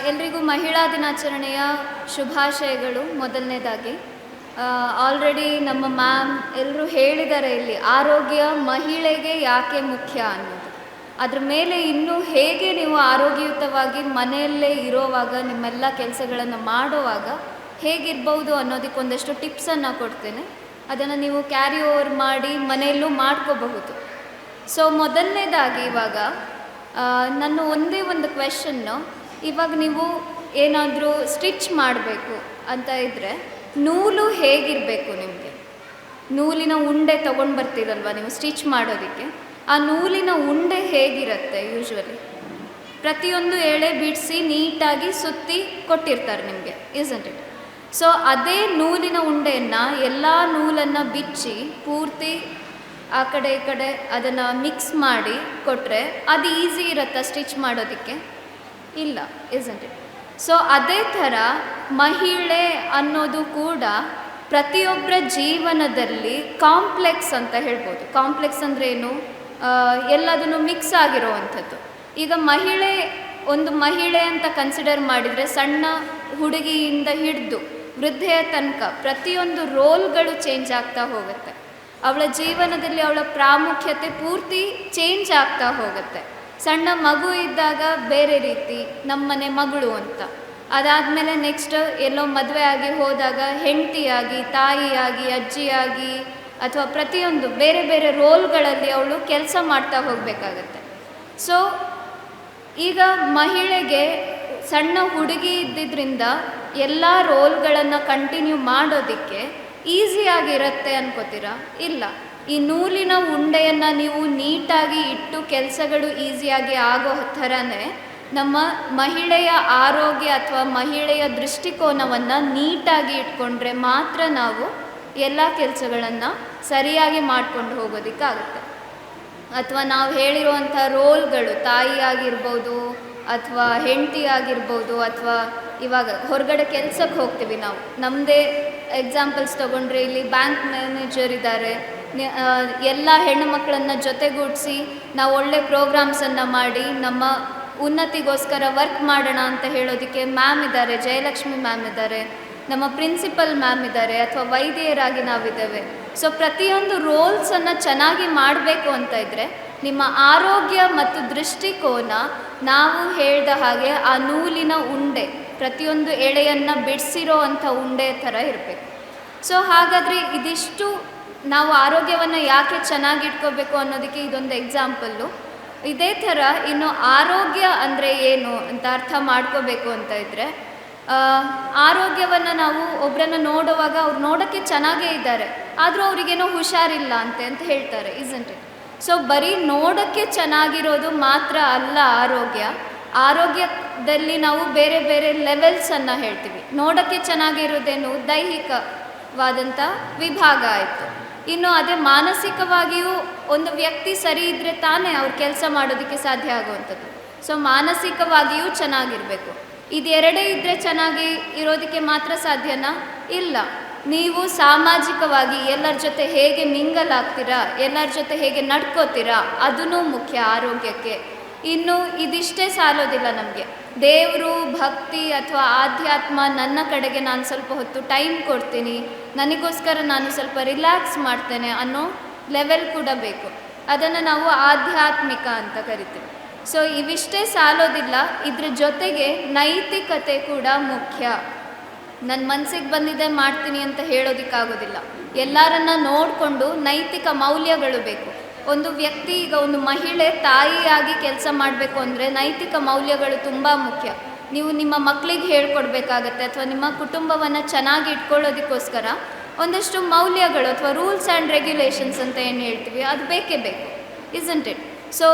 Speaker 2: ಎಲ್ರಿಗೂ ಮಹಿಳಾ ದಿನಾಚರಣೆಯ ಶುಭಾಶಯಗಳು. ಮೊದಲನೇದಾಗಿ ಆಲ್ರೆಡಿ ನಮ್ಮ ಮ್ಯಾಮ್ ಎಲ್ಲರೂ ಹೇಳಿದ್ದಾರೆ ಇಲ್ಲಿ ಆರೋಗ್ಯ ಮಹಿಳೆಗೆ ಯಾಕೆ ಮುಖ್ಯ ಅನ್ನೋದು. ಅದ್ರ ಮೇಲೆ ಇನ್ನೂ ಹೇಗೆ ನೀವು ಆರೋಗ್ಯಯುತವಾಗಿ ಮನೆಯಲ್ಲೇ ಇರೋವಾಗ ನಿಮ್ಮೆಲ್ಲ ಕೆಲಸಗಳನ್ನು ಮಾಡುವಾಗ ಹೇಗಿರ್ಬೋದು ಅನ್ನೋದಕ್ಕೆ ಒಂದಷ್ಟು ಟಿಪ್ಸನ್ನು ಕೊಡ್ತೇನೆ. ಅದನ್ನು ನೀವು ಕ್ಯಾರಿ ಓವರ್ ಮಾಡಿ ಮನೆಯಲ್ಲೂ ಮಾಡ್ಕೋಬಹುದು. ಸೊ ಮೊದಲನೇದಾಗಿ ಇವಾಗ ನನ್ನ ಒಂದೇ ಒಂದು ಕ್ವೆಶನ್ನು, ಇವಾಗ ನೀವು ಏನಾದರೂ ಸ್ಟಿಚ್ ಮಾಡಬೇಕು ಅಂತ ಇದ್ದರೆ ನೂಲು ಹೇಗಿರಬೇಕು ನಿಮಗೆ? ನೂಲಿನ ಉಂಡೆ ತೊಗೊಂಡು ಬರ್ತೀರಲ್ವ ನೀವು ಸ್ಟಿಚ್ ಮಾಡೋದಕ್ಕೆ, ಆ ನೂಲಿನ ಉಂಡೆ ಹೇಗಿರುತ್ತೆ? ಯೂಶ್ವಲಿ ಪ್ರತಿಯೊಂದು ಎಳೆ ಬಿಡಿಸಿ ನೀಟಾಗಿ ಸುತ್ತಿ ಕೊಟ್ಟಿರ್ತಾರೆ ನಿಮಗೆ, ಇಸ್ಂಟ್ ಇಟ್? ಸೊ ಅದೇ ನೂಲಿನ ಉಂಡೆಯನ್ನು ಎಲ್ಲ ನೂಲನ್ನು ಬಿಚ್ಚಿ ಪೂರ್ತಿ ಆ ಕಡೆ ಈ ಕಡೆ ಅದನ್ನು ಮಿಕ್ಸ್ ಮಾಡಿ ಕೊಟ್ಟರೆ ಅದು ಈಸಿ ಇರುತ್ತಾ ಸ್ಟಿಚ್ ಮಾಡೋದಕ್ಕೆ? ಇಲ್ಲ, ಇಸ್ಂಟ್ ಇಟ್? ಸೊ ಅದೇ ಥರ ಮಹಿಳೆ ಅನ್ನೋದು ಕೂಡ ಪ್ರತಿಯೊಬ್ಬರ ಜೀವನದಲ್ಲಿ ಕಾಂಪ್ಲೆಕ್ಸ್ ಅಂತ ಹೇಳ್ಬೋದು. ಕಾಂಪ್ಲೆಕ್ಸ್ ಅಂದರೆ ಏನು? ಎಲ್ಲದನ್ನು ಮಿಕ್ಸ್ ಆಗಿರೋವಂಥದ್ದು. ಈಗ ಒಂದು ಮಹಿಳೆ ಅಂತ ಕನ್ಸಿಡರ್ ಮಾಡಿದರೆ ಸಣ್ಣ ಹುಡುಗಿಯಿಂದ ಹಿಡಿದು ವೃದ್ಧೆಯ ತನಕ ಪ್ರತಿಯೊಂದು ರೋಲ್ಗಳು ಚೇಂಜ್ ಆಗ್ತಾ ಹೋಗುತ್ತೆ. ಅವಳ ಜೀವನದಲ್ಲಿ ಅವಳ ಪ್ರಾಮುಖ್ಯತೆ ಪೂರ್ತಿ ಚೇಂಜ್ ಆಗ್ತಾ ಹೋಗುತ್ತೆ. ಸಣ್ಣ ಮಗು ಇದ್ದಾಗ ಬೇರೆ ರೀತಿ, ನಮ್ಮನೆ ಮಗಳು ಅಂತ. ಅದಾದಮೇಲೆ ನೆಕ್ಸ್ಟ್ ಎಲ್ಲೋ ಮದುವೆ ಆಗಿ ಹೋದಾಗ ಹೆಂಡತಿಯಾಗಿ, ತಾಯಿಯಾಗಿ, ಅಜ್ಜಿಯಾಗಿ ಅಥವಾ ಪ್ರತಿಯೊಂದು ಬೇರೆ ಬೇರೆ ರೋಲ್ಗಳಲ್ಲಿ ಅವಳು ಕೆಲಸ ಮಾಡ್ತಾ ಹೋಗಬೇಕಾಗತ್ತೆ. ಸೊ ಈಗ ಮಹಿಳೆಗೆ ಸಣ್ಣ ಹುಡುಗಿ ಇದ್ದಿದ್ದರಿಂದ ಎಲ್ಲ ರೋಲ್ಗಳನ್ನು ಕಂಟಿನ್ಯೂ ಮಾಡೋದಕ್ಕೆ ಈಸಿಯಾಗಿರುತ್ತೆ ಅನ್ಕೋತೀರಾ? ಇಲ್ಲ. ಈ ನೂಲಿನ ಉಂಡೆಯನ್ನು ನೀವು ನೀಟಾಗಿ ಇಟ್ಟು ಕೆಲಸಗಳು ಈಸಿಯಾಗಿ ಆಗೋ ಥರನೇ ನಮ್ಮ ಮಹಿಳೆಯ ಆರೋಗ್ಯ ಅಥವಾ ಮಹಿಳೆಯ ದೃಷ್ಟಿಕೋನವನ್ನು ನೀಟಾಗಿ ಇಟ್ಕೊಂಡ್ರೆ ಮಾತ್ರ ನಾವು ಎಲ್ಲ ಕೆಲಸಗಳನ್ನು ಸರಿಯಾಗಿ ಮಾಡ್ಕೊಂಡು ಹೋಗೋದಕ್ಕಾಗುತ್ತೆ. ಅಥವಾ ನಾವು ಹೇಳಿರುವಂಥ ರೋಲ್ಗಳು, ತಾಯಿ ಆಗಿರ್ಬೋದು ಅಥವಾ ಹೆಂಡತಿ ಆಗಿರ್ಬೋದು, ಅಥವಾ ಇವಾಗ ಹೊರಗಡೆ ಕೆಲಸಕ್ಕೆ ಹೋಗ್ತೀವಿ ನಾವು, ನಮ್ಮದೇ ಎಕ್ಸಾಂಪಲ್ಸ್ ತೊಗೊಂಡ್ರೆ ಇಲ್ಲಿ ಬ್ಯಾಂಕ್ ಮ್ಯಾನೇಜರ್ ಇದ್ದಾರೆ, ಎಲ್ಲ ಹೆಣ್ಣು ಮಕ್ಕಳನ್ನು ಜೊತೆಗೂಡಿಸಿ ನಾವು ಒಳ್ಳೆ ಪ್ರೋಗ್ರಾಮ್ಸನ್ನು ಮಾಡಿ ನಮ್ಮ ಉನ್ನತಿಗೋಸ್ಕರ ವರ್ಕ್ ಮಾಡೋಣ ಅಂತ ಹೇಳೋದಕ್ಕೆ ಮ್ಯಾಮ್ ಇದ್ದಾರೆ, ಜಯಲಕ್ಷ್ಮಿ ಮ್ಯಾಮ್ ಇದ್ದಾರೆ, ನಮ್ಮ ಪ್ರಿನ್ಸಿಪಲ್ ಮ್ಯಾಮ್ ಇದ್ದಾರೆ, ಅಥವಾ ವೈದ್ಯರಾಗಿ ನಾವಿದ್ದೇವೆ. ಸೊ ಪ್ರತಿಯೊಂದು ರೋಲ್ಸನ್ನು ಚೆನ್ನಾಗಿ ಮಾಡಬೇಕು ಅಂತ ಇದ್ದರೆ ನಿಮ್ಮ ಆರೋಗ್ಯ ಮತ್ತು ದೃಷ್ಟಿಕೋನ ನಾವು ಹೇಳಿದ ಹಾಗೆ ಆ ನೂಲಿನ ಉಂಡೆ, ಪ್ರತಿಯೊಂದು ಎಳೆಯನ್ನು ಬಿಡಿಸಿರೋ ಅಂಥ ಉಂಡೆ ಥರ ಇರಬೇಕು. ಸೊ ಹಾಗಾದರೆ ಇದಿಷ್ಟು ನಾವು ಆರೋಗ್ಯವನ್ನು ಯಾಕೆ ಚೆನ್ನಾಗಿ ಇಟ್ಕೋಬೇಕು ಅನ್ನೋದಕ್ಕೆ ಇದೊಂದು ಎಕ್ಸಾಂಪಲ್ಲು. ಇದೇ ಥರ ಇನ್ನು ಆರೋಗ್ಯ ಅಂದರೆ ಏನು ಅಂತ ಅರ್ಥ ಮಾಡ್ಕೋಬೇಕು ಅಂತ ಇದ್ದರೆ, ಆರೋಗ್ಯವನ್ನು ನಾವು ಒಬ್ಬರನ್ನು ನೋಡುವಾಗ ಅವ್ರು ನೋಡೋಕ್ಕೆ ಚೆನ್ನಾಗೇ ಇದ್ದಾರೆ, ಆದರೂ ಅವರಿಗೇನೋ ಹುಷಾರಿಲ್ಲ ಅಂತ ಹೇಳ್ತಾರೆ, ಇಸ್ಂಟ್ ಇಟ್? ಸೊ ಬರೀ ನೋಡೋಕ್ಕೆ ಚೆನ್ನಾಗಿರೋದು ಮಾತ್ರ ಅಲ್ಲ ಆರೋಗ್ಯದಲ್ಲಿ ನಾವು ಬೇರೆ ಬೇರೆ ಲೆವೆಲ್ಸನ್ನು ಹೇಳ್ತೀವಿ. ನೋಡೋಕ್ಕೆ ಚೆನ್ನಾಗಿರೋದೇನು ದೈಹಿಕವಾದಂಥ ವಿಭಾಗ ಆಯಿತು. ಇನ್ನು ಅದೇ ಮಾನಸಿಕವಾಗಿಯೂ ಒಂದು ವ್ಯಕ್ತಿ ಸರಿ ಇದ್ದರೆ ತಾನೇ ಅವ್ರು ಕೆಲಸ ಮಾಡೋದಕ್ಕೆ ಸಾಧ್ಯ ಆಗುವಂಥದ್ದು. ಸೊ ಮಾನಸಿಕವಾಗಿಯೂ ಚೆನ್ನಾಗಿರಬೇಕು. ಇದೆರಡೇ ಇದ್ದರೆ ಚೆನ್ನಾಗಿ ಇರೋದಕ್ಕೆ ಮಾತ್ರ ಸಾಧ್ಯನಾ? ಇಲ್ಲ. ನೀವು ಸಾಮಾಜಿಕವಾಗಿ ಎಲ್ಲರ ಜೊತೆ ಹೇಗೆ ಮಿಂಗಲ್ ಆಗ್ತೀರಾ, ಎಲ್ಲರ ಜೊತೆ ಹೇಗೆ ನಡ್ಕೋತೀರಾ, ಅದೂ ಮುಖ್ಯ ಆರೋಗ್ಯಕ್ಕೆ. ಇನ್ನು ಇದಿಷ್ಟೇ ಸಾಲೋದಿಲ್ಲ ನಮಗೆ. ದೇವರು, ಭಕ್ತಿ ಅಥವಾ ಆಧ್ಯಾತ್ಮ, ನನ್ನ ಕಡೆಗೆ ನಾನು ಸ್ವಲ್ಪ ಹೊತ್ತು ಟೈಮ್ ಕೊಡ್ತೀನಿ, ನನಗೋಸ್ಕರ ನಾನು ಸ್ವಲ್ಪ ರಿಲ್ಯಾಕ್ಸ್ ಮಾಡ್ತೇನೆ ಅನ್ನೋ ಲೆವೆಲ್ ಕೂಡ ಬೇಕು. ಅದನ್ನು ನಾವು ಆಧ್ಯಾತ್ಮಿಕ ಅಂತ ಕರಿತೀವಿ. ಸೊ ಇವಿಷ್ಟೇ ಸಾಲೋದಿಲ್ಲ, ಇದ್ರ ಜೊತೆಗೆ ನೈತಿಕತೆ ಕೂಡ ಮುಖ್ಯ. ನನ್ನ ಮನಸ್ಸಿಗೆ ಬಂದಿದೆ ಮಾಡ್ತೀನಿ ಅಂತ ಹೇಳೋದಕ್ಕಾಗೋದಿಲ್ಲ. ಎಲ್ಲರನ್ನ ನೋಡಿಕೊಂಡು ನೈತಿಕ ಮೌಲ್ಯಗಳು ಬೇಕು. ಒಂದು ವ್ಯಕ್ತಿ, ಈಗ ಒಂದು ಮಹಿಳೆ ತಾಯಿಯಾಗಿ ಕೆಲಸ ಮಾಡಬೇಕು ಅಂದರೆ ನೈತಿಕ ಮೌಲ್ಯಗಳು ತುಂಬ ಮುಖ್ಯ. ನೀವು ನಿಮ್ಮ ಮಕ್ಕಳಿಗೆ ಹೇಳ್ಕೊಡ್ಬೇಕಾಗತ್ತೆ, ಅಥವಾ ನಿಮ್ಮ ಕುಟುಂಬವನ್ನು ಚೆನ್ನಾಗಿ ಇಟ್ಕೊಳ್ಳೋದಕ್ಕೋಸ್ಕರ ಒಂದಷ್ಟು ಮೌಲ್ಯಗಳು ಅಥವಾ ರೂಲ್ಸ್ ಆ್ಯಂಡ್ ರೆಗ್ಯುಲೇಷನ್ಸ್ ಅಂತ ಏನು ಹೇಳ್ತೀವಿ, ಅದು ಬೇಕೇ ಬೇಕು, ಇಸಂಟ್ ಇಟ್? ಸೊ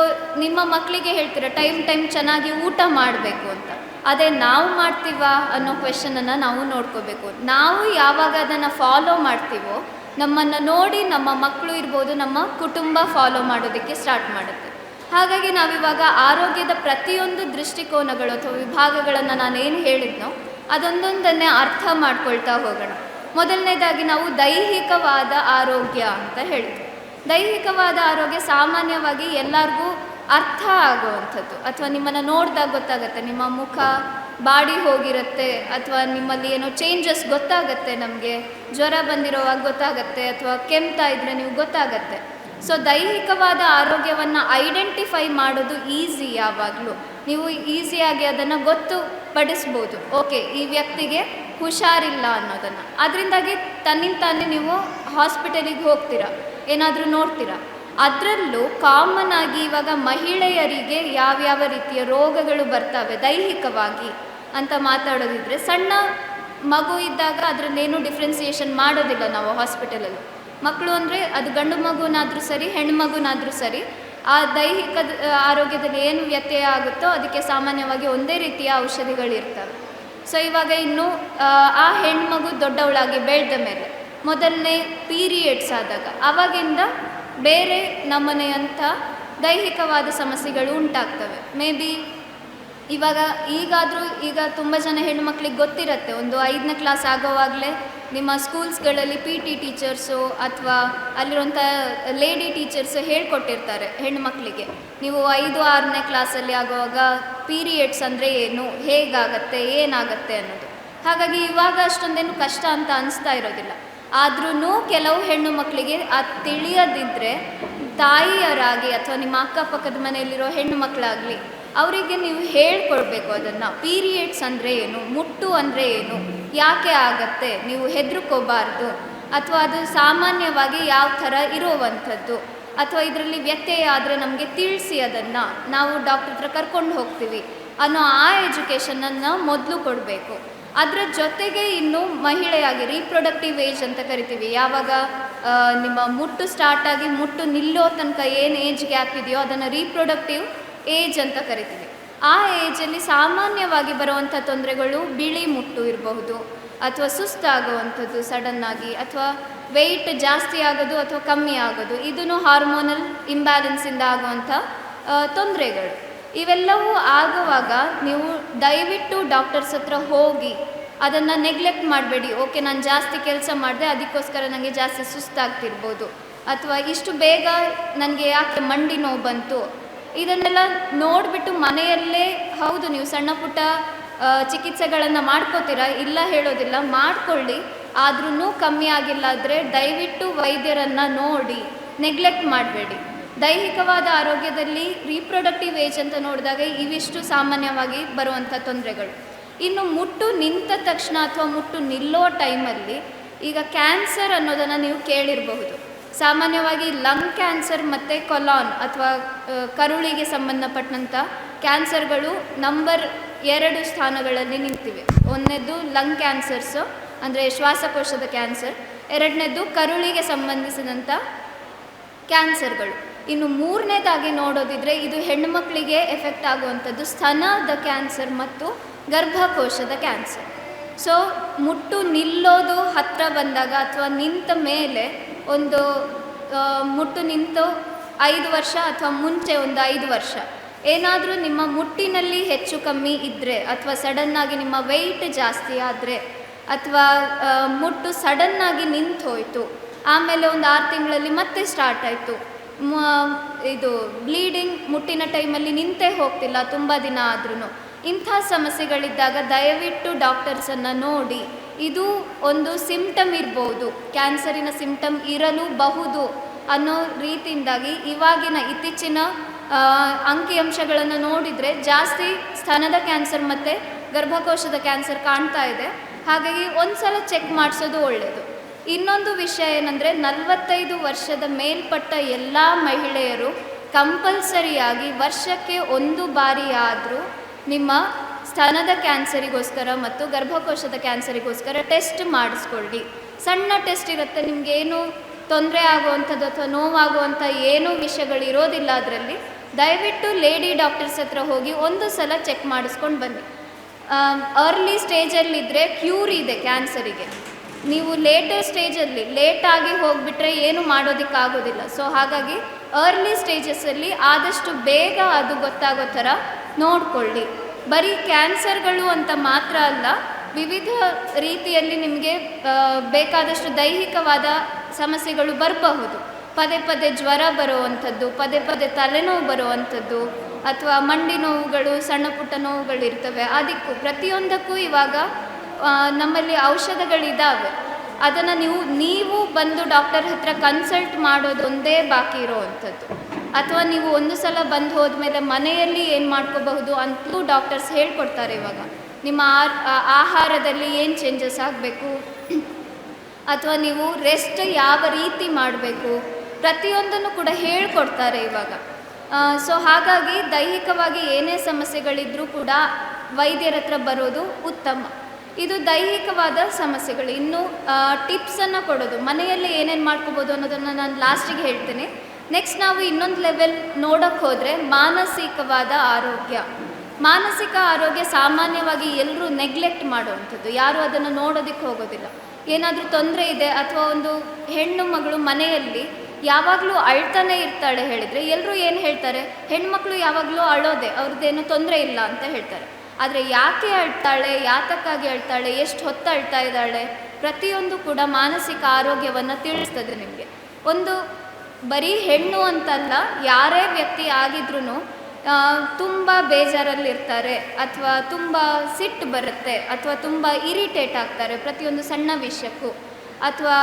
Speaker 2: ನಿಮ್ಮ ಮಕ್ಕಳಿಗೆ ಹೇಳ್ತೀರ ಟೈಮ್ ಚೆನ್ನಾಗಿ ಊಟ ಮಾಡಬೇಕು ಅಂತ. ಅದೇ ನಾವು ಮಾಡ್ತೀವಾ ಅನ್ನೋ ಕ್ವೆಶನನ್ನು ನಾವು ನೋಡ್ಕೋಬೇಕು. ನಾವು ಯಾವಾಗ ಅದನ್ನು ಫಾಲೋ ಮಾಡ್ತೀವೋ ನಮ್ಮನ್ನು ನೋಡಿ ನಮ್ಮ ಮಕ್ಕಳು ಇರ್ಬೋದು, ನಮ್ಮ ಕುಟುಂಬ ಫಾಲೋ ಮಾಡೋದಕ್ಕೆ ಸ್ಟಾರ್ಟ್ ಮಾಡುತ್ತೆ. ಹಾಗಾಗಿ ನಾವಿವಾಗ ಆರೋಗ್ಯದ ಪ್ರತಿಯೊಂದು ದೃಷ್ಟಿಕೋನಗಳು ಅಥವಾ ವಿಭಾಗಗಳನ್ನು ನಾನೇನು ಹೇಳಿದ್ನೋ ಅದೊಂದೊಂದನ್ನೇ ಅರ್ಥ ಮಾಡ್ಕೊಳ್ತಾ ಹೋಗೋಣ. ಮೊದಲನೇದಾಗಿ ನಾವು ದೈಹಿಕವಾದ ಆರೋಗ್ಯ ಅಂತ ಹೇಳಿದ್ವಿ. ದೈಹಿಕವಾದ ಆರೋಗ್ಯ ಸಾಮಾನ್ಯವಾಗಿ ಎಲ್ಲರಿಗೂ ಅರ್ಥ ಆಗುವಂಥದ್ದು, ಅಥವಾ ನಿಮ್ಮನ್ನು ನೋಡಿದಾಗ ಗೊತ್ತಾಗುತ್ತೆ. ನಿಮ್ಮ ಮುಖ ಬಾಡಿ ಹೋಗಿರುತ್ತೆ, ಅಥವಾ ನಿಮ್ಮಲ್ಲಿ ಏನೋ ಚೇಂಜಸ್ ಗೊತ್ತಾಗತ್ತೆ. ನಮಗೆ ಜ್ವರ ಬಂದಿರೋವಾಗ ಗೊತ್ತಾಗತ್ತೆ, ಅಥವಾ ಕೆಮ್ತಾ ಇದ್ದರೆ ನೀವು ಗೊತ್ತಾಗತ್ತೆ. ಸೊ ದೈಹಿಕವಾದ ಆರೋಗ್ಯವನ್ನು ಐಡೆಂಟಿಫೈ ಮಾಡೋದು ಈಸಿ. ಯಾವಾಗಲೂ ನೀವು ಈಸಿಯಾಗಿ ಅದನ್ನು ಗೊತ್ತುಪಡಿಸ್ಬೋದು. ಓಕೆ, ಈ ವ್ಯಕ್ತಿಗೆ ಹುಷಾರಿಲ್ಲ ಅನ್ನೋದನ್ನು. ಅದರಿಂದಾಗಿ ತನ್ನಿಂತಾನೇ ನೀವು ಹಾಸ್ಪಿಟಲಿಗೆ ಹೋಗ್ತೀರಾ, ಏನಾದರೂ ನೋಡ್ತೀರಾ. ಅದರಲ್ಲೂ ಕಾಮನ್ ಆಗಿ ಇವಾಗ ಮಹಿಳೆಯರಿಗೆ ಯಾವ್ಯಾವ ರೀತಿಯ ರೋಗಗಳು ಬರ್ತವೆ ದೈಹಿಕವಾಗಿ ಅಂತ ಮಾತಾಡೋದಿದ್ರೆ, ಸಣ್ಣ ಮಗು ಇದ್ದಾಗ ಅದರಲ್ಲೇನು ಡಿಫ್ರೆನ್ಸಿಯೇಷನ್ ಮಾಡೋದಿಲ್ಲ ನಾವು ಹಾಸ್ಪಿಟಲಲ್ಲಿ. ಮಕ್ಕಳು ಅಂದರೆ ಅದು ಗಂಡು ಮಗುನಾದರೂ ಸರಿ, ಹೆಣ್ಣು ಮಗುನಾದರೂ ಸರಿ, ಆ ದೈಹಿಕ ಆರೋಗ್ಯದಲ್ಲಿ ಏನು ವ್ಯತ್ಯಯ ಆಗುತ್ತೋ ಅದಕ್ಕೆ ಸಾಮಾನ್ಯವಾಗಿ ಒಂದೇ ರೀತಿಯ ಔಷಧಿಗಳಿರ್ತವೆ. ಸೊ ಇವಾಗ ಇನ್ನು ಆ ಹೆಣ್ಮಗು ದೊಡ್ಡವಳಾಗಿ ಬೆಳೆದ ಮೇಲೆ, ಮೊದಲನೇ ಪೀರಿಯಡ್ಸ್ ಆದಾಗ, ಆವಾಗಿಂದ ಬೇರೆ ನಮನೆಯಂಥ ದೈಹಿಕವಾದ ಸಮಸ್ಯೆಗಳು ಉಂಟಾಗ್ತವೆ. ಮೇ ಬಿ ಈಗ ತುಂಬ ಜನ ಹೆಣ್ಣುಮಕ್ಳಿಗೆ ಗೊತ್ತಿರುತ್ತೆ. ಒಂದು 5ನೇ ಕ್ಲಾಸ್ ಆಗೋವಾಗಲೇ ನಿಮ್ಮ ಸ್ಕೂಲ್ಸ್ಗಳಲ್ಲಿ PT ಟೀಚರ್ಸು ಅಥವಾ ಅಲ್ಲಿರುವಂಥ ಲೇಡಿ ಟೀಚರ್ಸು ಹೇಳ್ಕೊಟ್ಟಿರ್ತಾರೆ ಹೆಣ್ಣುಮಕ್ಳಿಗೆ. ನೀವು 5-6ನೇ ಕ್ಲಾಸಲ್ಲಿ ಆಗುವಾಗ ಪೀರಿಯಡ್ಸ್ ಅಂದರೆ ಏನು, ಹೇಗಾಗತ್ತೆ, ಏನಾಗತ್ತೆ ಅನ್ನೋದು. ಹಾಗಾಗಿ ಇವಾಗ ಅಷ್ಟೊಂದೇನು ಕಷ್ಟ ಅಂತ ಅನಿಸ್ತಾ ಇರೋದಿಲ್ಲ. ಆದ್ರೂ ಕೆಲವು ಹೆಣ್ಣು ಮಕ್ಕಳಿಗೆ ಅದು ತಿಳಿಯದಿದ್ದರೆ ತಾಯಿಯರಾಗಿ ಅಥವಾ ನಿಮ್ಮ ಅಕ್ಕಪಕ್ಕದ ಮನೆಯಲ್ಲಿರೋ ಹೆಣ್ಣು ಮಕ್ಕಳಾಗಲಿ ಅವರಿಗೆ ನೀವು ಹೇಳ್ಕೊಡ್ಬೇಕು ಅದನ್ನು. ಪೀರಿಯಡ್ಸ್ ಅಂದರೆ ಏನು, ಮುಟ್ಟು ಅಂದರೆ ಏನು, ಯಾಕೆ ಆಗತ್ತೆ, ನೀವು ಹೆದರ್ಕೋಬಾರ್ದು, ಅಥವಾ ಅದು ಸಾಮಾನ್ಯವಾಗಿ ಯಾವ ಥರ ಇರುವಂಥದ್ದು, ಅಥವಾ ಇದರಲ್ಲಿ ವ್ಯತ್ಯಯ ಆದರೆ ನಮಗೆ ತಿಳಿಸಿ, ಅದನ್ನು ನಾವು ಡಾಕ್ಟರ್ ಹತ್ರ ಕರ್ಕೊಂಡು ಹೋಗ್ತೀವಿ ಅನ್ನೋ ಆ ಎಜುಕೇಷನನ್ನು ಮೊದಲು ಕೊಡಬೇಕು. ಅದರ ಜೊತೆಗೆ ಇನ್ನು ಮಹಿಳೆಯಾಗಿ ರೀಪ್ರೊಡಕ್ಟಿವ್ ಏಜ್ ಅಂತ ಕರಿತೀವಿ. ಯಾವಾಗ ನಿಮ್ಮ ಮುಟ್ಟು ಸ್ಟಾರ್ಟಾಗಿ ಮುಟ್ಟು ನಿಲ್ಲೋ ತನಕ ಏನು ಏಜ್ ಗ್ಯಾಪ್ ಇದೆಯೋ ಅದನ್ನು ರೀಪ್ರೊಡಕ್ಟಿವ್ ಏಜ್ ಅಂತ ಕರಿತೀವಿ. ಆ ಏಜಲ್ಲಿ ಸಾಮಾನ್ಯವಾಗಿ ಬರುವಂಥ ತೊಂದರೆಗಳು ಬಿಳಿ ಮುಟ್ಟು ಇರಬಹುದು, ಅಥವಾ ಸುಸ್ತಾಗುವಂಥದ್ದು ಸಡನ್ನಾಗಿ, ಅಥವಾ ವೆಯ್ಟ್ ಜಾಸ್ತಿ ಆಗೋದು ಅಥವಾ ಕಮ್ಮಿ ಆಗೋದು. ಇದೂ ಹಾರ್ಮೋನಲ್ ಇಂಬ್ಯಾಲೆನ್ಸಿಂದ ಆಗುವಂಥ ತೊಂದರೆಗಳು. ಇವೆಲ್ಲವೂ ಆಗುವಾಗ ನೀವು ದಯವಿಟ್ಟು ಡಾಕ್ಟರ್ಸ್ ಹತ್ರ ಹೋಗಿ ಅದನ್ನು ನೆಗ್ಲೆಕ್ಟ್ ಮಾಡಬೇಡಿ. ಓಕೆ, ನಾನು ಜಾಸ್ತಿ ಕೆಲಸ ಮಾಡಿದೆ ಅದಕ್ಕೋಸ್ಕರ ನನಗೆ ಜಾಸ್ತಿ ಸುಸ್ತಾಗ್ತಿರ್ಬೋದು, ಅಥವಾ ಇಷ್ಟು ಬೇಗ ನನಗೆ ಯಾಕೆ ಮಂಡಿ ನೋವು ಬಂತು, ಇದನ್ನೆಲ್ಲ ನೋಡಿಬಿಟ್ಟು ಮನೆಯಲ್ಲೇ, ಹೌದು ನೀವು ಸಣ್ಣ ಪುಟ್ಟ ಚಿಕಿತ್ಸೆಗಳನ್ನು ಮಾಡ್ಕೋತೀರಾ, ಇಲ್ಲ ಹೇಳೋದಿಲ್ಲ, ಮಾಡ್ಕೊಳ್ಳಿ. ಆದ್ರೂ ಕಮ್ಮಿ ಆಗಿಲ್ಲ ಆದರೆ ದಯವಿಟ್ಟು ವೈದ್ಯರನ್ನು ನೋಡಿ ನೆಗ್ಲೆಕ್ಟ್ ಮಾಡಬೇಡಿ. ದೈಹಿಕವಾದ ಆರೋಗ್ಯದಲ್ಲಿ ರೀಪ್ರೊಡಕ್ಟಿವ್ ಏಜ್ ಅಂತ ನೋಡಿದಾಗ ಇವಿಷ್ಟು ಸಾಮಾನ್ಯವಾಗಿ ಬರುವಂಥ ತೊಂದರೆಗಳು. ಇನ್ನು ಮುಟ್ಟು ನಿಂತ ತಕ್ಷಣ ಅಥವಾ ಮುಟ್ಟು ನಿಲ್ಲೋ ಟೈಮಲ್ಲಿ ಈಗ ಕ್ಯಾನ್ಸರ್ ಅನ್ನೋದನ್ನು ನೀವು ಕೇಳಿರಬಹುದು. ಸಾಮಾನ್ಯವಾಗಿ ಲಂಗ್ ಕ್ಯಾನ್ಸರ್ ಮತ್ತು ಕೊಲಾನ್ ಅಥವಾ ಕರುಳಿಗೆ ಸಂಬಂಧಪಟ್ಟಂಥ ಕ್ಯಾನ್ಸರ್ಗಳು ನಂಬರ್ 2 ಸ್ಥಾನಗಳಲ್ಲಿ ನಿಂತಿವೆ. ಒಂದನೇದು ಲಂಗ್ ಕ್ಯಾನ್ಸರ್ಸು ಅಂದರೆ ಶ್ವಾಸಕೋಶದ ಕ್ಯಾನ್ಸರ್, ಎರಡನೇದು ಕರುಳಿಗೆ ಸಂಬಂಧಿಸಿದಂಥ ಕ್ಯಾನ್ಸರ್ಗಳು. ಇನ್ನು ಮೂರನೇದಾಗಿ ನೋಡೋದಿದ್ರೆ ಇದು ಹೆಣ್ಣುಮಕ್ಕಳಿಗೆ ಎಫೆಕ್ಟ್ ಆಗುವಂಥದ್ದು ಸ್ತನದ ಕ್ಯಾನ್ಸರ್ ಮತ್ತು ಗರ್ಭಕೋಶದ ಕ್ಯಾನ್ಸರ್. ಸೊ ಮುಟ್ಟು ನಿಲ್ಲೋದು ಹತ್ತಿರ ಬಂದಾಗ ಅಥವಾ ನಿಂತ ಮೇಲೆ ಒಂದು ಮುಟ್ಟು ನಿಂತು 5 ವರ್ಷ ಅಥವಾ ಮುಂಚೆ ಒಂದು 5 ವರ್ಷ ಏನಾದರೂ ನಿಮ್ಮ ಮುಟ್ಟಿನಲ್ಲಿ ಹೆಚ್ಚು ಕಮ್ಮಿ ಇದ್ದರೆ, ಅಥವಾ ಸಡನ್ನಾಗಿ ನಿಮ್ಮ ವೆಯ್ಟ್ ಜಾಸ್ತಿ ಆದರೆ, ಅಥವಾ ಮುಟ್ಟು ಸಡನ್ನಾಗಿ ನಿಂತು ಹೋಯಿತು, ಆಮೇಲೆ ಒಂದು 6 ತಿಂಗಳಲ್ಲಿ ಮತ್ತೆ ಸ್ಟಾರ್ಟ್ ಆಯಿತು, ಇದು ಬ್ಲೀಡಿಂಗ್ ಮುಟ್ಟಿನ ಟೈಮಲ್ಲಿ ನಿಂತೇ ಹೋಗ್ತಿಲ್ಲ ತುಂಬ ದಿನ ಆದ್ರೂ, ಇಂಥ ಸಮಸ್ಯೆಗಳಿದ್ದಾಗ ದಯವಿಟ್ಟು ಡಾಕ್ಟರ್ಸನ್ನು ನೋಡಿ. ಇದು ಒಂದು ಸಿಂಪ್ಟಮ್ ಇರ್ಬೋದು, ಕ್ಯಾನ್ಸರಿನ ಸಿಂಪ್ಟಮ್ ಇರಲೂಬಹುದು ಅನ್ನೋ ರೀತಿಯಿಂದಾಗಿ ಇವಾಗಿನ ಇತ್ತೀಚಿನ ಅಂಕಿಅಂಶಗಳನ್ನು ನೋಡಿದರೆ ಜಾಸ್ತಿ ಸ್ತನದ ಕ್ಯಾನ್ಸರ್ ಮತ್ತು ಗರ್ಭಕೋಶದ ಕ್ಯಾನ್ಸರ್ ಕಾಣ್ತಾ ಇದೆ. ಹಾಗಾಗಿ ಒಂದು ಸಲ ಚೆಕ್ ಮಾಡಿಸೋದು ಒಳ್ಳೆಯದು. ಇನ್ನೊಂದು ವಿಷಯ ಏನಂದರೆ 45 ವರ್ಷದ ಮೇಲ್ಪಟ್ಟ ಎಲ್ಲ ಮಹಿಳೆಯರು ಕಂಪಲ್ಸರಿಯಾಗಿ ವರ್ಷಕ್ಕೆ 1 ಬಾರಿ ಆದರೂ ನಿಮ್ಮ ಸ್ತನದ ಕ್ಯಾನ್ಸರಿಗೋಸ್ಕರ ಮತ್ತು ಗರ್ಭಕೋಶದ ಕ್ಯಾನ್ಸರಿಗೋಸ್ಕರ ಟೆಸ್ಟ್ ಮಾಡಿಸ್ಕೊಳ್ಳಿ. ಸಣ್ಣ ಟೆಸ್ಟ್ ಇರುತ್ತೆ, ನಿಮಗೇನು ತೊಂದರೆ ಆಗುವಂಥದ್ದು ಅಥವಾ ನೋವಾಗುವಂಥ ಏನೂ ವಿಷಯಗಳಿರೋದಿಲ್ಲ. ಅದರಲ್ಲಿ ದಯವಿಟ್ಟು ಲೇಡಿ ಡಾಕ್ಟರ್ಸ್ ಹತ್ರ ಹೋಗಿ ಒಂದು ಸಲ ಚೆಕ್ ಮಾಡಿಸ್ಕೊಂಡು ಬನ್ನಿ. ಅರ್ಲಿ ಸ್ಟೇಜಲ್ಲಿದ್ದರೆ ಕ್ಯೂರ್ ಇದೆ ಕ್ಯಾನ್ಸರಿಗೆ. ನೀವು ಲೇಟರ್ ಸ್ಟೇಜಲ್ಲಿ ಲೇಟಾಗಿ ಹೋಗಿಬಿಟ್ರೆ ಏನು ಮಾಡೋದಕ್ಕಾಗೋದಿಲ್ಲ. ಸೊ ಹಾಗಾಗಿ ಅರ್ಲಿ ಸ್ಟೇಜಸ್ಸಲ್ಲಿ ಆದಷ್ಟು ಬೇಗ ಅದು ಗೊತ್ತಾಗೋ ಥರ ನೋಡಿಕೊಳ್ಳಿ. ಬರೀ ಕ್ಯಾನ್ಸರ್ಗಳು ಅಂತ ಮಾತ್ರ ಅಲ್ಲ, ವಿವಿಧ ರೀತಿಯಲ್ಲಿ ನಿಮಗೆ ಬೇಕಾದಷ್ಟು ದೈಹಿಕವಾದ ಸಮಸ್ಯೆಗಳು ಬರಬಹುದು. ಪದೇ ಪದೇ ಜ್ವರ ಬರುವಂಥದ್ದು, ಪದೇ ಪದೇ ತಲೆನೋವು ಬರುವಂಥದ್ದು, ಅಥವಾ ಮಂಡಿ ನೋವುಗಳು, ಸಣ್ಣ ಪುಟ್ಟ ನೋವುಗಳು ಇರ್ತವೆ. ಅದಕ್ಕೂ ಪ್ರತಿಯೊಂದಕ್ಕೂ ಇವಾಗ ನಮ್ಮಲ್ಲಿ ಔಷಧಗಳಿದ್ದಾವೆ. ಅದನ್ನು ನೀವು ಬಂದು ಡಾಕ್ಟರ್ ಹತ್ರ ಕನ್ಸಲ್ಟ್ ಮಾಡೋದು ಒಂದೇ ಬಾಕಿ ಇರೋವಂಥದ್ದು. ಅಥವಾ ನೀವು ಒಂದು ಸಲ ಬಂದು ಹೋದ್ಮೇಲೆ ಮನೆಯಲ್ಲಿ ಏನು ಮಾಡ್ಕೋಬಹುದು ಅಂತಲೂ ಡಾಕ್ಟರ್ಸ್ ಹೇಳ್ಕೊಡ್ತಾರೆ. ಇವಾಗ ನಿಮ್ಮ ಆಹಾರದಲ್ಲಿ ಏನು ಚೇಂಜಸ್ ಆಗಬೇಕು, ಅಥವಾ ನೀವು ರೆಸ್ಟ್ ಯಾವ ರೀತಿ ಮಾಡಬೇಕು, ಪ್ರತಿಯೊಂದನ್ನು ಕೂಡ ಹೇಳ್ಕೊಡ್ತಾರೆ ಇವಾಗ. ಸೊ ಹಾಗಾಗಿ ದೈಹಿಕವಾಗಿ ಏನೇ ಸಮಸ್ಯೆಗಳಿದ್ರೂ ಕೂಡ ವೈದ್ಯರ ಹತ್ರ ಬರೋದು ಉತ್ತಮ. ಇದು ದೈಹಿಕವಾದ ಸಮಸ್ಯೆಗಳು. ಇನ್ನು ಟಿಪ್ಸನ್ನು ಕೊಡೋದು, ಮನೆಯಲ್ಲಿ ಏನೇನು ಮಾಡ್ಕೋಬೋದು ಅನ್ನೋದನ್ನು ನಾನು ಲಾಸ್ಟಿಗೆ ಹೇಳ್ತೇನೆ. ನೆಕ್ಸ್ಟ್ ನಾವು ಇನ್ನೊಂದು ಲೆವೆಲ್ ನೋಡೋಕ್ಕೆ ಹೋದರೆ ಮಾನಸಿಕವಾದ ಆರೋಗ್ಯ. ಮಾನಸಿಕ ಆರೋಗ್ಯ ಸಾಮಾನ್ಯವಾಗಿ ಎಲ್ಲರೂ ನೆಗ್ಲೆಕ್ಟ್ ಮಾಡುವಂಥದ್ದು, ಯಾರೂ ಅದನ್ನು ನೋಡೋದಕ್ಕೆ ಹೋಗೋದಿಲ್ಲ. ಏನಾದರೂ ತೊಂದರೆ ಇದೆ ಅಥವಾ ಒಂದು ಹೆಣ್ಣು ಮಗಳು ಮನೆಯಲ್ಲಿ ಯಾವಾಗಲೂ ಅಳ್ತಾನೆ ಇರ್ತಾಳೆ ಹೇಳಿದರೆ ಎಲ್ಲರೂ ಏನು ಹೇಳ್ತಾರೆ, ಹೆಣ್ಮಕ್ಳು ಯಾವಾಗಲೂ ಅಳೋದೆ, ಅವ್ರದ್ದೇನು ತೊಂದರೆ ಇಲ್ಲ ಅಂತ ಹೇಳ್ತಾರೆ. ಆದರೆ ಯಾಕೆ ಅಳ್ತಾಳೆ, ಯಾತಕ್ಕಾಗಿ ಅಳ್ತಾಳೆ, ಎಷ್ಟು ಹೊತ್ತು ಅಳ್ತಾ ಇದ್ದಾಳೆ, ಪ್ರತಿಯೊಂದು ಕೂಡ ಮಾನಸಿಕ ಆರೋಗ್ಯವನ್ನು ತಿಳಿಸ್ತದೆ ನಿಮಗೆ. ಒಂದು ಬರೀ ಹೆಣ್ಣು ಅಂತಲ್ಲ, ಯಾರೇ ವ್ಯಕ್ತಿ ಆಗಿದ್ರೂ ತುಂಬ ಬೇಜಾರಲ್ಲಿರ್ತಾರೆ, ಅಥವಾ ತುಂಬ ಸಿಟ್ಟು ಬರುತ್ತೆ, ಅಥವಾ ತುಂಬ ಇರಿಟೇಟ್ ಆಗ್ತಾರೆ ಪ್ರತಿಯೊಂದು ಸಣ್ಣ ವಿಷಯಕ್ಕೂ, ಅಥವಾ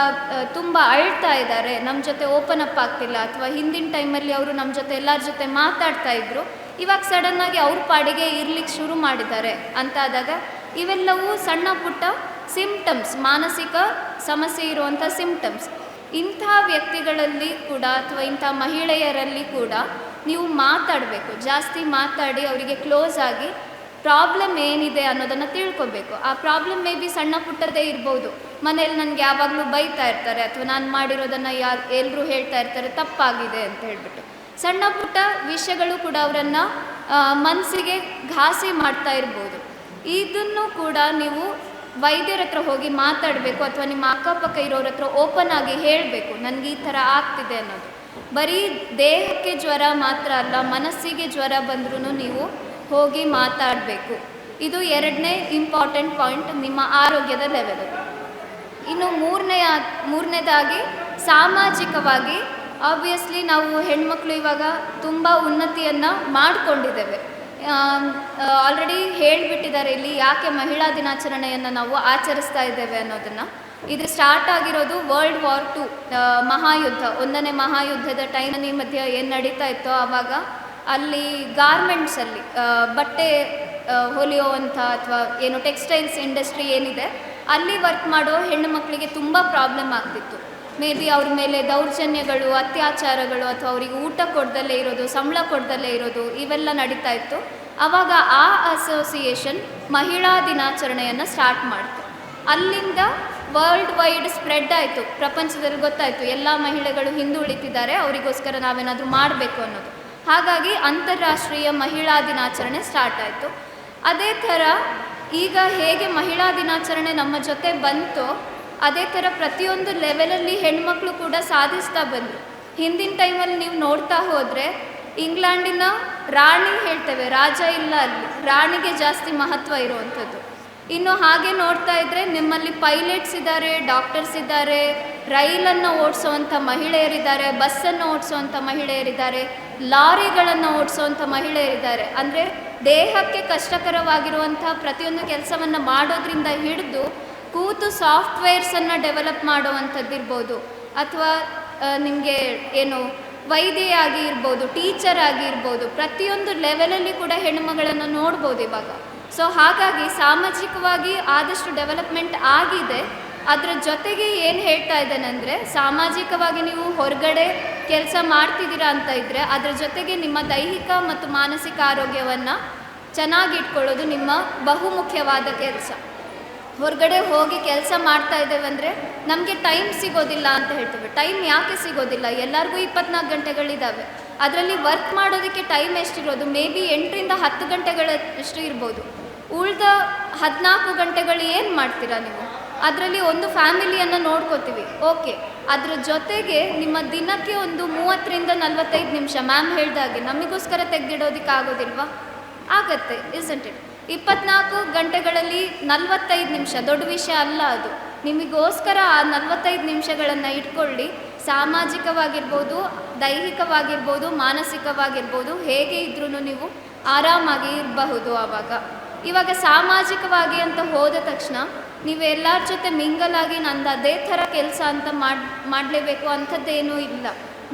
Speaker 2: ತುಂಬ ಅಳ್ತಾ ಇದ್ದಾರೆ, ನಮ್ಮ ಜೊತೆ ಓಪನ್ ಅಪ್ ಆಗ್ತಿಲ್ಲ, ಅಥವಾ ಹಿಂದಿನ ಟೈಮಲ್ಲಿ ಅವರು ನಮ್ಮ ಜೊತೆ ಎಲ್ಲರ ಜೊತೆ ಮಾತಾಡ್ತಾ ಇದ್ರು, ಇವಾಗ ಸಡನ್ನಾಗಿ ಅವ್ರ ಪಾಡಿಗೆ ಇರ್ಲಿಕ್ಕೆ ಶುರು ಮಾಡಿದ್ದಾರೆ ಅಂತ ಆದಾಗ ಇವೆಲ್ಲವೂ ಸಣ್ಣ ಪುಟ್ಟ ಸಿಂಪ್ಟಮ್ಸ್, ಮಾನಸಿಕ ಸಮಸ್ಯೆ ಇರುವಂಥ ಸಿಂಪ್ಟಮ್ಸ್. ಇಂಥ ವ್ಯಕ್ತಿಗಳಲ್ಲಿ ಕೂಡ ಅಥವಾ ಇಂಥ ಮಹಿಳೆಯರಲ್ಲಿ ಕೂಡ ನೀವು ಮಾತಾಡಬೇಕು, ಜಾಸ್ತಿ ಮಾತಾಡಿ ಅವರಿಗೆ ಕ್ಲೋಸ್ ಆಗಿ ಪ್ರಾಬ್ಲಮ್ ಏನಿದೆ ಅನ್ನೋದನ್ನು ತಿಳ್ಕೊಬೇಕು. ಆ ಪ್ರಾಬ್ಲಮ್ ಮೇ ಬಿ ಸಣ್ಣ ಪುಟ್ಟದೇ ಇರ್ಬೋದು. ಮನೇಲಿ ನನಗೆ ಯಾವಾಗಲೂ ಬೈತಾ ಇರ್ತಾರೆ, ಅಥವಾ ನಾನು ಮಾಡಿರೋದನ್ನು ಎಲ್ಲರೂ ಹೇಳ್ತಾ ಇರ್ತಾರೆ ತಪ್ಪಾಗಿದೆ ಅಂತ ಹೇಳ್ಬಿಟ್ಟು. ಸಣ್ಣ ಪುಟ್ಟ ವಿಷಯಗಳು ಕೂಡ ಅವರನ್ನು ಮನಸ್ಸಿಗೆ ಘಾಸಿ ಮಾಡ್ತಾ ಇರ್ಬೋದು. ಇದನ್ನು ಕೂಡ ನೀವು ವೈದ್ಯರ ಹತ್ರ ಹೋಗಿ ಮಾತಾಡಬೇಕು, ಅಥವಾ ನಿಮ್ಮ ಅಕ್ಕಪಕ್ಕ ಇರೋರ ಹತ್ರ ಓಪನ್ ಆಗಿ ಹೇಳಬೇಕು, ನನಗೆ ಈ ಥರ ಆಗ್ತಿದೆ ಅನ್ನೋದು. ಬರೀ ದೇಹಕ್ಕೆ ಜ್ವರ ಮಾತ್ರ ಅಲ್ಲ, ಮನಸ್ಸಿಗೆ ಜ್ವರ ಬಂದ್ರೂ ನೀವು ಹೋಗಿ ಮಾತಾಡಬೇಕು. ಇದು ಎರಡನೇ ಇಂಪಾರ್ಟೆಂಟ್ ಪಾಯಿಂಟ್ ನಿಮ್ಮ ಆರೋಗ್ಯದ ಲೆವೆಲ್. ಇನ್ನು ಮೂರನೇದಾಗಿ ಸಾಮಾಜಿಕವಾಗಿ ಆಬ್ವಿಯಸ್ಲಿ ನಾವು ಹೆಣ್ಮಕ್ಳು ಇವಾಗ ತುಂಬ ಉನ್ನತಿಯನ್ನು ಮಾಡಿಕೊಂಡಿದ್ದೇವೆ. ಆಲ್ರೆಡಿ ಹೇಳಿಬಿಟ್ಟಿದ್ದಾರೆ ಇಲ್ಲಿ ಯಾಕೆ ಮಹಿಳಾ ದಿನಾಚರಣೆಯನ್ನು ನಾವು ಆಚರಿಸ್ತಾ ಇದ್ದೇವೆ ಅನ್ನೋದನ್ನು. ಇದು ಸ್ಟಾರ್ಟ್ ಆಗಿರೋದು World War II ಮಹಾಯುದ್ಧ, 1ನೇ ಮಹಾಯುದ್ಧದ ಟೈಮಲ್ಲಿ ಮಧ್ಯೆ ಏನು ನಡೀತಾ ಇತ್ತೋ ಆವಾಗ ಅಲ್ಲಿ ಗಾರ್ಮೆಂಟ್ಸಲ್ಲಿ ಬಟ್ಟೆ ಹೊಲಿಯುವಂಥ ಅಥವಾ ಏನು ಟೆಕ್ಸ್ಟೈಲ್ಸ್ ಇಂಡಸ್ಟ್ರಿ ಏನಿದೆ ಅಲ್ಲಿ ವರ್ಕ್ ಮಾಡೋ ಹೆಣ್ಣು ಮಕ್ಕಳಿಗೆ ತುಂಬ ಪ್ರಾಬ್ಲಮ್ ಆಗ್ತಿತ್ತು. ಮೇ ಬಿ ಅವ್ರ ಮೇಲೆ ದೌರ್ಜನ್ಯಗಳು, ಅತ್ಯಾಚಾರಗಳು, ಅಥವಾ ಅವರಿಗೆ ಊಟ ಕೊಡ್ದಲ್ಲೇ ಇರೋದು, ಸಂಬಳ ಕೊಡ್ದಲ್ಲೇ ಇರೋದು, ಇವೆಲ್ಲ ನಡೀತಾ ಇತ್ತು. ಆವಾಗ ಆ ಅಸೋಸಿಯೇಷನ್ ಮಹಿಳಾ ದಿನಾಚರಣೆಯನ್ನು ಸ್ಟಾರ್ಟ್ ಮಾಡ್ತು. ಅಲ್ಲಿಂದ ವರ್ಲ್ಡ್ ವೈಡ್ ಸ್ಪ್ರೆಡ್ ಆಯಿತು, ಪ್ರಪಂಚದಲ್ಲಿ ಗೊತ್ತಾಯಿತು ಎಲ್ಲ ಮಹಿಳೆಗಳು ಹಿಂದುಳಿತಿದ್ದಾರೆ, ಅವರಿಗೋಸ್ಕರ ನಾವೇನಾದರೂ ಮಾಡಬೇಕು ಅನ್ನೋದು. ಹಾಗಾಗಿ ಅಂತಾರಾಷ್ಟ್ರೀಯ ಮಹಿಳಾ ದಿನಾಚರಣೆ ಸ್ಟಾರ್ಟ್ ಆಯಿತು. ಅದೇ ಥರ ಈಗ ಹೇಗೆ ಮಹಿಳಾ ದಿನಾಚರಣೆ ನಮ್ಮ ಜೊತೆ ಬಂತೋ ಅದೇ ಥರ ಪ್ರತಿಯೊಂದು ಲೆವೆಲಲ್ಲಿ ಹೆಣ್ಮಕ್ಳು ಕೂಡ ಸಾಧಿಸ್ತಾ ಬಂದರು. ಹಿಂದಿನ ಟೈಮಲ್ಲಿ ನೀವು ನೋಡ್ತಾ ಹೋದರೆ ಇಂಗ್ಲೆಂಡಿನ ರಾಣಿ ಹೇಳ್ತೇವೆ, ರಾಜ ಇಲ್ಲ, ಅಲ್ಲಿ ರಾಣಿಗೆ ಜಾಸ್ತಿ ಮಹತ್ವ ಇರುವಂಥದ್ದು. ಇನ್ನು ಹಾಗೆ ನೋಡ್ತಾ ಇದ್ದರೆ ನಿಮ್ಮಲ್ಲಿ ಪೈಲಟ್ಸ್ ಇದ್ದಾರೆ, ಡಾಕ್ಟರ್ಸ್ ಇದ್ದಾರೆ, ರೈಲನ್ನು ಓಡಿಸೋವಂಥ ಮಹಿಳೆಯರಿದ್ದಾರೆ, ಬಸ್ಸನ್ನು ಓಡಿಸೋವಂಥ ಮಹಿಳೆಯರಿದ್ದಾರೆ, ಲಾರಿಗಳನ್ನು ಓಡಿಸೋವಂಥ ಮಹಿಳೆಯರಿದ್ದಾರೆ. ಅಂದರೆ ದೇಹಕ್ಕೆ ಕಷ್ಟಕರವಾಗಿರುವಂಥ ಪ್ರತಿಯೊಂದು ಕೆಲಸವನ್ನು ಮಾಡೋದ್ರಿಂದ ಹಿಡಿದು ಕೂತು ಸಾಫ್ಟ್ವೇರ್ಸನ್ನು ಡೆವಲಪ್ ಮಾಡುವಂಥದ್ದಿರ್ಬೋದು, ಅಥವಾ ನಿಮಗೆ ಏನು ವೈದ್ಯ ಆಗಿ ಇರ್ಬೋದು, ಟೀಚರ್ ಆಗಿ ಇರ್ಬೋದು, ಪ್ರತಿಯೊಂದು ಲೆವೆಲಲ್ಲಿ ಕೂಡ ಹೆಣ್ಣುಮಗಳನ್ನು ನೋಡ್ಬೋದು ಇವಾಗ. ಸೊ ಹಾಗಾಗಿ ಸಾಮಾಜಿಕವಾಗಿ ಆದಷ್ಟು ಡೆವಲಪ್ಮೆಂಟ್ ಆಗಿದೆ. ಅದರ ಜೊತೆಗೆ ಏನು ಹೇಳ್ತಾ ಇದ್ದೇನೆ ಅಂದರೆ, ಸಾಮಾಜಿಕವಾಗಿ ನೀವು ಹೊರಗಡೆ ಕೆಲಸ ಮಾಡ್ತಿದ್ದೀರಾ ಅಂತ ಇದ್ದರೆ ಅದರ ಜೊತೆಗೆ ನಿಮ್ಮ ದೈಹಿಕ ಮತ್ತು ಮಾನಸಿಕ ಆರೋಗ್ಯವನ್ನು ಚೆನ್ನಾಗಿಟ್ಕೊಳ್ಳೋದು ನಿಮ್ಮ ಬಹುಮುಖ್ಯವಾದ ಕೆಲಸ. ಹೊರಗಡೆ ಹೋಗಿ ಕೆಲಸ ಮಾಡ್ತಾ ಇದ್ದೇವೆ ಅಂದರೆ ನಮಗೆ ಟೈಮ್ ಸಿಗೋದಿಲ್ಲ ಅಂತ ಹೇಳ್ತೇವೆ. ಟೈಮ್ ಯಾಕೆ ಸಿಗೋದಿಲ್ಲ? ಎಲ್ಲರಿಗೂ 24 ಗಂಟೆಗಳಿದ್ದಾವೆ. ಅದರಲ್ಲಿ ವರ್ಕ್ ಮಾಡೋದಕ್ಕೆ ಟೈಮ್ ಎಷ್ಟಿರೋದು? ಮೇ ಬಿ 8ರಿಂದ 10 ಗಂಟೆಗಳಷ್ಟು ಇರ್ಬೋದು. ಉಳಿದ 14 ಗಂಟೆಗಳು ಏನು ಮಾಡ್ತೀರಾ ನೀವು? ಅದರಲ್ಲಿ ಒಂದು ಫ್ಯಾಮಿಲಿಯನ್ನು ನೋಡ್ಕೋತೀವಿ, ಓಕೆ. ಅದ್ರ ಜೊತೆಗೆ ನಿಮ್ಮ ದಿನಕ್ಕೆ ಒಂದು 30ರಿಂದ 45 ನಿಮಿಷ ಮ್ಯಾಮ್ ಹೇಳ್ದಾಗೆ ನಮಗೋಸ್ಕರ ತೆಗೆದಿಡೋದಕ್ಕೆ ಆಗೋದಿಲ್ವಾ? ಆಗತ್ತೆ, ಇಸ್ಂಟ್ ಇಟ್? 24 ಗಂಟೆಗಳಲ್ಲಿ 45 ನಿಮಿಷ ದೊಡ್ಡ ವಿಷಯ ಅಲ್ಲ ಅದು. ನಿಮಗೋಸ್ಕರ ಆ 45 ನಿಮಿಷಗಳನ್ನು ಇಟ್ಕೊಳ್ಳಿ. ಸಾಮಾಜಿಕವಾಗಿರ್ಬೋದು, ದೈಹಿಕವಾಗಿರ್ಬೋದು, ಮಾನಸಿಕವಾಗಿರ್ಬೋದು, ಹೇಗೆ ಇದ್ರೂ ನೀವು ಆರಾಮಾಗಿ ಇರಬಹುದು. ಇವಾಗ ಸಾಮಾಜಿಕವಾಗಿ ಅಂತ ಹೋದ ತಕ್ಷಣ ನೀವು ಎಲ್ಲರ ಜೊತೆ ಮಿಂಗಲಾಗಿ ನಂದು ಅದೇ ಥರ ಕೆಲಸ ಅಂತ ಮಾಡಲೇಬೇಕು ಅಂಥದ್ದೇನೂ ಇಲ್ಲ.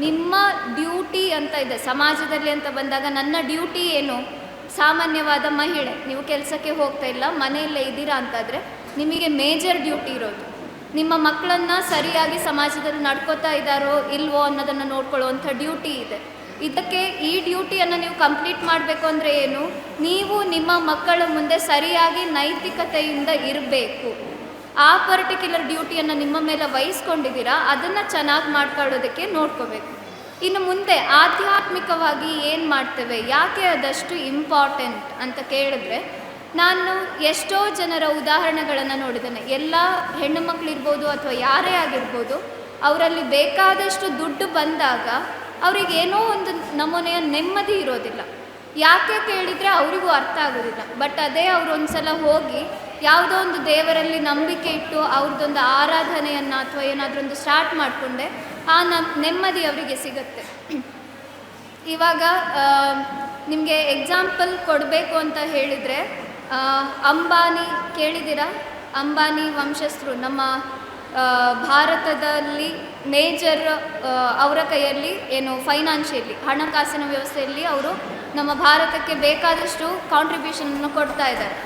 Speaker 2: ನಿಮ್ಮ ಡ್ಯೂಟಿ ಅಂತ ಇದೆ ಸಮಾಜದಲ್ಲಿ ಅಂತ ಬಂದಾಗ. ನನ್ನ ಡ್ಯೂಟಿ ಏನು? ಸಾಮಾನ್ಯವಾದ ಮಹಿಳೆ, ನೀವು ಕೆಲಸಕ್ಕೆ ಹೋಗ್ತಾ ಇಲ್ಲ, ಮನೆಯಲ್ಲೇ ಇದ್ದೀರಾ ಅಂತಾದರೆ ನಿಮಗೆ ಮೇಜರ್ ಡ್ಯೂಟಿ ಇರೋದು ನಿಮ್ಮ ಮಕ್ಕಳನ್ನು ಸರಿಯಾಗಿ ಸಮಾಜದಲ್ಲಿ ನಡ್ಕೋತಾ ಇದ್ದಾರೋ ಇಲ್ವೋ ಅನ್ನೋದನ್ನು ನೋಡ್ಕೊಳ್ಳುವಂಥ ಡ್ಯೂಟಿ ಇದೆ. ಇದಕ್ಕೆ ಈ ಡ್ಯೂಟಿಯನ್ನು ನೀವು ಕಂಪ್ಲೀಟ್ ಮಾಡಬೇಕು ಅಂದರೆ ಏನು? ನೀವು ನಿಮ್ಮ ಮಕ್ಕಳ ಮುಂದೆ ಸರಿಯಾಗಿ ನೈತಿಕತೆಯಿಂದ ಇರಬೇಕು. ಆ ಪರ್ಟಿಕ್ಯುಲರ್ ಡ್ಯೂಟಿಯನ್ನು ನಿಮ್ಮ ಮೇಲೆ ವಹಿಸ್ಕೊಂಡಿದ್ದೀರಾ, ಅದನ್ನು ಚೆನ್ನಾಗಿ ಮಾಡ್ಕೊಳ್ಳೋದಕ್ಕೆ ನೋಡ್ಕೋಬೇಕು. ಇನ್ನು ಮುಂದೆ ಆಧ್ಯಾತ್ಮಿಕವಾಗಿ ಏನು ಮಾಡ್ತೇವೆ, ಯಾಕೆ ಅದಷ್ಟು ಇಂಪಾರ್ಟೆಂಟ್ ಅಂತ ಕೇಳಿದ್ರೆ, ನಾನು ಎಷ್ಟೋ ಜನರ ಉದಾಹರಣೆಗಳನ್ನು ನೋಡಿದ್ದೇನೆ. ಎಲ್ಲ ಹೆಣ್ಣು ಮಕ್ಕಳಿರ್ಬೋದು ಅಥವಾ ಯಾರೇ ಆಗಿರ್ಬೋದು, ಅವರಲ್ಲಿ ಬೇಕಾದಷ್ಟು ದುಡ್ಡು ಬಂದಾಗ ಅವರಿಗೇನೋ ಒಂದು ನಮೂನೆಯ ನೆಮ್ಮದಿ ಇರೋದಿಲ್ಲ. ಯಾಕೆ ಕೇಳಿದರೆ ಅವರಿಗೂ ಅರ್ಥ ಆಗೋದಿಲ್ಲ. ಬಟ್ ಅದೇ ಅವರು ಒಂದು ಸಲ ಹೋಗಿ ಯಾವುದೋ ಒಂದು ದೇವರಲ್ಲಿ ನಂಬಿಕೆ ಇಟ್ಟು ಅವ್ರದ್ದೊಂದು ಆರಾಧನೆಯನ್ನು ಅಥವಾ ಏನಾದರೂ ಒಂದು ಸ್ಟಾರ್ಟ್ ಮಾಡಿಕೊಂಡೆ ಆ ನೆಮ್ಮದಿ ಅವರಿಗೆ ಸಿಗುತ್ತೆ. ಇವಾಗ ನಿಮಗೆ ಎಕ್ಸಾಂಪಲ್ ಕೊಡಬೇಕು ಅಂತ ಹೇಳಿದರೆ, ಅಂಬಾನಿ ಕೇಳಿದ್ದೀರಾ? ಅಂಬಾನಿ ವಂಶಸ್ಥರು ನಮ್ಮ ಭಾರತದಲ್ಲಿ ಮೇಜರ್ ಅವರ ಕೈಯಲ್ಲಿ ಏನು ಫೈನಾನ್ಷಿಯಲಿ ಹಣಕಾಸಿನ ವ್ಯವಸ್ಥೆಯಲ್ಲಿ ಅವರು ನಮ್ಮ ಭಾರತಕ್ಕೆ ಬೇಕಾದಷ್ಟು ಕಾಂಟ್ರಿಬ್ಯೂಷನನ್ನು ಕೊಡ್ತಾ ಇದ್ದಾರೆ.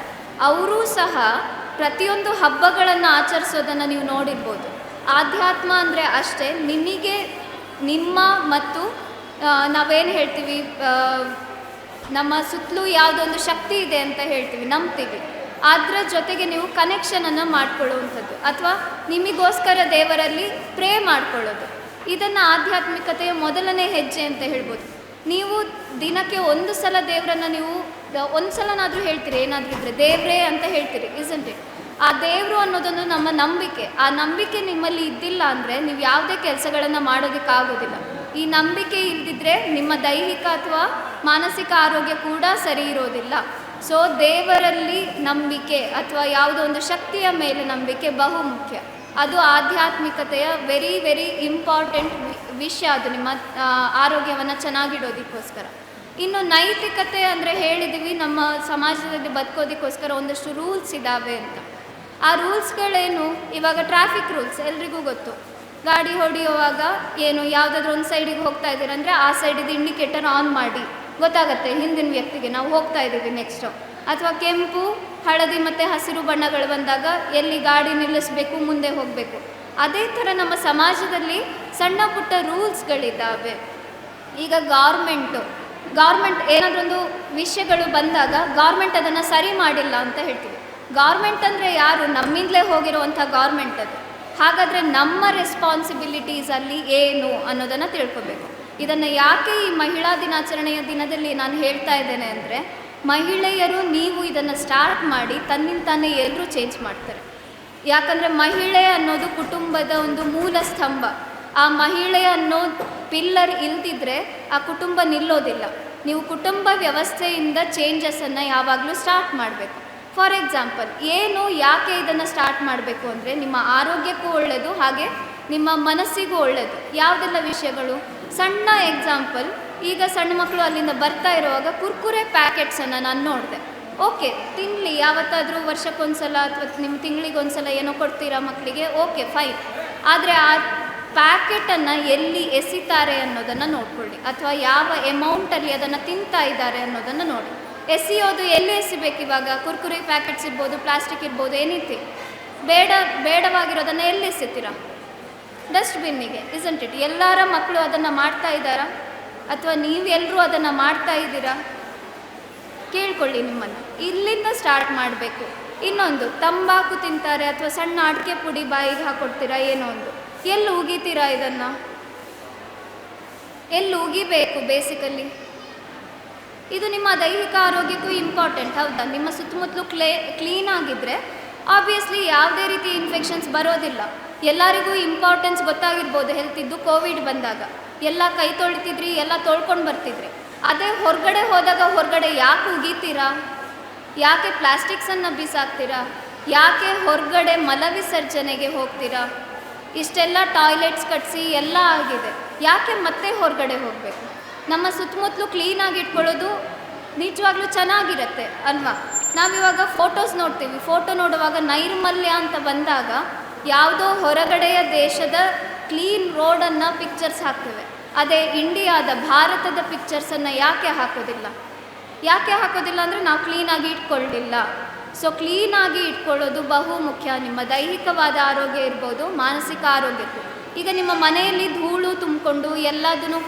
Speaker 2: ಅವರೂ ಸಹ ಪ್ರತಿಯೊಂದು ಹಬ್ಬಗಳನ್ನು ಆಚರಿಸೋದನ್ನು ನೀವು ನೋಡಿರ್ಬೋದು. ಆಧ್ಯಾತ್ಮ ಅಂದರೆ ಅಷ್ಟೇ, ನಿಮಗೆ ನಿಮ್ಮ ಮತ್ತು ನಾವೇನು ಹೇಳ್ತೀವಿ, ನಮ್ಮ ಸುತ್ತಲೂ ಯಾವುದೊಂದು ಶಕ್ತಿ ಇದೆ ಅಂತ ಹೇಳ್ತೀವಿ, ನಂಬ್ತೀವಿ. ಅದರ ಜೊತೆಗೆ ನೀವು ಕನೆಕ್ಷನನ್ನು ಮಾಡ್ಕೊಳ್ಳುವಂಥದ್ದು ಅಥವಾ ನಿಮಗೋಸ್ಕರ ದೇವರಲ್ಲಿ ಪ್ರೇ ಮಾಡ್ಕೊಳ್ಳೋದು, ಇದನ್ನು ಆಧ್ಯಾತ್ಮಿಕತೆಯ ಮೊದಲನೇ ಹೆಜ್ಜೆ ಅಂತ ಹೇಳ್ಬೋದು. ನೀವು ದಿನಕ್ಕೆ ಒಂದು ಸಲ ದೇವರನ್ನು ನೀವು ಒಂದು ಸಲನಾದರೂ ಹೇಳ್ತೀರಿ, ಏನಾದರೂ ಇದ್ದರೆ ದೇವರೇ ಅಂತ ಹೇಳ್ತೀರಿ, ಇಸ್ಂಟ್ ಇಟ್? ಆ ದೇವರು ಅನ್ನೋದೊಂದು ನಮ್ಮ ನಂಬಿಕೆ. ಆ ನಂಬಿಕೆ ನಿಮ್ಮಲ್ಲಿ ಇದ್ದಿಲ್ಲ ಅಂದರೆ ನೀವು ಯಾವುದೇ ಕೆಲಸಗಳನ್ನು ಮಾಡೋದಕ್ಕಾಗೋದಿಲ್ಲ. ಈ ನಂಬಿಕೆ ಇಲ್ಲದಿದ್ದರೆ ನಿಮ್ಮ ದೈಹಿಕ ಅಥವಾ ಮಾನಸಿಕ ಆರೋಗ್ಯ ಕೂಡ ಸರಿ ಇರೋದಿಲ್ಲ. ಸೊ ದೇವರಲ್ಲಿ ನಂಬಿಕೆ ಅಥವಾ ಯಾವುದೋ ಒಂದು ಶಕ್ತಿಯ ಮೇಲೆ ನಂಬಿಕೆ ಬಹು ಮುಖ್ಯ. ಅದು ಆಧ್ಯಾತ್ಮಿಕತೆಯ ವೆರಿ ವೆರಿ ಇಂಪಾರ್ಟೆಂಟ್ ವಿಷಯ. ಅದು ನಿಮ್ಮ ಆರೋಗ್ಯವನ್ನು ಚೆನ್ನಾಗಿಡೋದಕ್ಕೋಸ್ಕರ. ಇನ್ನು ನೈತಿಕತೆ ಅಂದರೆ ಹೇಳಿದ್ದೀವಿ, ನಮ್ಮ ಸಮಾಜದಲ್ಲಿ ಬದುಕೋದಕ್ಕೋಸ್ಕರ ಒಂದಷ್ಟು ರೂಲ್ಸ್ ಇದ್ದಾವೆ ಅಂತ. ಆ ರೂಲ್ಸ್ಗಳೇನು? ಇವಾಗ ಟ್ರಾಫಿಕ್ ರೂಲ್ಸ್ ಎಲ್ರಿಗೂ ಗೊತ್ತು. ಗಾಡಿ ಹೊಡೆಯುವಾಗ ಏನು, ಯಾವುದಾದ್ರೂ ಒಂದು ಸೈಡಿಗೆ ಹೋಗ್ತಾ ಇದ್ದೀರಂದರೆ ಆ ಸೈಡಿದು ಇಂಡಿಕೇಟರ್ ಆನ್ ಮಾಡಿ, ಗೊತ್ತಾಗುತ್ತೆ ಹಿಂದಿನ ವ್ಯಕ್ತಿಗೆ ನಾವು ಹೋಗ್ತಾ ಇದ್ದೀವಿ ನೆಕ್ಸ್ಟು. ಅಥವಾ ಕೆಂಪು, ಹಳದಿ ಮತ್ತು ಹಸಿರು ಬಣ್ಣಗಳು ಬಂದಾಗ ಎಲ್ಲಿ ಗಾಡಿ ನಿಲ್ಲಿಸಬೇಕು, ಮುಂದೆ ಹೋಗಬೇಕು. ಅದೇ ಥರ ನಮ್ಮ ಸಮಾಜದಲ್ಲಿ ಸಣ್ಣ ಪುಟ್ಟ ರೂಲ್ಸ್ಗಳಿದ್ದಾವೆ. ಈಗ ಗೌರ್ಮೆಂಟ್ ಏನಾದ್ರೊಂದು ವಿಷಯಗಳು ಬಂದಾಗ ಗೌರ್ಮೆಂಟ್ ಅದನ್ನು ಸರಿ ಮಾಡಿಲ್ಲ ಅಂತ ಹೇಳ್ತೀವಿ. ಗೌರ್ಮೆಂಟ್ ಅಂದರೆ ಯಾರು? ನಮ್ಮಿಂದಲೇ ಹೋಗಿರುವಂಥ ಗೌರ್ಮೆಂಟ್ ಅದು. ಹಾಗಾದರೆ ನಮ್ಮ ರೆಸ್ಪಾನ್ಸಿಬಿಲಿಟೀಸ್ ಅಲ್ಲಿ ಏನು ಅನ್ನೋದನ್ನು ತಿಳ್ಕೊಬೇಕು. ಇದನ್ನು ಯಾಕೆ ಈ ಮಹಿಳಾ ದಿನಾಚರಣೆಯ ದಿನದಲ್ಲಿ ನಾನು ಹೇಳ್ತಾ ಇದ್ದೇನೆ ಅಂದರೆ, ಮಹಿಳೆಯರು ನೀವು ಇದನ್ನು ಸ್ಟಾರ್ಟ್ ಮಾಡಿ ತನ್ನಿಂತಾನೇ ಎಲ್ಲರೂ ಚೇಂಜ್ ಮಾಡ್ತಾರೆ. ಯಾಕಂದರೆ ಮಹಿಳೆ ಅನ್ನೋದು ಕುಟುಂಬದ ಒಂದು ಮೂಲ ಸ್ತಂಭ. ಆ ಮಹಿಳೆ ಅನ್ನೋ ಪಿಲ್ಲರ್ ಇಲ್ದಿದ್ರೆ ಆ ಕುಟುಂಬ ನಿಲ್ಲೋದಿಲ್ಲ. ನೀವು ಕುಟುಂಬ ವ್ಯವಸ್ಥೆಯಿಂದ ಚೇಂಜಸನ್ನು ಯಾವಾಗಲೂ ಸ್ಟಾರ್ಟ್ ಮಾಡಬೇಕು. ಫಾರ್ ಎಕ್ಸಾಂಪಲ್, ಯಾಕೆ ಇದನ್ನು ಸ್ಟಾರ್ಟ್ ಮಾಡಬೇಕು ಅಂದರೆ, ನಿಮ್ಮ ಆರೋಗ್ಯಕ್ಕೂ ಒಳ್ಳೆಯದು, ಹಾಗೆ ನಿಮ್ಮ ಮನಸ್ಸಿಗೂ ಒಳ್ಳೆಯದು. ಯಾವುದೆಲ್ಲ ವಿಷಯಗಳು? ಸಣ್ಣ ಎಕ್ಸಾಂಪಲ್, ಈಗ ಸಣ್ಣ ಮಕ್ಕಳು ಅಲ್ಲಿಂದ ಬರ್ತಾ ಇರುವಾಗ ಕುರ್ಕುರೆ ಪ್ಯಾಕೆಟ್ಸನ್ನು ನಾನು ನೋಡಿದೆ. ಓಕೆ, ತಿನ್ನಲಿ, ಯಾವತ್ತಾದರೂ ವರ್ಷಕ್ಕೊಂದ್ಸಲ ಅಥವಾ ನಿಮ್ಮ ತಿಂಗಳಿಗೊಂದ್ಸಲ ಏನೋ ಕೊಡ್ತೀರಾ ಮಕ್ಕಳಿಗೆ, ಓಕೆ ಫೈನ್. ಆದರೆ ಆ ಪ್ಯಾಕೆಟನ್ನು ಎಲ್ಲಿ ಎಸಿತಾರೆ ಅನ್ನೋದನ್ನು ನೋಡ್ಕೊಳ್ಳಿ, ಅಥವಾ ಯಾವ ಅಮೌಂಟಲ್ಲಿ ಅದನ್ನು ತಿಂತಾ ಇದ್ದಾರೆ ಅನ್ನೋದನ್ನು ನೋಡಿ. ಎಸೆಯೋದು ಎಲ್ಲಿ ಎಸಿಬೇಕು? ಇವಾಗ ಕುರ್ಕುರಿ ಪ್ಯಾಕೆಟ್ಸ್ ಇರ್ಬೋದು, ಪ್ಲಾಸ್ಟಿಕ್ ಇರ್ಬೋದು, ಎನಿಥಿಂಗ್ ಬೇಡವಾಗಿರೋದನ್ನು ಎಲ್ಲಿ ಎಸಿತೀರಾ? ಡಸ್ಟ್ಬಿನ್ನಿಗೆ, ಇಸಂಟ್ ಇಟ್? ಎಲ್ಲರ ಮಕ್ಕಳು ಅದನ್ನು ಮಾಡ್ತಾ ಇದ್ದಾರಾ? ಅಥವಾ ನೀವೆಲ್ಲರೂ ಅದನ್ನು ಮಾಡ್ತಾ ಇದ್ದೀರಾ? ಕೇಳ್ಕೊಳ್ಳಿ ನಿಮ್ಮನ್ನು. ಇಲ್ಲಿಂದ ಸ್ಟಾರ್ಟ್ ಮಾಡಬೇಕು. ಇನ್ನೊಂದು, ತಂಬಾಕು ತಿಂತಾರೆ ಅಥವಾ ಸಣ್ಣ ಅಡಿಕೆ ಪುಡಿ ಬಾಯಿಗೆ ಹಾಕ್ಕೊಡ್ತೀರಾ, ಏನೋ ಒಂದು. ಎಲ್ಲಿ ಉಗಿತೀರಾ ಇದನ್ನು? ಎಲ್ಲಿ ಉಗಿಬೇಕು? ಬೇಸಿಕಲಿ ಇದು ನಿಮ್ಮ ದೈಹಿಕ ಆರೋಗ್ಯಕ್ಕೂ ಇಂಪಾರ್ಟೆಂಟ್, ಹೌದಾ? ನಿಮ್ಮ ಸುತ್ತಮುತ್ತಲು ಕ್ಲೀನ್ ಆಗಿದ್ದರೆ ಆಬ್ವಿಯಸ್ಲಿ ಯಾವುದೇ ರೀತಿ ಇನ್ಫೆಕ್ಷನ್ಸ್ ಬರೋದಿಲ್ಲ. ಎಲ್ಲರಿಗೂ ಇಂಪಾರ್ಟೆನ್ಸ್ ಗೊತ್ತಾಗಿರ್ಬೋದು ಹೆಲ್ತಿದ್ದು. ಕೋವಿಡ್ ಬಂದಾಗ ಎಲ್ಲ ಕೈ ತೊಳಿತಿದ್ರಿ, ಎಲ್ಲ ತೊಳ್ಕೊಂಡು ಬರ್ತಿದ್ರಿ. ಅದೇ ಹೊರಗಡೆ ಹೋದಾಗ ಹೊರಗಡೆ ಯಾಕೆ ಉಗಿತೀರಾ? ಯಾಕೆ ಪ್ಲಾಸ್ಟಿಕ್ಸನ್ನು ಬಿಸಾಕ್ತೀರಾ? ಯಾಕೆ ಹೊರಗಡೆ ಮಲವಿಸರ್ಜನೆಗೆ ಹೋಗ್ತೀರಾ? ಇಷ್ಟೆಲ್ಲ ಟಾಯ್ಲೆಟ್ಸ್ ಕಟ್ಟಿಸಿ ಎಲ್ಲ ಆಗಿದೆ, ಯಾಕೆ ಮತ್ತೆ ಹೊರಗಡೆ ಹೋಗಬೇಕು? ನಮ್ಮ ಸುತ್ತಮುತ್ತಲು ಕ್ಲೀನಾಗಿ ಇಟ್ಕೊಳ್ಳೋದು ನಿಜವಾಗ್ಲೂ ಚೆನ್ನಾಗಿರುತ್ತೆ ಅಲ್ವಾ? ನಾವಿವಾಗ ಫೋಟೋಸ್ ನೋಡ್ತೀವಿ, ಫೋಟೋ ನೋಡುವಾಗ ನೈರ್ಮಲ್ಯ ಅಂತ ಬಂದಾಗ ಯಾವುದೋ ಹೊರಗಡೆಯ ದೇಶದ ಕ್ಲೀನ್ ರೋಡನ್ನು ಪಿಕ್ಚರ್ಸ್ ಹಾಕ್ತೇವೆ. ಅದೇ ಇಂಡಿಯಾದ, ಭಾರತದ ಪಿಕ್ಚರ್ಸನ್ನು ಯಾಕೆ ಹಾಕೋದಿಲ್ಲ? ಯಾಕೆ ಹಾಕೋದಿಲ್ಲ ಅಂದರೆ ನಾವು ಕ್ಲೀನಾಗಿ ಇಟ್ಕೊಳ್ಳಿಲ್ಲ. ಸೊ ಕ್ಲೀನಾಗಿ ಇಟ್ಕೊಳ್ಳೋದು ಬಹು ಮುಖ್ಯ. ನಿಮ್ಮ ದೈಹಿಕವಾದ ಆರೋಗ್ಯ ಇರ್ಬೋದು, ಮಾನಸಿಕ ಆರೋಗ್ಯಕ್ಕೂ. ಈಗ ನಿಮ್ಮ ಮನೆಯಲ್ಲಿ ಧೂಳು ತುಂಬಿಕೊಂಡು ಎಲ್ಲದೂ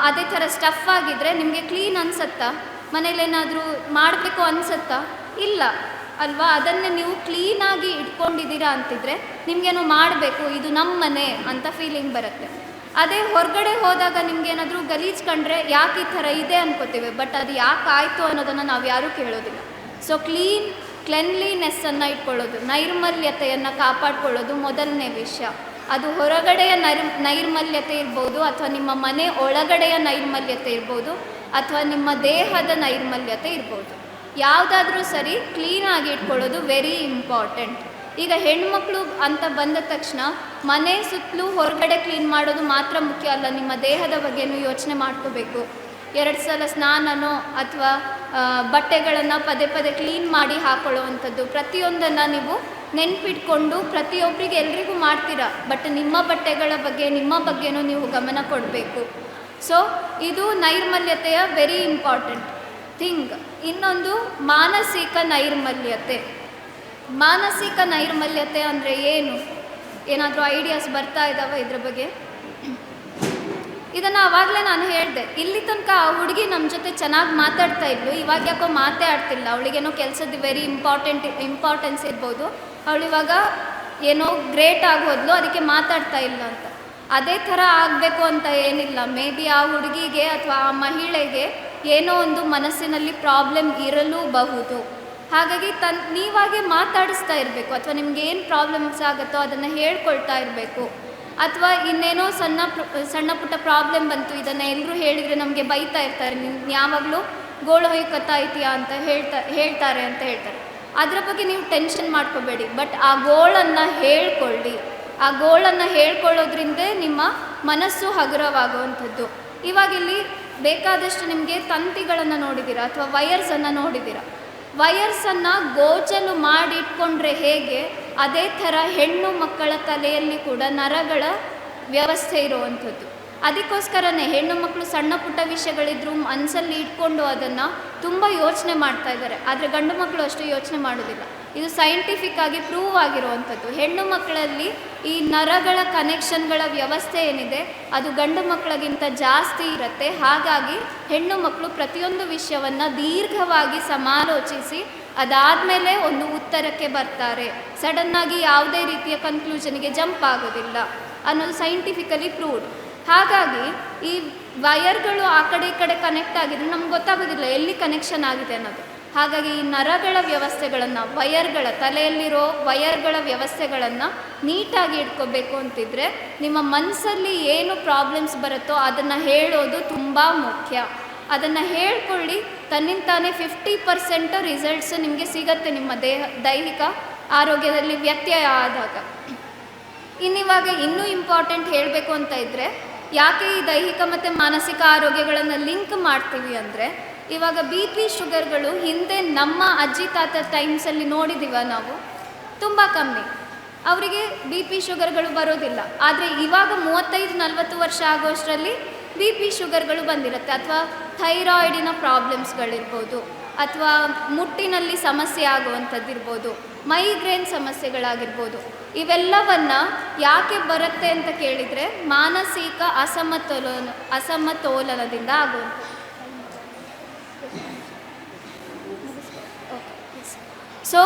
Speaker 2: ಅದೇ ಥರ ಸ್ಟಫ್ ಆಗಿದ್ದರೆ ನಿಮಗೆ ಕ್ಲೀನ್ ಅನಿಸುತ್ತಾ? ಮನೇಲೇನಾದರೂ ಮಾಡಬೇಕು ಅನಿಸುತ್ತಾ? ಇಲ್ಲ ಅಲ್ವಾ? ಅದನ್ನೇ ನೀವು ಕ್ಲೀನಾಗಿ ಇಟ್ಕೊಂಡಿದ್ದೀರಾ ಅಂತಿದ್ರೆ ನಿಮಗೇನೋ ಮಾಡಬೇಕು, ಇದು ನಮ್ಮ ಮನೆ ಅಂತ ಫೀಲಿಂಗ್ ಬರುತ್ತೆ. ಅದೇ ಹೊರಗಡೆ ಹೋದಾಗ ನಿಮಗೇನಾದರೂ ಗಲೀಜು ಕಂಡ್ರೆ ಯಾಕೆ ಈ ಥರ ಇದೆ ಅನ್ಕೋತೀವಿ, ಬಟ್ ಅದು ಯಾಕೆ ಆಯಿತು ಅನ್ನೋದನ್ನು ನಾವು ಯಾರೂ ಕೇಳೋದಿಲ್ಲ. ಸೊ ಕ್ಲೆನ್ಲಿನೆಸ್ಸನ್ನು ಇಟ್ಕೊಳ್ಳೋದು, ನೈರ್ಮಲ್ಯತೆಯನ್ನು ಕಾಪಾಡ್ಕೊಳ್ಳೋದು ಮೊದಲನೇ ವಿಷಯ. ಅದು ಹೊರಗಡೆಯ ನೈರ್ಮಲ್ಯತೆ ಇರ್ಬೋದು, ಅಥವಾ ನಿಮ್ಮ ಮನೆ ಒಳಗಡೆಯ ನೈರ್ಮಲ್ಯತೆ ಇರ್ಬೋದು, ಅಥವಾ ನಿಮ್ಮ ದೇಹದ ನೈರ್ಮಲ್ಯತೆ ಇರ್ಬೋದು. ಯಾವುದಾದ್ರೂ ಸರಿ ಕ್ಲೀನಾಗಿ ಇಟ್ಕೊಳ್ಳೋದು ವೆರಿ ಇಂಪಾರ್ಟೆಂಟ್. ಈಗ ಹೆಣ್ಮಕ್ಳು ಅಂತ ಬಂದ ತಕ್ಷಣ ಮನೆ ಸುತ್ತಲೂ ಹೊರಗಡೆ ಕ್ಲೀನ್ ಮಾಡೋದು ಮಾತ್ರ ಮುಖ್ಯ ಅಲ್ಲ, ನಿಮ್ಮ ದೇಹದ ಬಗ್ಗೆನೂ ಯೋಚನೆ ಮಾಡ್ಕೋಬೇಕು. 2 ಸಲ ಸ್ನಾನನೋ ಅಥವಾ ಬಟ್ಟೆಗಳನ್ನು ಪದೇ ಪದೇ ಕ್ಲೀನ್ ಮಾಡಿ ಹಾಕೊಳ್ಳುವಂಥದ್ದು, ಪ್ರತಿಯೊಂದನ್ನು ನೀವು ನೆನ್ಪಿಟ್ಕೊಂಡು ಪ್ರತಿಯೊಬ್ಬರಿಗೆ ಎಲ್ರಿಗೂ ಮಾಡ್ತೀರಾ, ಬಟ್ ನಿಮ್ಮ ಬಟ್ಟೆಗಳ ಬಗ್ಗೆ ನಿಮ್ಮ ಬಗ್ಗೆನೂ ನೀವು ಗಮನ ಕೊಡಬೇಕು. ಸೊ ಇದು ನೈರ್ಮಲ್ಯತೆಯ ವೆರಿ ಇಂಪಾರ್ಟೆಂಟ್ ಥಿಂಗ್. ಇನ್ನೊಂದು ಮಾನಸಿಕ ನೈರ್ಮಲ್ಯತೆ. ಮಾನಸಿಕ ನೈರ್ಮಲ್ಯತೆ ಅಂದರೆ ಏನು? ಏನಾದರೂ ಐಡಿಯಾಸ್ ಬರ್ತಾ ಇದ್ದಾವೆ ಇದ್ರ ಬಗ್ಗೆ? ಇದನ್ನು ಆವಾಗಲೇ ನಾನು ಹೇಳಿದೆ. ಇಲ್ಲಿ ತನಕ ಆ ಹುಡುಗಿ ನಮ್ಮ ಜೊತೆ ಚೆನ್ನಾಗಿ ಮಾತಾಡ್ತಾ ಇದ್ಲು, ಇವಾಗ ಯಾಕೋ ಮಾತೇ ಆಡ್ತಿಲ್ಲ. ಅವಳಿಗೇನೋ ಕೆಲಸದ ವೆರಿ ಇಂಪಾರ್ಟೆನ್ಸ್ ಇರ್ಬೋದು, ಅವಳಿವಾಗ ಏನೋ ಗ್ರೇಟ್ ಆಗೋದ್ಲು, ಅದಕ್ಕೆ ಮಾತಾಡ್ತಾ ಇಲ್ಲ ಅಂತ. ಅದೇ ಥರ ಆಗಬೇಕು ಅಂತ ಏನಿಲ್ಲ. ಮೇ ಬಿ ಆ ಹುಡುಗಿಗೆ ಅಥವಾ ಆ ಮಹಿಳೆಗೆ ಏನೋ ಒಂದು ಮನಸ್ಸಿನಲ್ಲಿ ಪ್ರಾಬ್ಲಮ್ ಇರಲೂಬಹುದು. ಹಾಗಾಗಿ ನೀವಾಗೆ ಮಾತಾಡಿಸ್ತಾ ಇರಬೇಕು, ಅಥವಾ ನಿಮ್ಗೆ ಏನು ಪ್ರಾಬ್ಲಮ್ಸ್ ಆಗುತ್ತೋ ಅದನ್ನು ಹೇಳ್ಕೊಳ್ತಾ ಇರಬೇಕು. ಅಥವಾ ಇನ್ನೇನೋ ಸಣ್ಣ ಪುಟ್ಟ ಪ್ರಾಬ್ಲಮ್ ಬಂತು, ಇದನ್ನು ಎಲ್ಲರೂ ಹೇಳಿದರೆ ನಮಗೆ ಬೈತಾ ಇರ್ತಾರೆ, ನೀನು ಯಾವಾಗಲೂ ಗೋಳು ಹೊಯ್ಕೊತಾಯ್ತೀಯಾ ಅಂತ ಹೇಳ್ತಾರೆ. ಅದರ ಬಗ್ಗೆ ನೀವು ಟೆನ್ಷನ್ ಮಾಡ್ಕೋಬೇಡಿ, ಬಟ್ ಆ ಗೋಳನ್ನು ಹೇಳ್ಕೊಳ್ಳಿ. ಆ ಗೋಳನ್ನು ಹೇಳ್ಕೊಳ್ಳೋದ್ರಿಂದ ನಿಮ್ಮ ಮನಸ್ಸು ಹಗುರವಾಗುವಂಥದ್ದು. ಇವಾಗಿಲ್ಲಿ ಬೇಕಾದಷ್ಟು ನಿಮಗೆ ತಂತಿಗಳನ್ನು ನೋಡಿದ್ದೀರಾ ಅಥವಾ ವಯರ್ಸನ್ನು ನೋಡಿದ್ದೀರಾ. ವಯರ್ಸನ್ನು ಗೋಚಲು ಮಾಡಿಟ್ಕೊಂಡ್ರೆ ಹೇಗೆ, ಅದೇ ಥರ ಹೆಣ್ಣು ಮಕ್ಕಳ ತಲೆಯಲ್ಲಿ ಕೂಡ ನರಗಳ ವ್ಯವಸ್ಥೆ ಇರುವಂಥದ್ದು. ಅದಕ್ಕೋಸ್ಕರನೇ ಹೆಣ್ಣು ಮಕ್ಕಳು ಸಣ್ಣ ಪುಟ್ಟ ವಿಷಯಗಳಿದ್ರೂ ಮನಸ್ಸಲ್ಲಿ ಇಟ್ಕೊಂಡು ಅದನ್ನು ತುಂಬ ಯೋಚನೆ ಮಾಡ್ತಾ ಇದ್ದಾರೆ. ಆದರೆ ಗಂಡು ಮಕ್ಕಳು ಅಷ್ಟು ಯೋಚನೆ ಮಾಡೋದಿಲ್ಲ. ಇದು ಸೈಂಟಿಫಿಕ್ ಆಗಿ ಪ್ರೂವ್ ಆಗಿರುವಂಥದ್ದು. ಹೆಣ್ಣು ಮಕ್ಕಳಲ್ಲಿ ಈ ನರಗಳ ಕನೆಕ್ಷನ್ಗಳ ವ್ಯವಸ್ಥೆ ಏನಿದೆ ಅದು ಗಂಡು ಮಕ್ಕಳಿಗಿಂತ ಜಾಸ್ತಿ ಇರುತ್ತೆ. ಹಾಗಾಗಿ ಹೆಣ್ಣು ಮಕ್ಕಳು ಪ್ರತಿಯೊಂದು ವಿಷಯವನ್ನು ದೀರ್ಘವಾಗಿ ಸಮಾಲೋಚಿಸಿ ಅದಾದಮೇಲೆ ಒಂದು ಉತ್ತರಕ್ಕೆ ಬರ್ತಾರೆ. ಸಡನ್ನಾಗಿ ಯಾವುದೇ ರೀತಿಯ ಕನ್ಕ್ಲೂಷನ್ಗೆ ಜಂಪ್ ಆಗೋದಿಲ್ಲ ಅನ್ನೋದು ಸೈಂಟಿಫಿಕಲಿ ಪ್ರೂವ್ಡ್. ಹಾಗಾಗಿ ಈ ವಯರ್ಗಳು ಆ ಕಡೆ ಈ ಕಡೆ ಕನೆಕ್ಟ್ ಆಗಿದ್ರೆ ನಮ್ಗೆ ಗೊತ್ತಾಗೋದಿಲ್ಲ ಎಲ್ಲಿ ಕನೆಕ್ಷನ್ ಆಗಿದೆ ಅನ್ನೋದು. ಹಾಗಾಗಿ ಈ ನರಗಳ ವ್ಯವಸ್ಥೆಗಳನ್ನು, ತಲೆಯಲ್ಲಿರೋ ವಯರ್ಗಳ ವ್ಯವಸ್ಥೆಗಳನ್ನು ನೀಟಾಗಿ ಇಟ್ಕೋಬೇಕು ಅಂತಿದ್ರೆ ನಿಮ್ಮ ಮನಸ್ಸಲ್ಲಿ ಏನು ಪ್ರಾಬ್ಲಮ್ಸ್ ಬರುತ್ತೋ ಅದನ್ನು ಹೇಳೋದು ತುಂಬ ಮುಖ್ಯ. ಅದನ್ನು ಹೇಳ್ಕೊಳ್ಳಿ, ತನ್ನಿಂತಾನೇ 50% ರಿಸಲ್ಟ್ಸು ನಿಮಗೆ ಸಿಗತ್ತೆ ನಿಮ್ಮ ದೈಹಿಕ ಆರೋಗ್ಯದಲ್ಲಿ ವ್ಯತ್ಯಯ ಆದಾಗ. ಇನ್ನಿವಾಗ ಇನ್ನೂ ಇಂಪಾರ್ಟೆಂಟ್ ಹೇಳಬೇಕು ಅಂತ ಇದ್ದರೆ, ಯಾಕೆ ಈ ದೈಹಿಕ ಮತ್ತು ಮಾನಸಿಕ ಆರೋಗ್ಯಗಳನ್ನು ಲಿಂಕ್ ಮಾಡ್ತೀವಿ ಅಂದರೆ, ಇವಾಗ BP ಶುಗರ್ಗಳು ಹಿಂದೆ ನಮ್ಮ ಅಜ್ಜಿ ತಾತ ಟೈಮ್ಸಲ್ಲಿ ನೋಡಿದ್ದೀವ ನಾವು, ತುಂಬ ಕಮ್ಮಿ. ಅವರಿಗೆ ಬಿ ಪಿ ಶುಗರ್ಗಳು ಬರೋದಿಲ್ಲ. ಆದರೆ ಇವಾಗ 35-40 ವರ್ಷ ಆಗೋಷ್ಟರಲ್ಲಿ ಬಿ ಪಿ ಶುಗರ್ಗಳು ಬಂದಿರುತ್ತೆ, ಅಥವಾ ಥೈರಾಯ್ಡಿನ ಪ್ರಾಬ್ಲಮ್ಸ್ಗಳಿರ್ಬೋದು, ಅಥವಾ ಮುಟ್ಟಿನಲ್ಲಿ ಸಮಸ್ಯೆ ಆಗುವಂಥದ್ದಿರ್ಬೋದು, ಮೈಗ್ರೇನ್ ಸಮಸ್ಯೆಗಳಾಗಿರ್ಬೋದು. ಇವೆಲ್ಲವನ್ನು ಯಾಕೆ ಬರುತ್ತೆ ಅಂತ ಕೇಳಿದರೆ ಮಾನಸಿಕ ಅಸಮತೋಲನದಿಂದ ಆಗುವಂಥದ್ದು. ಸೊ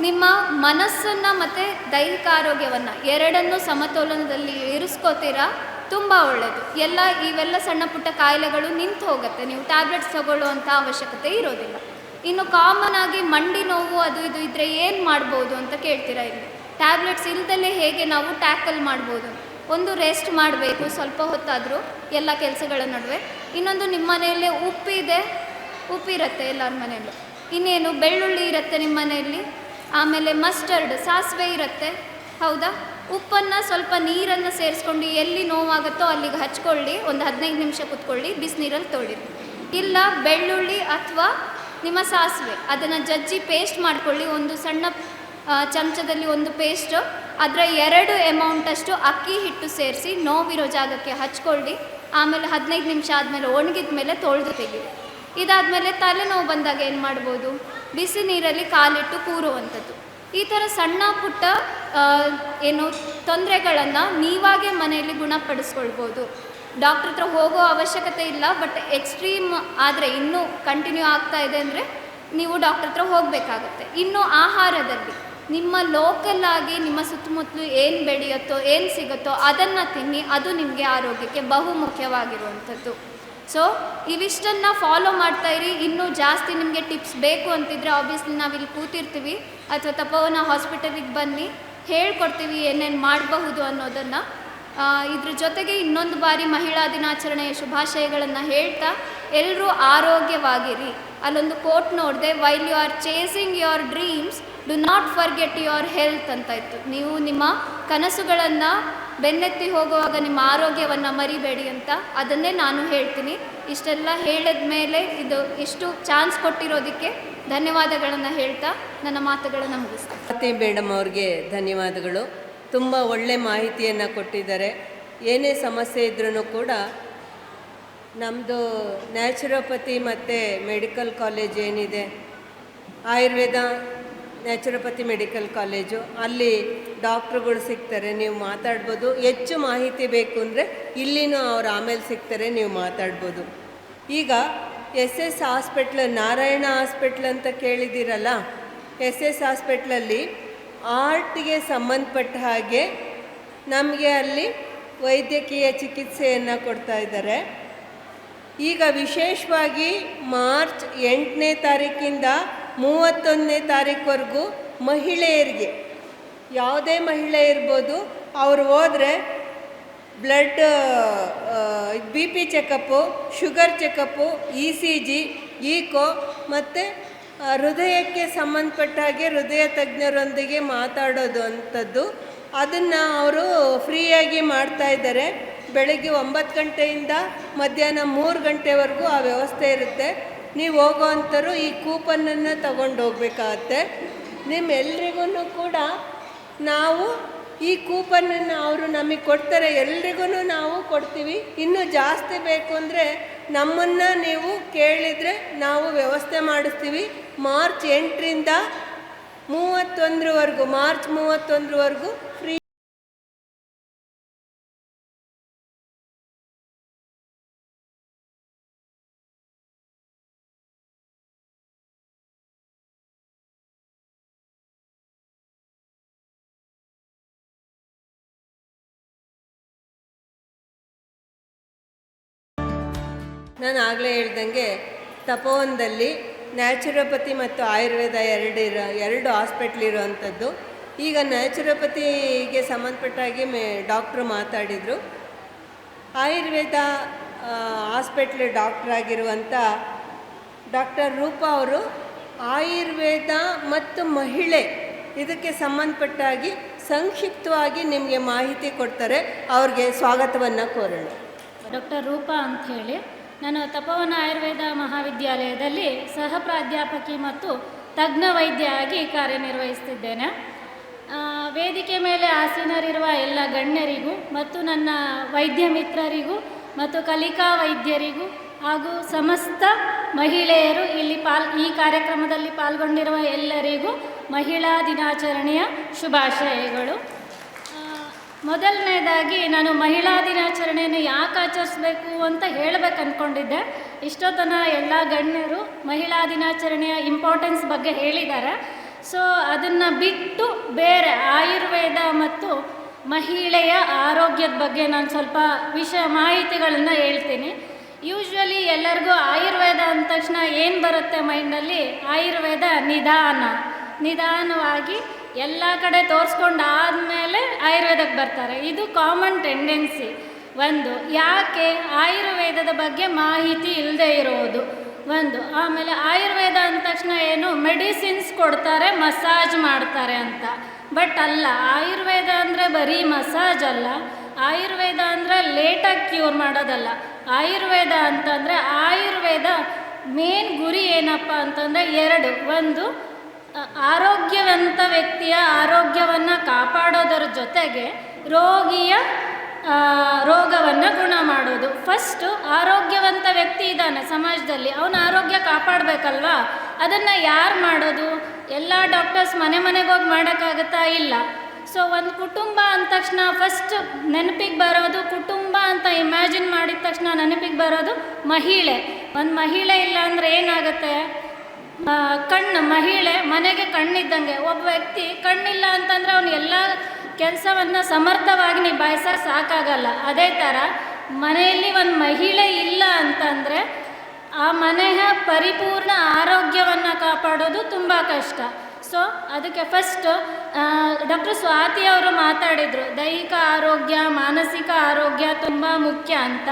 Speaker 2: ನಿಮ್ಮ ಮನಸ್ಸನ್ನು ಮತ್ತು ದೈಹಿಕ ಆರೋಗ್ಯವನ್ನು ಎರಡನ್ನೂ ಸಮತೋಲನದಲ್ಲಿ ಇರಿಸ್ಕೋತೀರಾ, ತುಂಬ ಒಳ್ಳೆಯದು. ಇವೆಲ್ಲ ಸಣ್ಣ ಪುಟ್ಟ ಕಾಯಿಲೆಗಳು ನಿಂತು ಹೋಗುತ್ತೆ, ನೀವು ಟ್ಯಾಬ್ಲೆಟ್ಸ್ ತಗೊಳ್ಳುವಂಥ ಅವಶ್ಯಕತೆ ಇರೋದಿಲ್ಲ. ಇನ್ನು ಕಾಮನ್ ಆಗಿ ಮಂಡಿ ನೋವು ಅದು ಇದು ಇದ್ದರೆ ಏನು ಮಾಡ್ಬೋದು ಅಂತ ಕೇಳ್ತೀರಾ. ಇಲ್ಲಿ ಟ್ಯಾಬ್ಲೆಟ್ಸ್ ಇಲ್ದಲೇ ಹೇಗೆ ನಾವು ಟ್ಯಾಕಲ್ ಮಾಡ್ಬೋದು? ಒಂದು ರೆಸ್ಟ್ ಮಾಡಬೇಕು ಸ್ವಲ್ಪ ಹೊತ್ತಾದರೂ ಎಲ್ಲ ಕೆಲಸಗಳ ನಡುವೆ. ಇನ್ನೊಂದು, ನಿಮ್ಮ ಮನೆಯಲ್ಲೇ ಉಪ್ಪಿರುತ್ತೆ ಎಲ್ಲರ ಮನೆಯಲ್ಲೂ. ಇನ್ನೇನು, ಬೆಳ್ಳುಳ್ಳಿ ಇರುತ್ತೆ ನಿಮ್ಮ ಮನೆಯಲ್ಲಿ, ಆಮೇಲೆ ಮಸ್ಟರ್ಡ್ ಸಾಸಿವೆ ಇರುತ್ತೆ, ಹೌದಾ? ಉಪ್ಪನ್ನು ಸ್ವಲ್ಪ ನೀರನ್ನು ಸೇರಿಸ್ಕೊಂಡು ಎಲ್ಲಿ ನೋವಾಗುತ್ತೋ ಅಲ್ಲಿಗೆ ಹಚ್ಕೊಳ್ಳಿ, ಒಂದು 15 ನಿಮಿಷ ಕುತ್ಕೊಳ್ಳಿ, ಬಿಸಿನೀರಲ್ಲಿ ತೊಳಿರಿ. ಇಲ್ಲ ಬೆಳ್ಳುಳ್ಳಿ ಅಥವಾ ನಿಮ್ಮ ಸಾಸಿವೆ ಅದನ್ನು ಜಜ್ಜಿ ಪೇಸ್ಟ್ ಮಾಡ್ಕೊಳ್ಳಿ, ಒಂದು ಸಣ್ಣ ಚಮಚದಲ್ಲಿ ಒಂದು ಪೇಸ್ಟು, ಅದರ 2 ಅಮೌಂಟಷ್ಟು ಅಕ್ಕಿ ಹಿಟ್ಟು ಸೇರಿಸಿ ನೋವಿರೋ ಜಾಗಕ್ಕೆ ಹಚ್ಕೊಳ್ಳಿ. ಆಮೇಲೆ 15 ನಿಮಿಷ ಆದಮೇಲೆ ಒಣಗಿದ ಮೇಲೆ ತೊಳೆದು ತೆಗೀರಿ. ಇದಾದಮೇಲೆ ತಲೆನೋವು ಬಂದಾಗ ಏನು ಮಾಡ್ಬೋದು? ಬಿಸಿ ನೀರಲ್ಲಿ ಕಾಲಿಟ್ಟು ಕೂರುವಂಥದ್ದು. ಈ ಥರ ಸಣ್ಣ ಪುಟ್ಟ ತೊಂದರೆಗಳನ್ನು ನೀವಾಗೇ ಮನೆಯಲ್ಲಿ ಗುಣಪಡಿಸ್ಕೊಳ್ಬೋದು. ಡಾಕ್ಟ್ರ್ ಹತ್ರ ಹೋಗೋ ಅವಶ್ಯಕತೆ ಇಲ್ಲ. ಬಟ್ ಎಕ್ಸ್ಟ್ರೀಮ್ ಆದರೆ ಇನ್ನೂ ಕಂಟಿನ್ಯೂ ಆಗ್ತಾ ಇದೆ ಅಂದರೆ ನೀವು ಡಾಕ್ಟ್ರ್ ಹತ್ರ ಹೋಗಬೇಕಾಗತ್ತೆ. ಇನ್ನು ಆಹಾರದಲ್ಲಿ ನಿಮ್ಮ ಲೋಕಲ್ಲಾಗಿ ನಿಮ್ಮ ಸುತ್ತಮುತ್ತಲು ಏನು ಬೆಳೆಯುತ್ತೋ ಏನು ಸಿಗುತ್ತೋ ಅದನ್ನು ತಿನ್ನಿ, ಅದು ನಿಮಗೆ ಆರೋಗ್ಯಕ್ಕೆ ಬಹು ಮುಖ್ಯವಾಗಿರುವಂಥದ್ದು. So ಇವಿಷ್ಟನ್ನು follow ಮಾಡ್ತಾಯಿರಿ. ಇನ್ನೂ ಜಾಸ್ತಿ ನಿಮಗೆ ಟಿಪ್ಸ್ ಬೇಕು ಅಂತಿದ್ರೆ ಆಬ್ವಿಯಸ್ಲಿ ನಾವಿಲ್ಲಿ ಕೂತಿರ್ತೀವಿ, ಅಥವಾ ತಪೋವನ ಹಾಸ್ಪಿಟಲಿಗೆ ಬನ್ನಿ, ಹೇಳ್ಕೊಡ್ತೀವಿ ಏನೇನು ಮಾಡಬಹುದು ಅನ್ನೋದನ್ನು. ಇದ್ರ ಜೊತೆಗೆ ಇನ್ನೊಂದು ಬಾರಿ ಮಹಿಳಾ ದಿನಾಚರಣೆಯ ಶುಭಾಶಯಗಳನ್ನು ಹೇಳ್ತಾ ಎಲ್ಲರೂ ಆರೋಗ್ಯವಾಗಿರಿ. ಅಲ್ಲೊಂದು ಕೋಟ್ ನೋಡಿದೆ, while you are chasing your dreams do not forget your health ಅಂತ ಇತ್ತು. ನೀವು ನಿಮ್ಮ ಕನಸುಗಳನ್ನು ಬೆನ್ನೆತ್ತಿ ಹೋಗುವಾಗ ನಿಮ್ಮ ಆರೋಗ್ಯವನ್ನು ಮರಿಬೇಡಿ ಅಂತ. ಅದನ್ನೇ ನಾನು ಹೇಳ್ತೀನಿ. ಇಷ್ಟೆಲ್ಲ ಹೇಳಿದ ಮೇಲೆ ಇಷ್ಟು ಚಾನ್ಸ್ ಕೊಟ್ಟಿರೋದಕ್ಕೆ ಧನ್ಯವಾದಗಳನ್ನು ಹೇಳ್ತಾ ನನ್ನ ಮಾತುಗಳನ್ನು ಮುಗಿಸ್ತೀನಿ.
Speaker 3: ಸ್ವಾತಿ ಮೇಡಮ್ ಅವ್ರಿಗೆ ಧನ್ಯವಾದಗಳು. ತುಂಬ ಒಳ್ಳೆ ಮಾಹಿತಿಯನ್ನು ಕೊಟ್ಟಿದ್ದಾರೆ. ಏನೇ ಸಮಸ್ಯೆ ಇದ್ರೂ ಕೂಡ ನಮ್ಮದು ನ್ಯಾಚುರೋಪತಿ ಮತ್ತು ಮೆಡಿಕಲ್ ಕಾಲೇಜ್ ಏನಿದೆ, ಆಯುರ್ವೇದ ನ್ಯಾಚುರೋಪತಿ ಮೆಡಿಕಲ್ ಕಾಲೇಜು, ಅಲ್ಲಿ ಡಾಕ್ಟ್ರುಗಳು ಸಿಗ್ತಾರೆ, ನೀವು ಮಾತಾಡ್ಬೋದು. ಹೆಚ್ಚು ಮಾಹಿತಿ ಬೇಕು ಅಂದರೆ ಇಲ್ಲಿನೂ ಅವ್ರು ಆಮೇಲೆ ಸಿಗ್ತಾರೆ, ನೀವು ಮಾತಾಡ್ಬೋದು. ಈಗ SS ಹಾಸ್ಪಿಟ್ಲ್, ನಾರಾಯಣ ಹಾಸ್ಪಿಟ್ಲ್ ಅಂತ ಕೇಳಿದ್ದೀರಲ್ಲ, SS ಹಾಸ್ಪಿಟ್ಲಲ್ಲಿ ಆರ್ಟ್ಗೆ ಸಂಬಂಧಪಟ್ಟ ಹಾಗೆ ನಮಗೆ ಅಲ್ಲಿ ವೈದ್ಯಕೀಯ ಚಿಕಿತ್ಸೆಯನ್ನು ಕೊಡ್ತಾ ಇದ್ದಾರೆ. ಈಗ ವಿಶೇಷವಾಗಿ ಮಾರ್ಚ್ 8ನೇ ತಾರೀಕಿಂದ 31ನೇ ತಾರೀಕುವರೆಗೂ ಮಹಿಳೆಯರಿಗೆ, ಯಾವುದೇ ಮಹಿಳೆ ಇರ್ಬೋದು, ಅವರು ಹೋದರೆ blood BP checkup, sugar checkup, ECG, echo ಮತ್ತು ಹೃದಯಕ್ಕೆ ಸಂಬಂಧಪಟ್ಟ ಹಾಗೆ ಹೃದಯ ತಜ್ಞರೊಂದಿಗೆ ಮಾತಾಡೋದು ಅಂಥದ್ದು, ಅದನ್ನು ಅವರು ಫ್ರೀಯಾಗಿ ಮಾಡ್ತಾಯಿದ್ದಾರೆ. ಬೆಳಗ್ಗೆ 9 ಗಂಟೆಯಿಂದ ಮಧ್ಯಾಹ್ನ 3 ಗಂಟೆವರೆಗೂ ಆ ವ್ಯವಸ್ಥೆ ಇರುತ್ತೆ. ನೀವು ಹೋಗೋವಂಥವ್ರು ಈ ಕೂಪನನ್ನು ತಗೊಂಡು ಹೋಗ್ಬೇಕಾಗತ್ತೆ. ನಿಮ್ಮೆಲ್ರಿಗೂ ಕೂಡ ನಾವು ಈ ಕೂಪನನ್ನು ಅವರು ನಮಗೆ ಕೊಡ್ತಾರೆ, ಎಲ್ರಿಗೂ ನಾವು ಕೊಡ್ತೀವಿ. ಇನ್ನೂ ಜಾಸ್ತಿ ಬೇಕು ಅಂದರೆ ನಮ್ಮನ್ನು ನೀವು ಕೇಳಿದರೆ ನಾವು ವ್ಯವಸ್ಥೆ ಮಾಡಿಸ್ತೀವಿ. ಮಾರ್ಚ್ 8ರಿಂದ 31ರವರೆಗೂ, ಮಾರ್ಚ್ 31ರವರೆಗೂ ಫ್ರೀ. ನಾನು ಆಗಲೇ ಹೇಳ್ದಂಗೆ ತಪೋವನದಲ್ಲಿ ನ್ಯಾಚುರೋಪತಿ ಮತ್ತು ಆಯುರ್ವೇದ ಎರಡು ಹಾಸ್ಪಿಟ್ಲ್ ಇರೋವಂಥದ್ದು. ಈಗ ನ್ಯಾಚುರೋಪತಿಗೆ ಸಂಬಂಧಪಟ್ಟಾಗಿ ಡಾಕ್ಟ್ರು ಮಾತಾಡಿದರು. ಆಯುರ್ವೇದ ಹಾಸ್ಪಿಟ್ಲ್ ಡಾಕ್ಟ್ರಾಗಿರುವಂಥ ಡಾಕ್ಟರ್ ರೂಪಾ ಅವರು ಆಯುರ್ವೇದ ಮತ್ತು ಮಹಿಳೆ ಇದಕ್ಕೆ ಸಂಬಂಧಪಟ್ಟಾಗಿ ಸಂಕ್ಷಿಪ್ತವಾಗಿ ನಿಮಗೆ ಮಾಹಿತಿ ಕೊಡ್ತಾರೆ. ಅವ್ರಿಗೆ ಸ್ವಾಗತವನ್ನು ಕೋರೋಣ.
Speaker 7: ಡಾಕ್ಟರ್ ರೂಪಾ ಅಂಥೇಳಿ, ನಾನು ತಪೋವನ ಆಯುರ್ವೇದ ಮಹಾವಿದ್ಯಾಲಯದಲ್ಲಿ ಸಹ ಪ್ರಾಧ್ಯಾಪಕಿ ಮತ್ತು ತಜ್ಞ ವೈದ್ಯ ಆಗಿ ಕಾರ್ಯನಿರ್ವಹಿಸ್ತಿದ್ದೇನೆ. ವೇದಿಕೆ ಮೇಲೆ ಆಸೀನರಿರುವ ಎಲ್ಲ ಗಣ್ಯರಿಗೂ ಮತ್ತು ನನ್ನ ವೈದ್ಯ ಮಿತ್ರರಿಗೂ ಮತ್ತು ಕಲಿಕಾ ವೈದ್ಯರಿಗೂ ಹಾಗೂ ಸಮಸ್ತ ಮಹಿಳೆಯರು ಇಲ್ಲಿ ಈ ಕಾರ್ಯಕ್ರಮದಲ್ಲಿ ಪಾಲ್ಗೊಂಡಿರುವ ಎಲ್ಲರಿಗೂ ಮಹಿಳಾ ದಿನಾಚರಣೆಯ ಶುಭಾಶಯಗಳು. ಮೊದಲನೇದಾಗಿ ನಾನು ಮಹಿಳಾ ದಿನಾಚರಣೆಯನ್ನು ಯಾಕೆ ಆಚರಿಸಬೇಕು ಅಂತ ಹೇಳಬೇಕು ಅಂದ್ಕೊಂಡಿದ್ದೆ. ಇಷ್ಟೊತ್ತನ ಎಲ್ಲ ಗಣ್ಯರು ಮಹಿಳಾ ದಿನಾಚರಣೆಯ ಇಂಪಾರ್ಟೆನ್ಸ್ ಬಗ್ಗೆ ಹೇಳಿದ್ದಾರೆ. ಸೊ ಅದನ್ನು ಬಿಟ್ಟು ಬೇರೆ ಆಯುರ್ವೇದ ಮತ್ತು ಮಹಿಳೆಯ ಆರೋಗ್ಯದ ಬಗ್ಗೆ ನಾನು ಸ್ವಲ್ಪ ಮಾಹಿತಿಗಳನ್ನು ಹೇಳ್ತೀನಿ. ಯೂಶ್ವಲಿ ಎಲ್ಲರಿಗೂ ಆಯುರ್ವೇದ ಅಂದ ತಕ್ಷಣ ಏನು ಬರುತ್ತೆ ಮೈಂಡಲ್ಲಿ? ಆಯುರ್ವೇದ ನಿಧಾನವಾಗಿ ಎಲ್ಲ ಕಡೆ ತೋರಿಸ್ಕೊಂಡು ಆದಮೇಲೆ ಆಯುರ್ವೇದಕ್ಕೆ ಬರ್ತಾರೆ. ಇದು ಕಾಮನ್ ಟೆಂಡೆನ್ಸಿ. ಒಂದು, ಯಾಕೆ ಆಯುರ್ವೇದದ ಬಗ್ಗೆ ಮಾಹಿತಿ ಇಲ್ಲದೆ ಇರೋದು ಒಂದು. ಆಮೇಲೆ ಆಯುರ್ವೇದ ಅಂದ ತಕ್ಷಣ ಏನು ಮೆಡಿಸಿನ್ಸ್ ಕೊಡ್ತಾರೆ, ಮಸಾಜ್ ಮಾಡ್ತಾರೆ ಅಂತ. ಬಟ್ ಅಲ್ಲ, ಆಯುರ್ವೇದ ಅಂದರೆ ಬರೀ ಮಸಾಜ್ ಅಲ್ಲ. ಆಯುರ್ವೇದ ಅಂದರೆ ಲೇಟಾಗಿ ಕ್ಯೂರ್ ಮಾಡೋದಲ್ಲ. ಆಯುರ್ವೇದ ಅಂತಂದರೆ ಆಯುರ್ವೇದ ಮೇನ್ ಗುರಿ ಏನಪ್ಪ ಅಂತಂದರೆ ಎರಡು. ಒಂದು, ಆರೋಗ್ಯವಂತ ವ್ಯಕ್ತಿಯ ಆರೋಗ್ಯವನ್ನು ಕಾಪಾಡೋದರ ಜೊತೆಗೆ ರೋಗಿಯ ರೋಗವನ್ನು ಗುಣ ಮಾಡೋದು. ಫಸ್ಟು ಆರೋಗ್ಯವಂತ ವ್ಯಕ್ತಿ ಇದ್ದಾನೆ ಸಮಾಜದಲ್ಲಿ, ಅವನ ಆರೋಗ್ಯ ಕಾಪಾಡಬೇಕಲ್ವಾ? ಅದನ್ನು ಯಾರು ಮಾಡೋದು? ಎಲ್ಲ ಡಾಕ್ಟರ್ಸ್ ಮನೆಗೆ ಹೋಗಿ ಮಾಡೋಕ್ಕಾಗತ್ತಾ? ಇಲ್ಲ. ಸೊ ಒಂದು ಕುಟುಂಬ ಅಂದ ತಕ್ಷಣ ಫಸ್ಟ್ ನೆನಪಿಗೆ ಬರೋದು, ಕುಟುಂಬ ಅಂತ ಇಮ್ಯಾಜಿನ್ ಮಾಡಿದ ತಕ್ಷಣ ನೆನಪಿಗೆ ಬರೋದು ಮಹಿಳೆ. ಒಂದು ಮಹಿಳೆ ಇಲ್ಲ ಅಂದರೆ ಏನಾಗುತ್ತೆ? ಮಹಿಳೆ ಮನೆಗೆ ಕಣ್ಣಿದ್ದಂಗೆ. ಒಬ್ಬ ವ್ಯಕ್ತಿ ಕಣ್ಣಿಲ್ಲ ಅಂತಂದರೆ ಅವನು ಎಲ್ಲ ಕೆಲಸವನ್ನು ಸಮರ್ಥವಾಗಿ ನಿಭಾಯಿಸೋಕೆ ಸಾಕಾಗಲ್ಲ. ಅದೇ ಥರ ಮನೆಯಲ್ಲಿ ಒಂದು ಮಹಿಳೆ ಇಲ್ಲ ಅಂತಂದರೆ ಆ ಮನೆಯ ಪರಿಪೂರ್ಣ ಆರೋಗ್ಯವನ್ನು ಕಾಪಾಡೋದು ತುಂಬ ಕಷ್ಟ. ಸೊ ಅದಕ್ಕೆ ಫಸ್ಟು ಡಾಕ್ಟರ್ ಸ್ವಾತಿ ಅವರು ಮಾತಾಡಿದರು, ದೈಹಿಕ ಆರೋಗ್ಯ ಮಾನಸಿಕ ಆರೋಗ್ಯ ತುಂಬ ಮುಖ್ಯ ಅಂತ.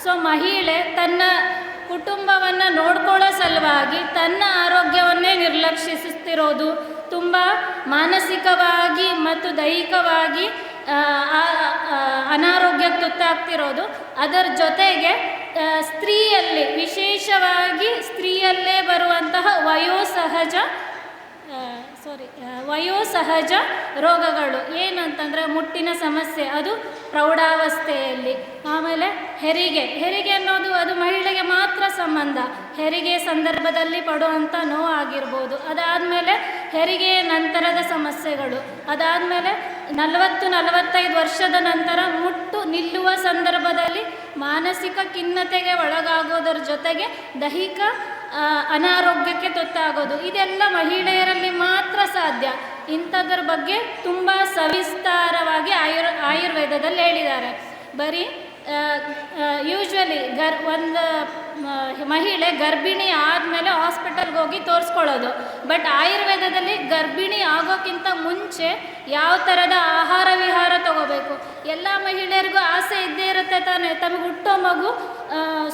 Speaker 7: ಸೊ ಮಹಿಳೆ ತನ್ನ ಕುಟುಂಬವನ್ನು ನೋಡ್ಕೊಳ್ಳೋ ಸಲುವಾಗಿ ತನ್ನ ಆರೋಗ್ಯವನ್ನೇ ನಿರ್ಲಕ್ಷಿಸುತ್ತಿರೋದು, ತುಂಬ ಮಾನಸಿಕವಾಗಿ ಮತ್ತು ದೈಹಿಕವಾಗಿ ಅನಾರೋಗ್ಯಕ್ಕೆ ತುತ್ತಾಗ್ತಿರೋದು. ಅದರ ಜೊತೆಗೆ ಸ್ತ್ರೀಯಲ್ಲಿ ವಿಶೇಷವಾಗಿ ಸ್ತ್ರೀಯಲ್ಲೇ ಬರುವಂತಹ ವಯೋಸಹಜ ರೋಗಗಳು ಏನಂತಂದರೆ ಮುಟ್ಟಿನ ಸಮಸ್ಯೆ, ಅದು ಪ್ರೌಢಾವಸ್ಥೆಯಲ್ಲಿ. ಆಮೇಲೆ ಹೆರಿಗೆ ಅನ್ನೋದು ಅದು ಮಹಿಳೆಗೆ ಮಾತ್ರ ಸಂಬಂಧ. ಹೆರಿಗೆ ಸಂದರ್ಭದಲ್ಲಿ ಪಡುವಂಥ ನೋವಾಗಿರ್ಬೋದು. ಅದಾದಮೇಲೆ ಹೆರಿಗೆ ನಂತರದ ಸಮಸ್ಯೆಗಳು. ಅದಾದಮೇಲೆ 40-45 ವರ್ಷದ ನಂತರ ಮುಟ್ಟು ನಿಲ್ಲುವ ಸಂದರ್ಭದಲ್ಲಿ ಮಾನಸಿಕ ಖಿನ್ನತೆಗೆ ಒಳಗಾಗೋದರ ಜೊತೆಗೆ ದೈಹಿಕ ಅನಾರೋಗ್ಯಕ್ಕೆ ತುತ್ತಾಗೋದು. ಇದೆಲ್ಲ ಮಹಿಳೆಯರಲ್ಲಿ ಮಾತ್ರ ಸಾಧ್ಯ. ಇಂಥದ್ರ ಬಗ್ಗೆ ತುಂಬ ಸವಿಸ್ತಾರವಾಗಿ ಆಯುರ್ವೇದದಲ್ಲಿ ಹೇಳಿದ್ದಾರೆ. ಬರೀ ಯೂಶ್ವಲಿ ಒಂದು ಮಹಿಳೆ ಗರ್ಭಿಣಿ ಆದಮೇಲೆ ಹಾಸ್ಪಿಟಲ್ಗೆ ಹೋಗಿ ತೋರಿಸ್ಕೊಳ್ಳೋದು. ಬಟ್ ಆಯುರ್ವೇದದಲ್ಲಿ ಗರ್ಭಿಣಿ ಆಗೋಕ್ಕಿಂತ ಮುಂಚೆ ಯಾವ ಥರದ ಆಹಾರ ವಿಹಾರ ತಗೋಬೇಕು, ಎಲ್ಲ ಮಹಿಳೆಯರಿಗೂ ಆಸೆ ಇದ್ದೇ ಇರುತ್ತೆ ತಾನೇ. ತಮಗೆ ಹುಟ್ಟೋ ಮಗು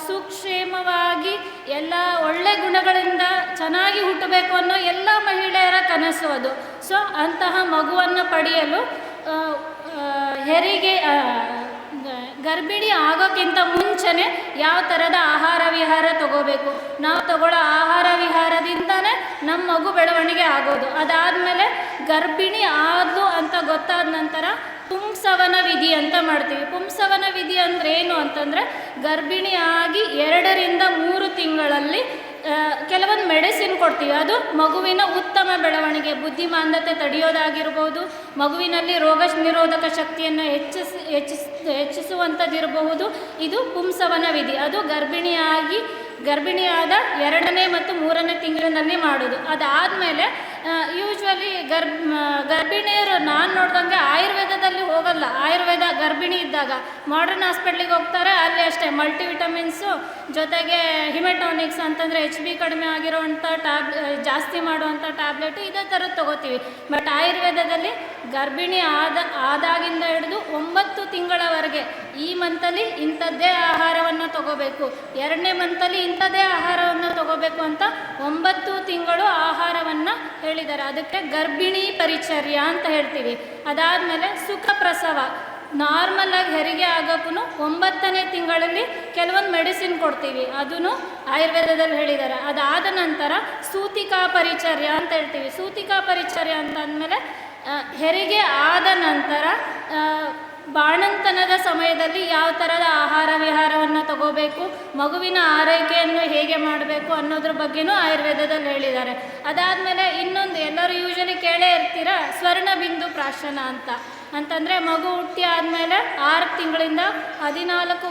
Speaker 7: ಸುಕ್ಷೇಮವಾಗಿ ಎಲ್ಲ ಒಳ್ಳೆ ಗುಣಗಳಿಂದ ಚೆನ್ನಾಗಿ ಹುಟ್ಟಬೇಕು ಅನ್ನೋ ಎಲ್ಲ ಮಹಿಳೆಯರ ಕನಸು ಅದು. ಸೊ ಅಂತಹ ಮಗುವನ್ನು ಪಡೆಯಲು ಗರ್ಭಿಣಿ ಆಗೋಕ್ಕಿಂತ ಮುಂಚೆನೇ ಯಾವ ಥರದ ಆಹಾರ ವಿಹಾರ ತಗೋಬೇಕು, ನಾವು ತಗೊಳ್ಳೋ ಆಹಾರ ವಿಹಾರದಿಂದನೇ ನಮ್ಮ ಮಗು ಬೆಳವಣಿಗೆ ಆಗೋದು. ಅದಾದಮೇಲೆ ಗರ್ಭಿಣಿ ಆದಲು ಅಂತ ಗೊತ್ತಾದ ನಂತರ ಪುಂಸವನ ವಿಧಿ ಅಂತ ಮಾಡ್ತೀವಿ. ಪುಂಸವನ ವಿಧಿ ಅಂದರೆ ಏನು ಅಂತಂದರೆ, ಗರ್ಭಿಣಿ ಆಗಿ 2-3 ತಿಂಗಳಲ್ಲಿ ಕೆಲವೊಂದು ಮೆಡಿಸಿನ್ ಕೊಡ್ತೀವಿ. ಅದು ಮಗುವಿನ ಉತ್ತಮ ಬೆಳವಣಿಗೆ, ಬುದ್ಧಿಮಾಂದ್ಯತೆ ತಡೆಯೋದಾಗಿರ್ಬೋದು, ಮಗುವಿನಲ್ಲಿ ರೋಗ ನಿರೋಧಕ ಶಕ್ತಿಯನ್ನು ಹೆಚ್ಚಿಸುವಂಥದ್ದಿರಬಹುದು. ಇದು ಪುಂಸವನ ವಿಧಿ. ಅದು ಗರ್ಭಿಣಿಯಾದ 2ನೇ ಮತ್ತು 3ನೇ ತಿಂಗಳಿನಲ್ಲಿ ಮಾಡೋದು. ಅದಾದಮೇಲೆ ಯೂಶ್ವಲಿ ಗರ್ಭಿಣಿಯರು ನಾನು ನೋಡ್ದಂಗೆ ಆಯುರ್ವೇದದಲ್ಲಿ ಹೋಗಲ್ಲ. ಆಯುರ್ವೇದ ಗರ್ಭಿಣಿ ಇದ್ದಾಗ ಮಾಡರ್ನ್ ಹಾಸ್ಪಿಟ್ಲಿಗೆ ಹೋಗ್ತಾರೆ, ಅಲ್ಲಿ ಅಷ್ಟೇ ಮಲ್ಟಿವಿಟಮಿನ್ಸು ಜೊತೆಗೆ ಹಿಮೆಟಾನಿಕ್ಸ್ ಅಂತಂದರೆ HB ಕಡಿಮೆ ಆಗಿರೋವಂಥ ಜಾಸ್ತಿ ಮಾಡುವಂಥ ಟ್ಯಾಬ್ಲೆಟು ಇದೇ ಥರದ್ದು ತೊಗೋತೀವಿ. ಬಟ್ ಆಯುರ್ವೇದದಲ್ಲಿ ಗರ್ಭಿಣಿ ಆದಾಗಿಂದ ಹಿಡಿದು 9 ತಿಂಗಳವರೆಗೆ ಈ ಮಂತಲ್ಲಿ ಇಂಥದ್ದೇ ಆಹಾರವನ್ನು ತಗೋಬೇಕು, 2ನೇ ಮಂತಲ್ಲಿ ಇಂಥದ್ದೇ ಆಹಾರವನ್ನು ತಗೋಬೇಕು ಅಂತ 9 ತಿಂಗಳು ಆಹಾರವನ್ನು ಹೇಳಿದ್ದಾರೆ. ಅದಕ್ಕೆ ಗರ್ಭಿಣಿ ಪರಿಚರ್ಯ ಅಂತ ಹೇಳ್ತೀವಿ. ಅದಾದಮೇಲೆ ಸುಖ ಪ್ರಸವ, ನಾರ್ಮಲಾಗಿ ಹೆರಿಗೆ ಆಗೋಕ್ಕೂ 9ನೇ ತಿಂಗಳಲ್ಲಿ ಕೆಲವೊಂದು ಮೆಡಿಸಿನ್ ಕೊಡ್ತೀವಿ, ಅದನ್ನು ಆಯುರ್ವೇದದಲ್ಲಿ ಹೇಳಿದ್ದಾರೆ. ಅದಾದ ನಂತರ ಸೂತಿಕಾ ಪರಿಚರ್ಯ ಅಂತ ಹೇಳ್ತೀವಿ. ಸೂತಿಕಾ ಪರಿಚರ್ಯ ಅಂತ ಅಂದಮೇಲೆ ಹೆರಿಗೆ ಆದ ನಂತರ ಬಾಣಂತನದ ಸಮಯದಲ್ಲಿ ಯಾವ ಥರದ ಆಹಾರ ವಿಹಾರವನ್ನು ತಗೋಬೇಕು, ಮಗುವಿನ ಆರೈಕೆಯನ್ನು ಹೇಗೆ ಮಾಡಬೇಕು ಅನ್ನೋದ್ರ ಬಗ್ಗೆನೂ ಆಯುರ್ವೇದದಲ್ಲಿ ಹೇಳಿದ್ದಾರೆ. ಅದಾದಮೇಲೆ ಇನ್ನೊಂದು ಎಲ್ಲರೂ ಯೂಶಲಿ ಕೇಳೇ ಇರ್ತೀರ, ಸ್ವರ್ಣಬಿಂದು ಪ್ರಾಶನ ಅಂತಂದರೆ ಮಗು ಹುಟ್ಟಿ ಆದಮೇಲೆ 6 ತಿಂಗಳಿಂದ 14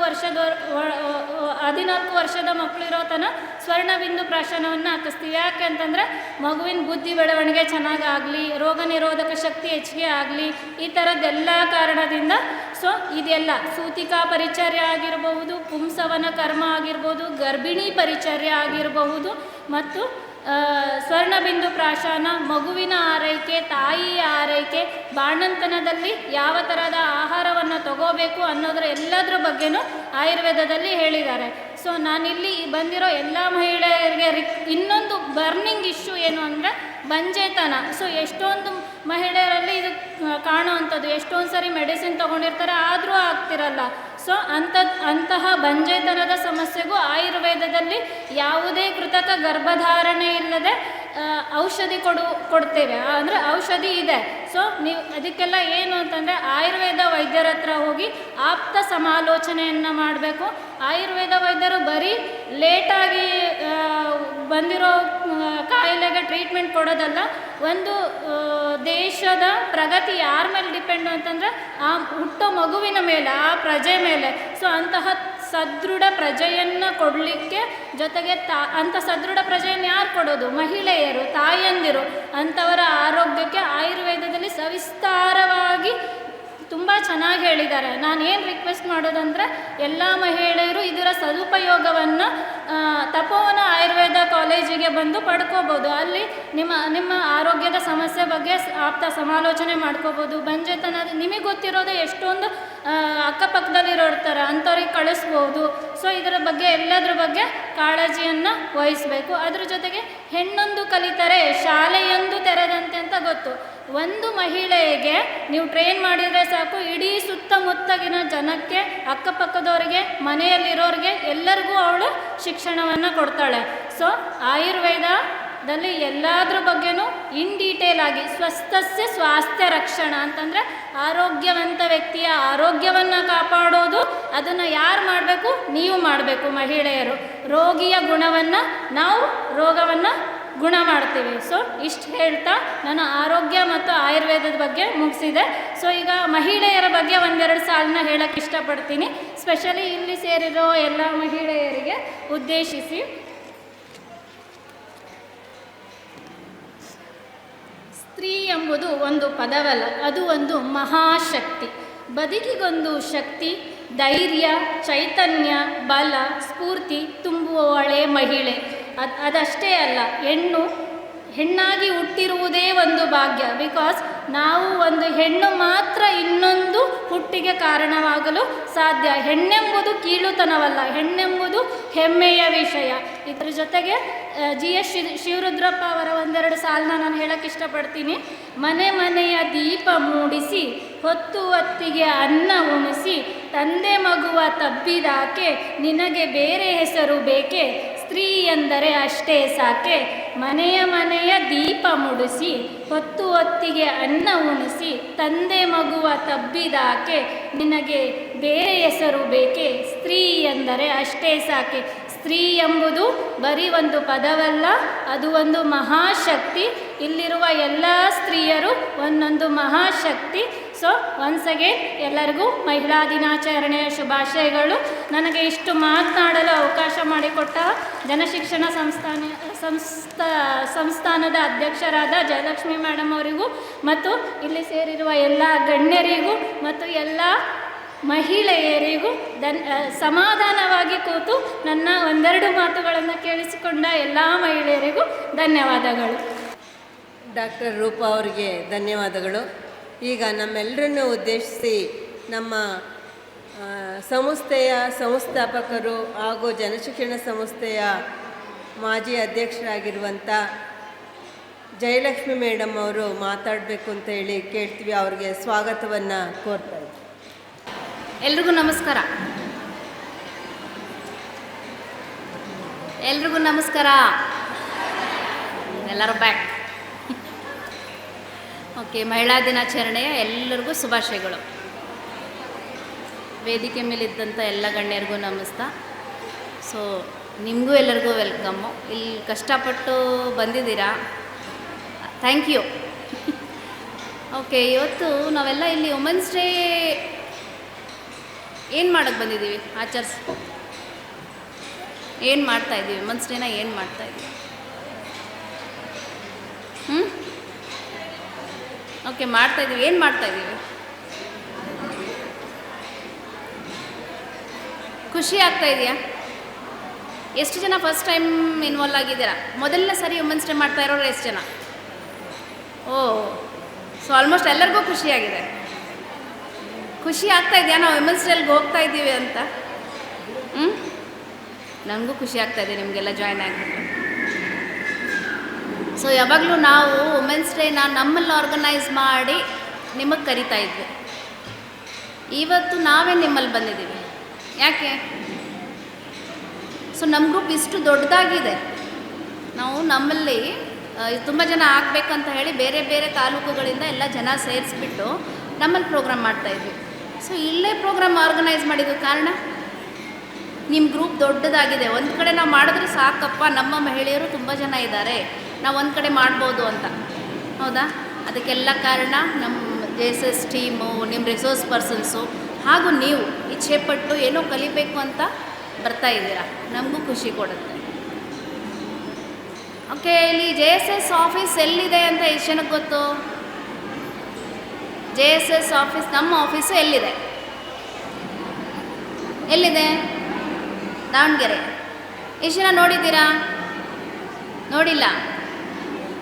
Speaker 7: ವರ್ಷದ ಮಕ್ಕಳಿರೋ ತನಕ ಸ್ವರ್ಣಬಿಂದು ಪ್ರಾಶನವನ್ನು ಹಾಕಿಸ್ತೀವಿ. ಯಾಕೆ ಅಂತಂದರೆ ಮಗುವಿನ ಬುದ್ಧಿ ಬೆಳವಣಿಗೆ ಚೆನ್ನಾಗಾಗಲಿ, ರೋಗ ನಿರೋಧಕ ಶಕ್ತಿ ಹೆಚ್ಚಿಗೆ ಆಗಲಿ, ಈ ಥರದ್ದೆಲ್ಲ ಕಾರಣದಿಂದ. ಸೊ ಇದೆಲ್ಲ ಸೂತಿಕಾ ಪರಿಚರ್ಯ ಆಗಿರಬಹುದು, ಪುಂಸವನ ಕರ್ಮ ಆಗಿರ್ಬೋದು, ಗರ್ಭಿಣಿ ಪರಿಚರ್ಯ ಆಗಿರಬಹುದು, ಮತ್ತು ಸ್ವರ್ಣಬಿಂದು ಪ್ರಾಶನ, ಮಗುವಿನ ಆರೈಕೆ, ತಾಯಿಯ ಆರೈಕೆ, ಬಾಣಂತನದಲ್ಲಿ ಯಾವ ಥರದ ಆಹಾರವನ್ನು ತಗೋಬೇಕು ಅನ್ನೋದ್ರ ಎಲ್ಲದರ ಬಗ್ಗೆನೂ ಆಯುರ್ವೇದದಲ್ಲಿ ಹೇಳಿದ್ದಾರೆ. ಸೊ ನಾನಿಲ್ಲಿ ಬಂದಿರೋ ಎಲ್ಲ ಮಹಿಳೆಯರಿಗೆ ಇನ್ನೊಂದು ಬರ್ನಿಂಗ್ ಇಶ್ಯೂ ಏನು ಅಂದರೆ ಬಂಜೆತನ. ಸೊ ಎಷ್ಟೊಂದು ಮಹಿಳೆಯರಲ್ಲಿ ಇದು ಕಾಣುವಂಥದ್ದು, ಎಷ್ಟೊಂದು ಸರಿ ಮೆಡಿಸಿನ್ ತೊಗೊಂಡಿರ್ತಾರೆ ಆದರೂ ಆಗ್ತಿರಲ್ಲ. ಸೊ ಅಂತಹ ಬಂಜೆತನದ ಸಮಸ್ಯೆಗೂ ಆಯುರ್ವೇದದಲ್ಲಿ ಯಾವುದೇ ಕೃತಕ ಗರ್ಭಧಾರಣೆ ಇಲ್ಲದೆ ಔಷಧಿ ಕೊಡ್ತೇವೆ, ಅಂದರೆ ಔಷಧಿ ಇದೆ. ಸೊ ನೀವು ಅದಕ್ಕೆಲ್ಲ ಏನು ಅಂತಂದರೆ ಆಯುರ್ವೇದ ವೈದ್ಯರ ಹತ್ರ ಹೋಗಿ ಆಪ್ತ ಸಮಾಲೋಚನೆಯನ್ನು ಮಾಡಬೇಕು. ಆಯುರ್ವೇದ ವೈದ್ಯರು ಬರೀ ಲೇಟಾಗಿ ಬಂದಿರೋ ಕಾಯಿಲೆಗೆ ಟ್ರೀಟ್ಮೆಂಟ್ ಕೊಡೋದಲ್ಲ, ಒಂದು ದೇಶದ ಪ್ರಗತಿ ಯಾರ ಮೇಲೆ ಡಿಪೆಂಡು ಅಂತಂದರೆ ಆ ಹುಟ್ಟೋ ಮಗುವಿನ ಮೇಲೆ, ಆ ಪ್ರಜೆ ಮೇಲೆ. ಸೊ ಅಂತಹ ಸದೃಢ ಪ್ರಜೆಯನ್ನು ಕೊಡಲಿಕ್ಕೆ, ಜೊತೆಗೆ ಅಂಥ ಸದೃಢ ಪ್ರಜೆಯನ್ನು ಯಾರು ಕೊಡೋದು? ಮಹಿಳೆಯರು, ತಾಯಂದಿರು. ಅಂಥವರ ಆರೋಗ್ಯಕ್ಕೆ ಆಯುರ್ವೇದದಲ್ಲಿ ಸವಿಸ್ತಾರವಾಗಿ ತುಂಬ ಚೆನ್ನಾಗಿ ಹೇಳಿದ್ದಾರೆ. ನಾನೇನು ರಿಕ್ವೆಸ್ಟ್ ಮಾಡೋದಂದರೆ ಎಲ್ಲ ಮಹಿಳೆಯರು ಇದರ ಸದುಪಯೋಗವನ್ನು ತಪೋವನ ಆಯುರ್ವೇದ ಕಾಲೇಜಿಗೆ ಬಂದು ಪಡ್ಕೋಬೋದು. ಅಲ್ಲಿ ನಿಮ್ಮ ಆರೋಗ್ಯದ ಸಮಸ್ಯೆ ಬಗ್ಗೆ ಆಪ್ತ ಸಮಾಲೋಚನೆ ಮಾಡ್ಕೋಬೋದು. ಬಂಜೆತನ ನಿಮಗೆ ಗೊತ್ತಿರೋದೇ ಎಷ್ಟೊಂದು ಅಕ್ಕಪಕ್ಕದಲ್ಲಿರೋರ್ತಾರೆ, ಅಂಥವ್ರಿಗೆ ಕಳಿಸ್ಬೋದು. ಸೊ ಇದರ ಬಗ್ಗೆ ಎಲ್ಲದ್ರ ಬಗ್ಗೆ ಕಾಳಜಿಯನ್ನು ವಹಿಸಬೇಕು. ಅದ್ರ ಜೊತೆಗೆ ಹೆಣ್ಣೊಂದು ಕಲಿತರೆ ಶಾಲೆಯೊಂದು ತೆರೆದಂತೆ ಅಂತ ಗೊತ್ತು. ಒಂದು ಮಹಿಳೆಗೆ ನೀವು ಟ್ರೈನ್ ಮಾಡಿದರೆ ಸಾಕು, ಇಡೀ ಸುತ್ತಮುತ್ತಗಿನ ಜನಕ್ಕೆ, ಅಕ್ಕಪಕ್ಕದವರಿಗೆ, ಮನೆಯಲ್ಲಿರೋರಿಗೆ ಎಲ್ಲರಿಗೂ ಅವಳು ಶಿಕ್ಷಣವನ್ನು ಕೊಡ್ತಾಳೆ. ಸೊ ಆಯುರ್ವೇದದಲ್ಲಿ ಎಲ್ಲದ್ರ ಬಗ್ಗೆನೂ ಇನ್ ಡೀಟೇಲ್ ಆಗಿ ಸ್ವಸ್ಥಸ್ಯ ಸ್ವಾಸ್ಥ್ಯ ರಕ್ಷಣ ಅಂತಂದರೆ ಆರೋಗ್ಯವಂತ ವ್ಯಕ್ತಿಯ ಆರೋಗ್ಯವನ್ನು ಕಾಪಾಡೋದು. ಅದನ್ನು ಯಾರು ಮಾಡಬೇಕು? ನೀವು ಮಾಡಬೇಕು, ಮಹಿಳೆಯರು. ರೋಗಿಯ ಗುಣವನ್ನು ನಾವು ರೋಗವನ್ನು ಗುಣ ಮಾಡ್ತೀವಿ. ಸೊ ಇಷ್ಟು ಹೇಳ್ತಾ ನಾನು ಆರೋಗ್ಯ ಮತ್ತು ಆಯುರ್ವೇದದ ಬಗ್ಗೆ ಮುಗಿಸಿದೆ. ಸೊ ಈಗ ಮಹಿಳೆಯರ ಬಗ್ಗೆ ಒಂದೆರಡು ಸಾಲನ್ನ ಹೇಳಕ್ಕೆ ಇಷ್ಟಪಡ್ತೀನಿ, ಸ್ಪೆಷಲಿ ಇಲ್ಲಿ ಸೇರಿರೋ ಎಲ್ಲ ಮಹಿಳೆಯರಿಗೆ ಉದ್ದೇಶಿಸಿ. ಸ್ತ್ರೀ ಎಂಬುದು ಒಂದು ಪದವಲ್ಲ, ಅದು ಒಂದು ಮಹಾಶಕ್ತಿ. ಬದುಕಿಗೊಂದು ಶಕ್ತಿ, ಧೈರ್ಯ, ಚೈತನ್ಯ, ಬಲ, ಸ್ಫೂರ್ತಿ ತುಂಬುವವಳೆ ಮಹಿಳೆ. ಅದಷ್ಟೇ ಅಲ್ಲ, ಹೆಣ್ಣಾಗಿ ಹುಟ್ಟಿರುವುದೇ ಒಂದು ಭಾಗ್ಯ. ಬಿಕಾಸ್ ನಾವು ಒಂದು ಹೆಣ್ಣು ಮಾತ್ರ ಇನ್ನೊಂದು ಹುಟ್ಟಿಗೆ ಕಾರಣವಾಗಲು ಸಾಧ್ಯ. ಹೆಣ್ಣೆಂಬುದು ಕೀಳುತನವಲ್ಲ, ಹೆಣ್ಣೆಂಬುದು ಹೆಮ್ಮೆಯ ವಿಷಯ. ಇದ್ರ ಜೊತೆಗೆ GS ಶಿವರುದ್ರಪ್ಪ ಅವರ ಒಂದೆರಡು ಸಾಲನ್ನ ನಾನು ಹೇಳಕ್ಕೆ ಇಷ್ಟಪಡ್ತೀನಿ. ಮನೆ ಮನೆಯ ದೀಪ ಮೂಡಿಸಿ, ಹೊತ್ತು ಹೊತ್ತಿಗೆ ಅನ್ನ ಉಣಿಸಿ, ತಂದೆ ಮಗುವ ತಬ್ಬಿದಾಕೆ, ನಿನಗೆ ಬೇರೆ ಹೆಸರು ಬೇಕೆ, ಸ್ತ್ರೀ ಎಂದರೆ ಅಷ್ಟೇ ಸಾಕೆ. ಮನೆಯ ದೀಪ ಮುಡಿಸಿ, ಹೊತ್ತು ಹೊತ್ತಿಗೆ ಅನ್ನ ಉಣಿಸಿ, ತಂದೆ ಮಗುವ ತಬ್ಬಿದಾಕೆ, ನಿನಗೆ ಬೇರೆ ಹೆಸರು ಬೇಕೆ, ಸ್ತ್ರೀ ಎಂದರೆ ಅಷ್ಟೇ ಸಾಕೆ. ಸ್ತ್ರೀ ಎಂಬುದು ಬರೀ ಒಂದು ಪದವಲ್ಲ, ಅದು ಒಂದು ಮಹಾಶಕ್ತಿ. ಇಲ್ಲಿರುವ ಎಲ್ಲ ಸ್ತ್ರೀಯರು ಒಂದೊಂದು ಮಹಾಶಕ್ತಿ. ಸೊ ಒನ್ಸ್ ಅಗೇನ್ ಎಲ್ಲರಿಗೂ ಮಹಿಳಾ ದಿನಾಚರಣೆಯ ಶುಭಾಶಯಗಳು. ನನಗೆ ಇಷ್ಟು ಮಾತನಾಡಲು ಅವಕಾಶ ಮಾಡಿಕೊಟ್ಟ ಜನಶಿಕ್ಷಣ ಸಂಸ್ಥಾನದ ಅಧ್ಯಕ್ಷರಾದ ಜಯಲಕ್ಷ್ಮಿ ಮೇಡಮ್ ಅವರಿಗೂ, ಮತ್ತು ಇಲ್ಲಿ ಸೇರಿರುವ ಎಲ್ಲ ಗಣ್ಯರಿಗೂ ಮತ್ತು ಎಲ್ಲ ಮಹಿಳೆಯರಿಗೂ ಸಮಾಧಾನವಾಗಿ ಕೂತು ನನ್ನ ಒಂದೆರಡು ಮಾತುಗಳನ್ನು ಕೇಳಿಸಿಕೊಂಡ ಎಲ್ಲ ಮಹಿಳೆಯರಿಗೂ ಧನ್ಯವಾದಗಳು.
Speaker 3: ಡಾಕ್ಟರ್ ರೂಪಾ ಅವರಿಗೆ ಧನ್ಯವಾದಗಳು. ಈಗ ನಮ್ಮೆಲ್ಲರನ್ನು ಉದ್ದೇಶಿಸಿ ನಮ್ಮ ಸಂಸ್ಥೆಯ ಸಂಸ್ಥಾಪಕರು ಹಾಗೂ ಜನಶಿಕ್ಷಣ ಸಂಸ್ಥೆಯ ಮಾಜಿ ಅಧ್ಯಕ್ಷರಾಗಿರುವಂಥ ಜಯಲಕ್ಷ್ಮಿ ಮೇಡಮ್ ಅವರು ಮಾತಾಡಬೇಕು ಅಂತ ಹೇಳಿ ಕೇಳ್ತೀವಿ. ಅವ್ರಿಗೆ ಸ್ವಾಗತವನ್ನು ಕೋರ್ತಾ ಇದ್ದೀವಿ.
Speaker 2: ಎಲ್ರಿಗೂ ನಮಸ್ಕಾರ. ಎಲ್ರಿಗೂ ನಮಸ್ಕಾರ. ಎಲ್ಲರೂ ಬ್ಯಾಕ್.
Speaker 8: ಓಕೆ, ಮಹಿಳಾ ದಿನಾಚರಣೆಯ ಎಲ್ಲರಿಗೂ ಶುಭಾಶಯಗಳು. ವೇದಿಕೆ ಮೇಲಿದ್ದಂಥ ಎಲ್ಲ ಗಣ್ಯರಿಗೂ ನಮಸ್ತೆ. ಸೊ ನಿಮಗೂ ಎಲ್ಲರಿಗೂ ವೆಲ್ಕಮ್ಮು. ಇಲ್ಲಿ ಕಷ್ಟಪಟ್ಟು ಬಂದಿದ್ದೀರಾ, ಥ್ಯಾಂಕ್ ಯು. ಓಕೆ, ಇವತ್ತು ನಾವೆಲ್ಲ ಇಲ್ಲಿ ವುಮೆನ್ಸ್ ಡೇ ಏನು ಮಾಡೋಕ್ಕೆ ಬಂದಿದ್ದೀವಿ, ಏನು ಮಾಡ್ತಾಯಿದ್ದೀವಿ, ವುಮೆನ್ಸ್ ಡೇನ ಏನು ಮಾಡ್ತಾಯಿದ್ದೀವಿ? ಓಕೆ, ಮಾಡ್ತಾಯಿದ್ದೀವಿ. ಏನು ಮಾಡ್ತಾಯಿದ್ದೀವಿ? ಖುಷಿ ಆಗ್ತಾ ಇದೆಯಾ? ಎಷ್ಟು ಜನ ಫಸ್ಟ್ ಟೈಮ್ ಇನ್ವಾಲ್ವ್ ಆಗಿದ್ದೀರಾ? ಮೊದಲನೇ ಸರಿ ವುಮೆನ್ಸ್ ಡೇ ಮಾಡ್ತಾ ಇರೋರು ಎಷ್ಟು ಜನ? ಓ, ಸೊ ಆಲ್ಮೋಸ್ಟ್ ಎಲ್ಲರಿಗೂ ಖುಷಿಯಾಗಿದೆ. ಖುಷಿ ಆಗ್ತಾ ಇದೆಯಾ ನಾವು ವುಮೆನ್ಸ್ ಡೇಗೆ ಹೋಗ್ತಾ ಇದ್ದೀವಿ ಅಂತ? ನನಗೂ ಖುಷಿ ಆಗ್ತಾಯಿದೆ ನಿಮಗೆಲ್ಲ ಜಾಯ್ನ್ ಆಗಿಬಿಟ್ಟು. ಸೊ ಯಾವಾಗಲೂ ನಾವು ವುಮೆನ್ಸ್ ಡೇನ ನಮ್ಮಲ್ಲಿ ಆರ್ಗನೈಸ್ ಮಾಡಿ ನಿಮಗೆ ಕರಿತಾ ಇದ್ವಿ. ಇವತ್ತು ನಾವೇ ನಿಮ್ಮಲ್ಲಿ ಬಂದಿದ್ದೀವಿ. ಯಾಕೆ? ಸೊ ನಮ್ಮ ಗ್ರೂಪ್ ಇಷ್ಟು ದೊಡ್ಡದಾಗಿದೆ. ನಾವು ನಮ್ಮಲ್ಲಿ ತುಂಬ ಜನ ಆಗಬೇಕಂತ ಹೇಳಿ ಬೇರೆ ಬೇರೆ ತಾಲೂಕುಗಳಿಂದ ಎಲ್ಲ ಜನ ಸೇರಿಸ್ಬಿಟ್ಟು ನಮ್ಮಲ್ಲಿ ಪ್ರೋಗ್ರಾಮ್ ಮಾಡ್ತಾಯಿದ್ವಿ. ಸೊ ಇಲ್ಲೇ ಪ್ರೋಗ್ರಾಮ್ ಆರ್ಗನೈಸ್ ಮಾಡಿದ್ದು ಕಾರಣ ನಿಮ್ಮ ಗ್ರೂಪ್ ದೊಡ್ಡದಾಗಿದೆ. ಒಂದು ಕಡೆ ನಾವು ಮಾಡಿದ್ರೆ ಸಾಕಪ್ಪ, ನಮ್ಮ ಮಹಿಳೆಯರು ತುಂಬ ಜನ ಇದ್ದಾರೆ, ನಾವು ಒಂದು ಕಡೆ ಮಾಡ್ಬೋದು ಅಂತ. ಹೌದಾ? ಅದಕ್ಕೆಲ್ಲ ಕಾರಣ ನಮ್ಮ JSS ಟೀಮು, ನಿಮ್ಮ ರಿಸೋರ್ಸ್ ಪರ್ಸನ್ಸು, ಹಾಗೂ ನೀವು ಇಚ್ಛೆಪಟ್ಟು ಏನೋ ಕಲಿಬೇಕು ಅಂತ ಬರ್ತಾ ಇದ್ದೀರಾ. ನಮಗೂ ಖುಷಿ ಕೊಡುತ್ತೆ. ಓಕೆ, ಇಲ್ಲಿ JSS ಆಫೀಸ್ ಎಲ್ಲಿದೆ ಅಂತ ಎಷ್ಟು ಜನಕ್ಕೆ ಗೊತ್ತು? JSS ಆಫೀಸ್, ನಮ್ಮ ಆಫೀಸು ಎಲ್ಲಿದೆ? ದಾವಣಗೆರೆ. ಎಷ್ಟು ಜನ ನೋಡಿದ್ದೀರಾ? ನೋಡಿಲ್ಲ?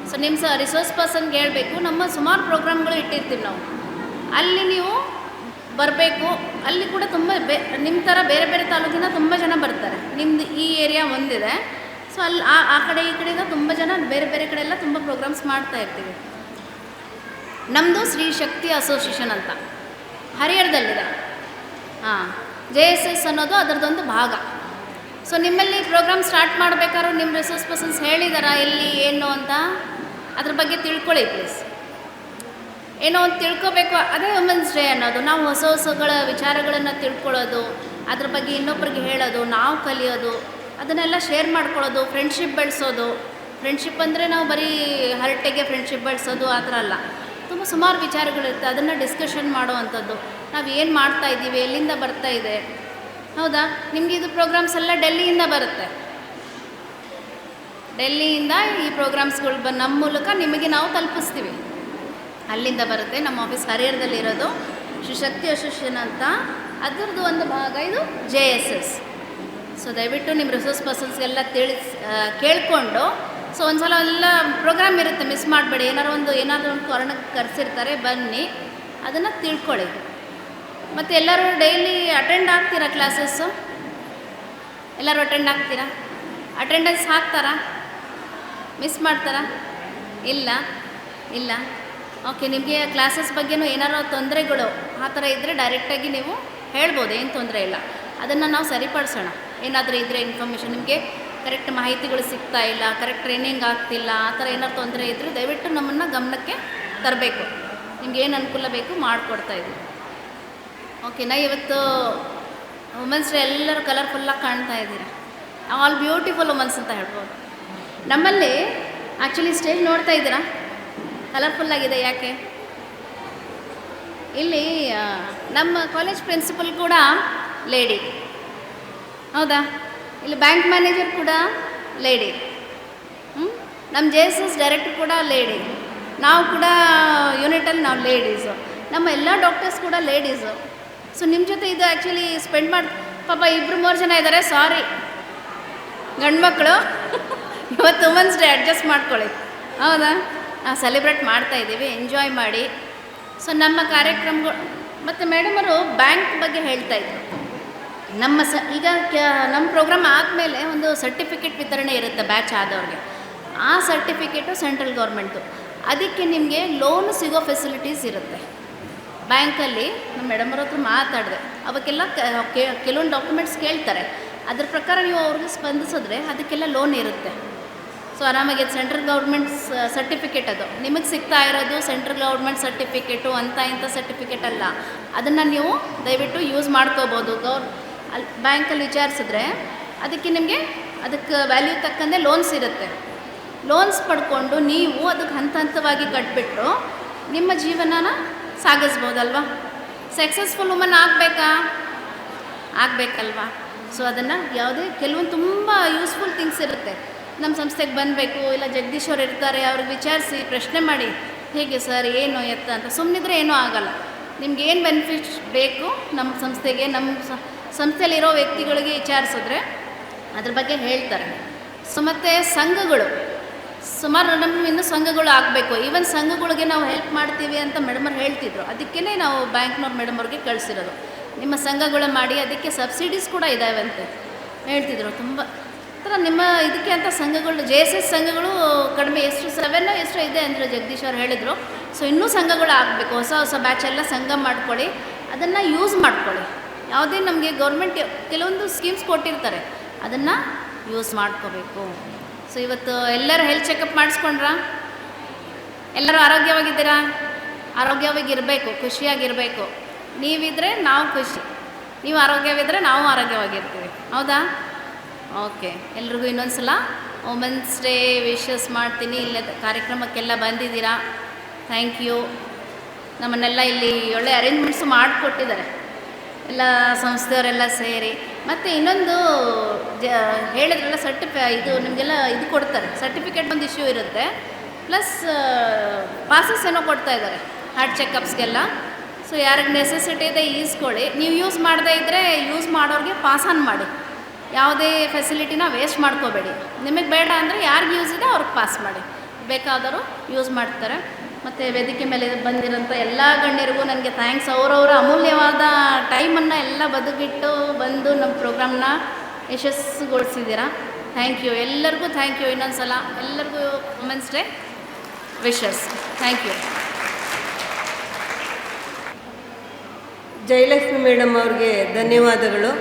Speaker 8: ಸೊ ನಿಮ್ಮ ರಿಸೋರ್ಸ್ ಪರ್ಸನ್ಗೆ ಹೇಳಬೇಕು, ನಮ್ಮ ಸುಮಾರು ಪ್ರೋಗ್ರಾಮ್ಗಳು ಇಟ್ಟಿರ್ತೀವಿ ನಾವು, ಅಲ್ಲಿ ನೀವು ಬರಬೇಕು. ಅಲ್ಲಿ ಕೂಡ ತುಂಬ ನಿಮ್ಮ ಥರ ಬೇರೆ ಬೇರೆ ತಾಲೂಕಿಂದ ತುಂಬ ಜನ ಬರ್ತಾರೆ. ನಿಮ್ಮದು ಈ ಏರಿಯಾ ಒಂದಿದೆ, ಸೊ ಅಲ್ಲಿ ಆ ಕಡೆ ಈ ಕಡೆಯಿಂದ ತುಂಬ ಜನ ಬೇರೆ ಬೇರೆ ಕಡೆ ಎಲ್ಲ ತುಂಬ ಪ್ರೋಗ್ರಾಮ್ಸ್ ಮಾಡ್ತಾ ಇರ್ತೀವಿ. ನಮ್ಮದು ಶ್ರೀ ಶಕ್ತಿ ಅಸೋಸಿಯೇಷನ್ ಅಂತ ಹರಿಹರದಲ್ಲಿದೆ. JSS ಅನ್ನೋದು ಅದರದೊಂದು ಭಾಗ. ಸೊ ನಿಮ್ಮಲ್ಲಿ ಪ್ರೋಗ್ರಾಮ್ ಸ್ಟಾರ್ಟ್ ಮಾಡಬೇಕಾದ್ರೂ ನಿಮ್ಮ ರಿಸೋರ್ಸ್ ಪರ್ಸನ್ಸ್ ಹೇಳಿದಾರಾ ಎಲ್ಲಿ ಏನು ಅಂತ? ಅದ್ರ ಬಗ್ಗೆ ತಿಳ್ಕೊಳ್ಳಿ ಪ್ಲೀಸ್. ಏನೋ ಒಂದು ತಿಳ್ಕೊಬೇಕು, ಅದೇ ವುಮೆನ್ಸ್ ಡೇ ಅನ್ನೋದು. ನಾವು ಹೊಸ ಹೊಸಗಳ ವಿಚಾರಗಳನ್ನು ತಿಳ್ಕೊಳ್ಳೋದು, ಅದ್ರ ಬಗ್ಗೆ ಇನ್ನೊಬ್ರಿಗೆ ಹೇಳೋದು, ನಾವು ಕಲಿಯೋದು, ಅದನ್ನೆಲ್ಲ ಶೇರ್ ಮಾಡ್ಕೊಳ್ಳೋದು, ಫ್ರೆಂಡ್ಶಿಪ್ ಬೆಳೆಸೋದು. ಫ್ರೆಂಡ್ಶಿಪ್ ಅಂದರೆ ನಾವು ಬರೀ ಹರಟೆಗೆ ಫ್ರೆಂಡ್ಶಿಪ್ ಬೆಳೆಸೋದು ಆ ಥರ ಅಲ್ಲ. ತುಂಬ ಸುಮಾರು ವಿಚಾರಗಳಿರುತ್ತೆ, ಅದನ್ನು ಡಿಸ್ಕಷನ್ ಮಾಡುವಂಥದ್ದು. ನಾವು ಏನು ಮಾಡ್ತಾಯಿದ್ದೀವಿ, ಎಲ್ಲಿಂದ ಬರ್ತಾ ಇದೆ. ಹೌದಾ? ನಿಮಗೆ ಇದು ಪ್ರೋಗ್ರಾಮ್ಸ್ ಎಲ್ಲ ಡೆಲ್ಲಿಯಿಂದ ಬರುತ್ತೆ. ಡೆಲ್ಲಿಯಿಂದ ಈ ಪ್ರೋಗ್ರಾಮ್ಸ್ಗಳು ನಮ್ಮ ಮೂಲಕ ನಿಮಗೆ ನಾವು ತಲುಪಿಸ್ತೀವಿ. ಅಲ್ಲಿಂದ ಬರುತ್ತೆ. ನಮ್ಮ ಆಫೀಸ್ ಹರಿಹರದಲ್ಲಿರೋದು ಶ್ರೀ ಶಕ್ತಿ ಅಸೋಸಿಯೇಷನ್ ಅಂತ, ಅದರದ್ದು ಒಂದು ಭಾಗ ಇದು JSS. ಸೊ ದಯವಿಟ್ಟು ನಿಮ್ಮ ರಿಸೋರ್ಸ್ ಪರ್ಸನ್ಸ್ಗೆಲ್ಲ ಕೇಳಿಕೊಂಡು, ಸೊ ಒಂದು ಸಲ ಎಲ್ಲ ಪ್ರೋಗ್ರಾಮ್ ಇರುತ್ತೆ, ಮಿಸ್ ಮಾಡಬೇಡಿ. ಏನಾದರೂ ಒಂದು ಕಾರಣಕ್ಕೆ ಕರೆಸಿರ್ತಾರೆ, ಬನ್ನಿ, ಅದನ್ನು ತಿಳ್ಕೊಳ್ಳಿ. ಮತ್ತು ಎಲ್ಲರೂ ಡೈಲಿ ಅಟೆಂಡ್ ಆಗ್ತೀರಾ ಕ್ಲಾಸಸ್ಸು? ಎಲ್ಲರೂ ಅಟೆಂಡ್ ಆಗ್ತೀರಾ? ಅಟೆಂಡೆನ್ಸ್ ಹಾಕ್ತಾರಾ? ಮಿಸ್ ಮಾಡ್ತಾರಾ? ಇಲ್ಲ. ಓಕೆ, ನಿಮಗೆ ಕ್ಲಾಸಸ್ ಬಗ್ಗೆನೂ ಏನಾರು ತೊಂದರೆಗಳು ಆ ಥರ ಇದ್ದರೆ ಡೈರೆಕ್ಟಾಗಿ ನೀವು ಹೇಳ್ಬೋದು, ಏನು ತೊಂದರೆ ಇಲ್ಲ. ಅದನ್ನು ನಾವು ಸರಿಪಡಿಸೋಣ. ಏನಾದರೂ ಇದ್ದರೆ ಇನ್ಫಾರ್ಮೇಷನ್, ನಿಮಗೆ ಕರೆಕ್ಟ್ ಮಾಹಿತಿಗಳು ಸಿಗ್ತಾ ಇಲ್ಲ, ಕರೆಕ್ಟ್ ಟ್ರೈನಿಂಗ್ ಆಗ್ತಿಲ್ಲ, ಆ ಥರ ಏನಾದ್ರು ತೊಂದರೆ ಇದ್ದರೆ ದಯವಿಟ್ಟು ನಮ್ಮನ್ನು ಗಮನಕ್ಕೆ ತರಬೇಕು. ನಿಮ್ಗೆ ಏನು ಅನುಕೂಲ ಬೇಕು ಮಾಡಿಕೊಡ್ತಾಯಿದ್ದೀವಿ. ಓಕೆನಾ? ಇವತ್ತು ವುಮೆನ್ಸ್ ಡೇ ಎಲ್ಲರೂ ಕಲರ್ಫುಲ್ಲಾಗಿ ಕಾಣ್ತಾ ಇದ್ದೀರಾ. ಆಲ್ ಬ್ಯೂಟಿಫುಲ್ ವುಮೆನ್ಸ್ ಅಂತ ಹೇಳ್ಬೋದು. ನಮ್ಮಲ್ಲಿ ಆ್ಯಕ್ಚುಲಿ ಸ್ಟೇಜ್ ನೋಡ್ತಾ ಇದ್ದೀರಾ, ಕಲರ್ಫುಲ್ಲಾಗಿದೆ. ಯಾಕೆ? ಇಲ್ಲಿ ನಮ್ಮ ಕಾಲೇಜ್ ಪ್ರಿನ್ಸಿಪಲ್ ಕೂಡ ಲೇಡಿ. ಹೌದಾ? ಇಲ್ಲಿ ಬ್ಯಾಂಕ್ ಮ್ಯಾನೇಜರ್ ಕೂಡ ಲೇಡಿ. ನಮ್ಮ JSS ಡೈರೆಕ್ಟರ್ ಕೂಡ ಲೇಡಿ. ನಾವು ಕೂಡ ಯೂನಿಟಲ್ಲಿ ನಾವು ಲೇಡೀಸು. ನಮ್ಮ ಎಲ್ಲ ಡಾಕ್ಟರ್ಸ್ ಕೂಡ ಲೇಡೀಸು. ಸೊ ನಿಮ್ಮ ಜೊತೆ ಇದು ಆ್ಯಕ್ಚುಲಿ ಸ್ಪೆಂಡ್ ಮಾಡಿ, ಪಾಪ 2-3 ಜನ ಇದ್ದಾರೆ, ಸಾರಿ ಗಂಡ್ಮಕ್ಳು. ಇವತ್ತು ವುಮೆನ್ಸ್ ಡೇ ಅಡ್ಜಸ್ಟ್ ಮಾಡ್ಕೊಳ್ಳಿ. ಹೌದಾ? ಸೆಲೆಬ್ರೇಟ್ ಮಾಡ್ತಾಯಿದ್ದೀವಿ, ಎಂಜಾಯ್ ಮಾಡಿ. ಸೊ ನಮ್ಮ ಕಾರ್ಯಕ್ರಮಗಳು ಮತ್ತು ಮೇಡಮರು ಬ್ಯಾಂಕ್ ಬಗ್ಗೆ ಹೇಳ್ತಾಯಿದ್ರು. ಈಗ ನಮ್ಮ ಪ್ರೋಗ್ರಾಮ್ ಆದಮೇಲೆ ಒಂದು ಸರ್ಟಿಫಿಕೇಟ್ ವಿತರಣೆ ಇರುತ್ತೆ ಬ್ಯಾಚ್ ಆದವ್ರಿಗೆ. ಆ ಸರ್ಟಿಫಿಕೇಟು ಸೆಂಟ್ರಲ್ ಗೌರ್ಮೆಂಟು. ಅದಕ್ಕೆ ನಿಮಗೆ ಲೋನ್ ಸಿಗೋ ಫೆಸಿಲಿಟೀಸ್ ಇರುತ್ತೆ ಬ್ಯಾಂಕಲ್ಲಿ. ನಮ್ಮ ಮೇಡಮರ ಹತ್ರ ಮಾತಾಡಿದೆ, ಅವಕ್ಕೆಲ್ಲ ಕೆಲವೊಂದು ಡಾಕ್ಯುಮೆಂಟ್ಸ್ ಕೇಳ್ತಾರೆ. ಅದ್ರ ಪ್ರಕಾರ ನೀವು ಅವ್ರಿಗೆ ಸ್ಪಂದಿಸಿದ್ರೆ ಅದಕ್ಕೆಲ್ಲ ಲೋನ್ ಇರುತ್ತೆ. ಸೊ ಸೊ ಆರಾಮಾಗಿ ಸೆಂಟ್ರಲ್ ಗೌರ್ಮೆಂಟ್ ಸರ್ಟಿಫಿಕೇಟ್ ಅದು ನಿಮಗೆ ಸಿಗ್ತಾ ಇರೋದು ಸೆಂಟ್ರಲ್ ಗೌರ್ಮೆಂಟ್ ಸರ್ಟಿಫಿಕೇಟು ಅಂತ ಇಂಥ ಸರ್ಟಿಫಿಕೇಟ್ ಅಲ್ಲ. ಅದನ್ನು ನೀವು ದಯವಿಟ್ಟು ಯೂಸ್ ಮಾಡ್ಕೋಬೋದು. ಅಲ್ಲಿ ಬ್ಯಾಂಕಲ್ಲಿ ವಿಚಾರಿಸಿದ್ರೆ ಅದಕ್ಕೆ ನಿಮಗೆ ಅದಕ್ಕೆ ವ್ಯಾಲ್ಯೂ ತಕ್ಕಂತೆ ಲೋನ್ಸ್ ಇರುತ್ತೆ. ಲೋನ್ಸ್ ಪಡ್ಕೊಂಡು ನೀವು ಅದಕ್ಕೆ ಹಂತ ಹಂತವಾಗಿ ಕಟ್ಬಿಟ್ಟು ನಿಮ್ಮ ಜೀವನನ ಸಾಗಿಸ್ಬೋದಲ್ವಾ. ಸಕ್ಸಸ್ಫುಲ್ ವುಮನ್ ಆಗಬೇಕಾ? ಆಗಬೇಕಲ್ವಾ. ಸೊ ಅದನ್ನು ಯಾವುದೇ ಕೆಲವೊಂದು ತುಂಬ ಯೂಸ್ಫುಲ್ ಥಿಂಗ್ಸ್ ಇರುತ್ತೆ. ನಮ್ಮ ಸಂಸ್ಥೆಗೆ ಬಂದಬೇಕು, ಇಲ್ಲ ಜಗದೀಶ್ ಅವ್ರು ಇರ್ತಾರೆ, ಅವ್ರಿಗೆ ವಿಚಾರಿಸಿ ಪ್ರಶ್ನೆ ಮಾಡಿ ಹೇಗೆ ಸರ್ ಏನು ಎತ್ತ ಅಂತ. ಸುಮ್ಮನಿದ್ರೆ ಏನೂ ಆಗಲ್ಲ. ನಿಮ್ಗೆ ಏನು ಬೆನಿಫಿಟ್ಸ್ ಬೇಕು ನಮ್ಮ ಸಂಸ್ಥೆಗೆ, ನಮ್ಮ ಸಂಸ್ಥೆಯಲ್ಲಿರೋ ವ್ಯಕ್ತಿಗಳಿಗೆ ವಿಚಾರಿಸಿದ್ರೆ ಅದ್ರ ಬಗ್ಗೆ ಹೇಳ್ತಾರೆ. ಸೊ ಮತ್ತು ಸಂಘಗಳು ಸುಮಾರು ನಮ್ಮ ಇನ್ನೂ ಸಂಘಗಳು ಆಗಬೇಕು. ಈವನ್ ಸಂಘಗಳಿಗೆ ನಾವು ಹೆಲ್ಪ್ ಮಾಡ್ತೀವಿ ಅಂತ ಮೇಡಮವ್ರು ಹೇಳ್ತಿದ್ರು. ಅದಕ್ಕೇ ನಾವು ಬ್ಯಾಂಕ್ನವ್ರು ಮೇಡಮವ್ರಿಗೆ ಕಳಿಸಿರೋದು. ನಿಮ್ಮ ಸಂಘಗಳು ಮಾಡಿ, ಅದಕ್ಕೆ ಸಬ್ಸಿಡೀಸ್ ಕೂಡ ಇದ್ದಾವಂತೆ ಹೇಳ್ತಿದ್ರು. ತುಂಬ ಥರ ನಿಮ್ಮ ಇದಕ್ಕೆ ಅಂತ ಸಂಘಗಳು JSS ಸಂಘಗಳು ಕಡಿಮೆ ಎಷ್ಟು 7 ಎಷ್ಟು ಇದೆ ಅಂದರೆ ಜಗದೀಶ್ ಅವ್ರು ಹೇಳಿದರು. ಸೊ ಇನ್ನೂ ಸಂಘಗಳು ಆಗಬೇಕು. ಹೊಸ ಹೊಸ ಬ್ಯಾಚ್ ಎಲ್ಲ ಸಂಘ ಮಾಡ್ಕೊಳ್ಳಿ, ಅದನ್ನು ಯೂಸ್ ಮಾಡ್ಕೊಳ್ಳಿ. ಯಾವುದೇ ನಮಗೆ ಗೌರ್ಮೆಂಟ್ ಕೆಲವೊಂದು ಸ್ಕೀಮ್ಸ್ ಕೊಟ್ಟಿರ್ತಾರೆ, ಅದನ್ನು ಯೂಸ್ ಮಾಡ್ಕೋಬೇಕು. ಸೊ ಇವತ್ತು ಎಲ್ಲರೂ ಹೆಲ್ತ್ ಚೆಕಪ್ ಮಾಡಿಸ್ಕೊಂಡ್ರಾ? ಎಲ್ಲರೂ ಆರೋಗ್ಯವಾಗಿದ್ದೀರಾ? ಆರೋಗ್ಯವಾಗಿರಬೇಕು, ಖುಷಿಯಾಗಿರಬೇಕು. ನೀವಿದ್ದರೆ ನಾವು ಖುಷಿ, ನೀವು ಆರೋಗ್ಯವಿದ್ದರೆ ನಾವು ಆರೋಗ್ಯವಾಗಿರ್ತೀವಿ. ಹೌದಾ? ಓಕೆ. ಎಲ್ರಿಗೂ ಇನ್ನೊಂದು ಸಲ ವುಮೆನ್ಸ್ ಡೇ ವಿಶಸ್ ಮಾಡ್ತೀನಿ. ಇಲ್ಲೇ ಕಾರ್ಯಕ್ರಮಕ್ಕೆಲ್ಲ ಬಂದಿದ್ದೀರಾ, ಥ್ಯಾಂಕ್ ಯು. ನಮ್ಮನ್ನೆಲ್ಲ ಇಲ್ಲಿ ಒಳ್ಳೆ ಅರೇಂಜ್ಮೆಂಟ್ಸು ಮಾಡಿಕೊಟ್ಟಿದ್ದಾರೆ ಎಲ್ಲ ಸಂಸ್ಥೆಯವರೆಲ್ಲ ಸೇರಿ. ಮತ್ತು ಇನ್ನೊಂದು ಹೇಳಿದ್ರಲ್ಲ ಇದು ನಿಮಗೆಲ್ಲ ಇದು ಕೊಡ್ತಾರೆ, ಸರ್ಟಿಫಿಕೇಟ್ ಒಂದು ಇಶ್ಯೂ ಇರುತ್ತೆ, ಪ್ಲಸ್ ಪಾಸಸ್ ಏನೋ ಕೊಡ್ತಾ ಇದ್ದಾರೆ ಹಾರ್ಟ್ ಚೆಕಪ್ಸ್ಗೆಲ್ಲ. ಸೊ ಯಾರಿಗೆ ನೆಸೆಸಿಟಿ ಇದೆ ಈಸ್ಕೊಳ್ಳಿ. ನೀವು ಯೂಸ್ ಮಾಡದೇ ಇದ್ದರೆ ಯೂಸ್ ಮಾಡೋರಿಗೆ ಪಾಸ್ ಆನ್ ಮಾಡಿ. ಯಾವುದೇ ಫೆಸಿಲಿಟಿನ ವೇಸ್ಟ್ ಮಾಡ್ಕೋಬೇಡಿ. ನಿಮಗೆ ಬೇಡ ಅಂದರೆ ಯಾರಿಗೆ ಯೂಸ್ ಇದೆ ಅವ್ರಿಗೆ ಪಾಸ್ ಮಾಡಿ, ಬೇಕಾದವರು ಯೂಸ್ ಮಾಡ್ತಾರೆ. ಮತ್ತು ವೇದಿಕೆ ಮೇಲೆ ಬಂದಿರೋಂಥ ಎಲ್ಲ ಗಣ್ಯರಿಗೂ ನನಗೆ ಥ್ಯಾಂಕ್ಸ್. ಅವರವರ ಅಮೂಲ್ಯವಾದ ಟೈಮನ್ನು ಎಲ್ಲ ಬದುಕಿಟ್ಟು ಬಂದು ನಮ್ಮ ಪ್ರೋಗ್ರಾಮ್ನ ಯಶಸ್ಸುಗೊಳಿಸಿದ್ದೀರಾ. Thank you. ಎಲ್ಲರಿಗೂ ಥ್ಯಾಂಕ್ ಯು. ಇನ್ನೊಂದು ಸಲ ಎಲ್ಲರಿಗೂ women's day wishes. Thank you.
Speaker 3: Jayalakshmi madam ಅವ್ರಿಗೆ ಧನ್ಯವಾದಗಳು.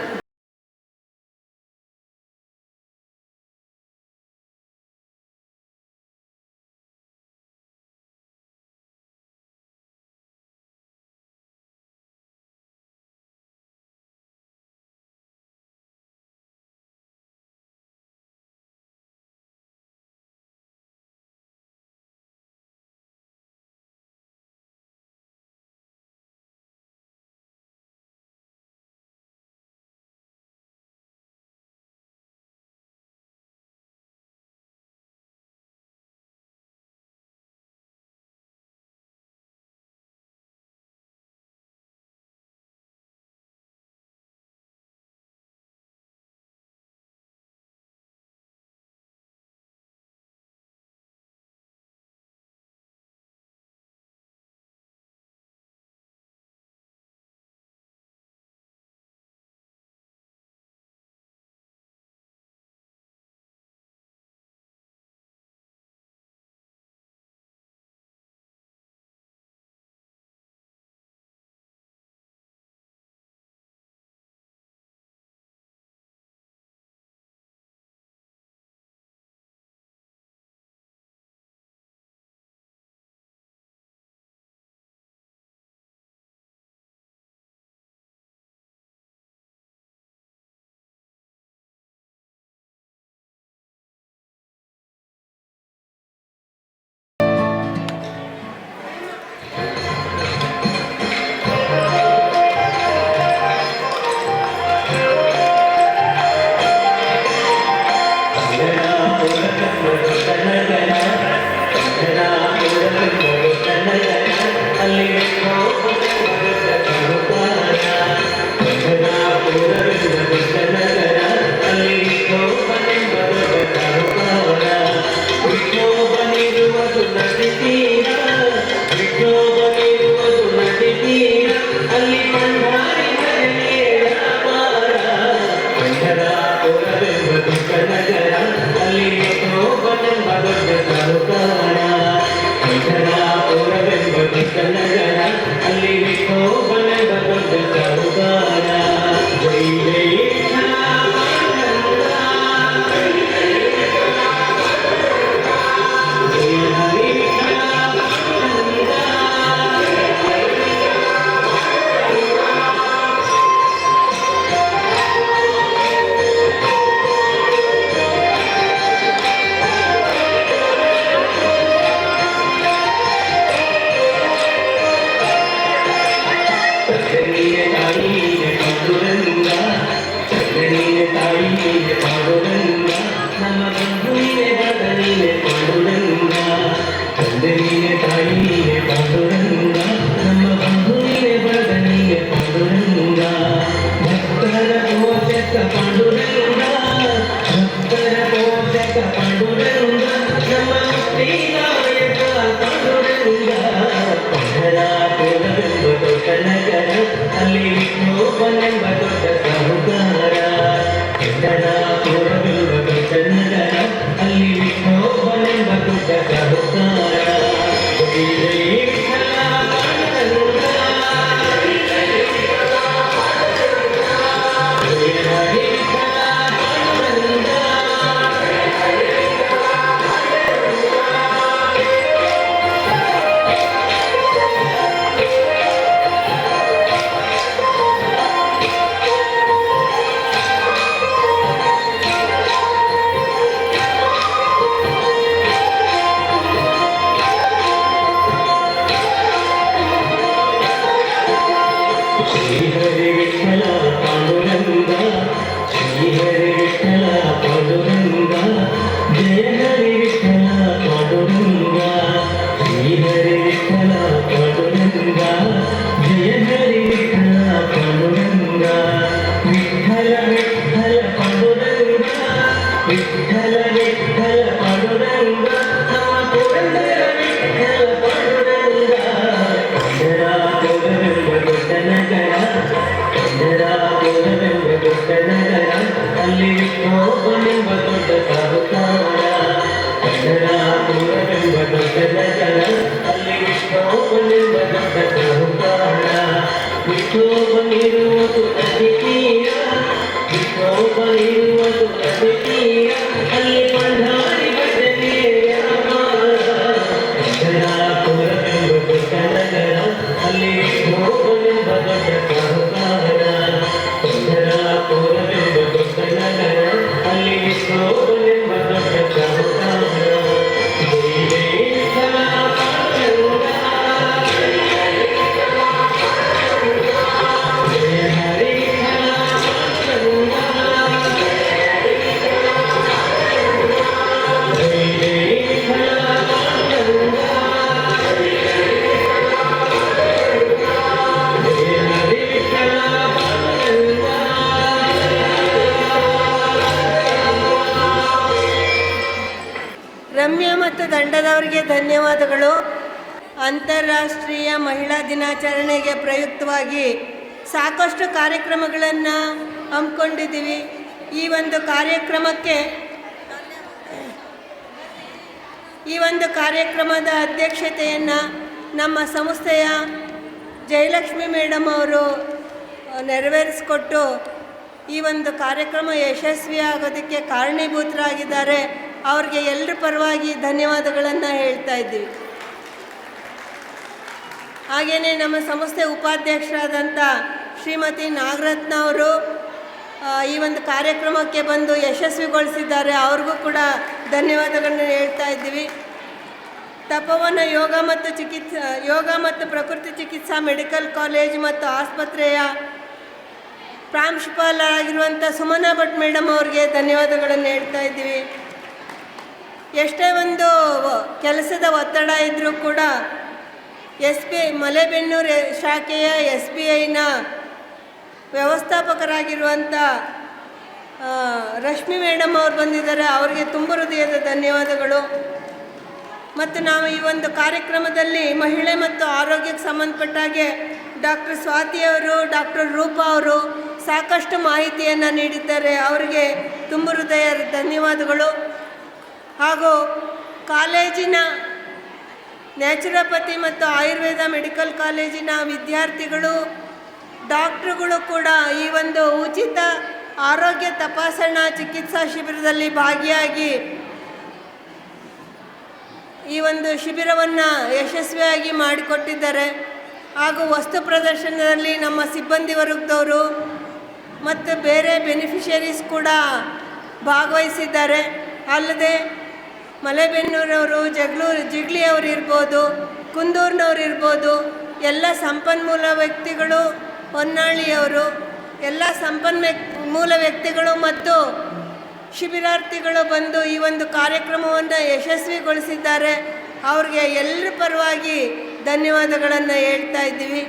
Speaker 3: ರಮ್ಯಾ ಮತ್ತು ತಂಡದವರಿಗೆ ಧನ್ಯವಾದಗಳು. ಅಂತಾರಾಷ್ಟ್ರೀಯ ಮಹಿಳಾ ದಿನಾಚರಣೆಗೆ ಪ್ರಯುಕ್ತವಾಗಿ ಸಾಕಷ್ಟು ಕಾರ್ಯಕ್ರಮಗಳನ್ನು ಹಮ್ಮಿಕೊಂಡಿದ್ದೀವಿ. ಈ ಒಂದು ಕಾರ್ಯಕ್ರಮದ ಅಧ್ಯಕ್ಷತೆಯನ್ನು ನಮ್ಮ ಸಂಸ್ಥೆಯ ಜಯಲಕ್ಷ್ಮಿ ಮೇಡಮ್ ಅವರು ನೆರವೇರಿಸಿಕೊಟ್ಟು ಈ ಒಂದು ಕಾರ್ಯಕ್ರಮ ಯಶಸ್ವಿಯಾಗೋದಕ್ಕೆ ಕಾರಣೀಭೂತರಾಗಿದ್ದಾರೆ. ಅವ್ರಿಗೆ ಎಲ್ಲರ ಪರವಾಗಿ ಧನ್ಯವಾದಗಳನ್ನು ಹೇಳ್ತಾ ಇದ್ದೀವಿ. ಹಾಗೆಯೇ ನಮ್ಮ ಸಂಸ್ಥೆ ಉಪಾಧ್ಯಕ್ಷರಾದಂಥ ಶ್ರೀಮತಿ ನಾಗರತ್ನ ಅವರು ಈ ಒಂದು ಕಾರ್ಯಕ್ರಮಕ್ಕೆ ಬಂದು ಯಶಸ್ವಿಗೊಳಿಸಿದ್ದಾರೆ. ಅವ್ರಿಗೂ ಕೂಡ ಧನ್ಯವಾದಗಳನ್ನು ಹೇಳ್ತಾ ಇದ್ದೀವಿ. ತಪೋವನ ಯೋಗ ಮತ್ತು ಪ್ರಕೃತಿ ಚಿಕಿತ್ಸಾ ಮೆಡಿಕಲ್ ಕಾಲೇಜ್ ಮತ್ತು ಆಸ್ಪತ್ರೆಯ ಪ್ರಾಂಶುಪಾಲರಾಗಿರುವಂಥ ಸುಮನಾ ಭಟ್ ಮೇಡಮ್ ಅವ್ರಿಗೆ ಧನ್ಯವಾದಗಳನ್ನು ಹೇಳ್ತಾ ಇದ್ದೀವಿ. ಎಷ್ಟೇ ಒಂದು ಕೆಲಸದ ಒತ್ತಡ ಇದ್ದರೂ ಕೂಡ ಮಲೆಬೆನ್ನೂರು ಶಾಖೆಯ SBIನ ವ್ಯವಸ್ಥಾಪಕರಾಗಿರುವಂಥ ರಶ್ಮಿ ಮೇಡಮ್ ಅವ್ರು ಬಂದಿದ್ದಾರೆ. ಅವರಿಗೆ ತುಂಬ ಹೃದಯದ ಧನ್ಯವಾದಗಳು. ಮತ್ತು ನಾವು ಈ ಒಂದು ಕಾರ್ಯಕ್ರಮದಲ್ಲಿ ಮಹಿಳೆ ಮತ್ತು ಆರೋಗ್ಯಕ್ಕೆ ಸಂಬಂಧಪಟ್ಟ ಹಾಗೆ ಡಾಕ್ಟರ್ ಸ್ವಾತಿಯವರು, ಡಾಕ್ಟರ್ ರೂಪಾ ಅವರು ಸಾಕಷ್ಟು ಮಾಹಿತಿಯನ್ನು ನೀಡಿದ್ದಾರೆ. ಅವರಿಗೆ ತುಂಬ ಹೃದಯದ ಧನ್ಯವಾದಗಳು. ಹಾಗೂ ಕಾಲೇಜಿನ ನ್ಯಾಚುರೋಪತಿ ಮತ್ತು ಆಯುರ್ವೇದ ಮೆಡಿಕಲ್ ಕಾಲೇಜಿನ ವಿದ್ಯಾರ್ಥಿಗಳು, ಡಾಕ್ಟ್ರುಗಳು ಕೂಡ ಈ ಒಂದು ಉಚಿತ ಆರೋಗ್ಯ ತಪಾಸಣಾ ಚಿಕಿತ್ಸಾ ಶಿಬಿರದಲ್ಲಿ ಭಾಗಿಯಾಗಿ ಈ ಒಂದು ಶಿಬಿರವನ್ನು ಯಶಸ್ವಿಯಾಗಿ ಮಾಡಿಕೊಟ್ಟಿದ್ದಾರೆ. ಹಾಗೂ ವಸ್ತು ಪ್ರದರ್ಶನದಲ್ಲಿ ನಮ್ಮ ಸಿಬ್ಬಂದಿ ವರ್ಗದವರು ಮತ್ತು ಬೇರೆ ಬೆನಿಫಿಷರೀಸ್ ಕೂಡ ಭಾಗವಹಿಸಿದ್ದಾರೆ. ಅಲ್ಲದೆ ಮಲೆಬೆನ್ನೂರವರು, ಜಿಗ್ಲಿಯವರು ಇರ್ಬೋದು, ಕುಂದೂರಿನವ್ರು ಇರ್ಬೋದು, ಎಲ್ಲ ಸಂಪನ್ಮೂಲ ವ್ಯಕ್ತಿಗಳು ಹೊನ್ನಾಳಿಯವರು, ಎಲ್ಲ ಸಂಪನ್ಮೂಲ ವ್ಯಕ್ತಿಗಳು ಮತ್ತು ಶಿಬಿರಾರ್ಥಿಗಳು ಬಂದು ಈ ಒಂದು ಕಾರ್ಯಕ್ರಮವನ್ನು ಯಶಸ್ವಿಗೊಳಿಸಿದ್ದಾರೆ. ಅವ್ರಿಗೆ ಎಲ್ಲರ ಪರವಾಗಿ ಧನ್ಯವಾದಗಳನ್ನು ಹೇಳ್ತಾ ಇದ್ದೀವಿ.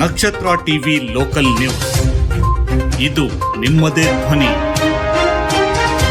Speaker 9: ನಕ್ಷತ್ರ ಟಿವಿ ಲೋಕಲ್ ನ್ಯೂಸ್, ಇದು ನಿಮ್ಮದೇ ಧ್ವನಿ.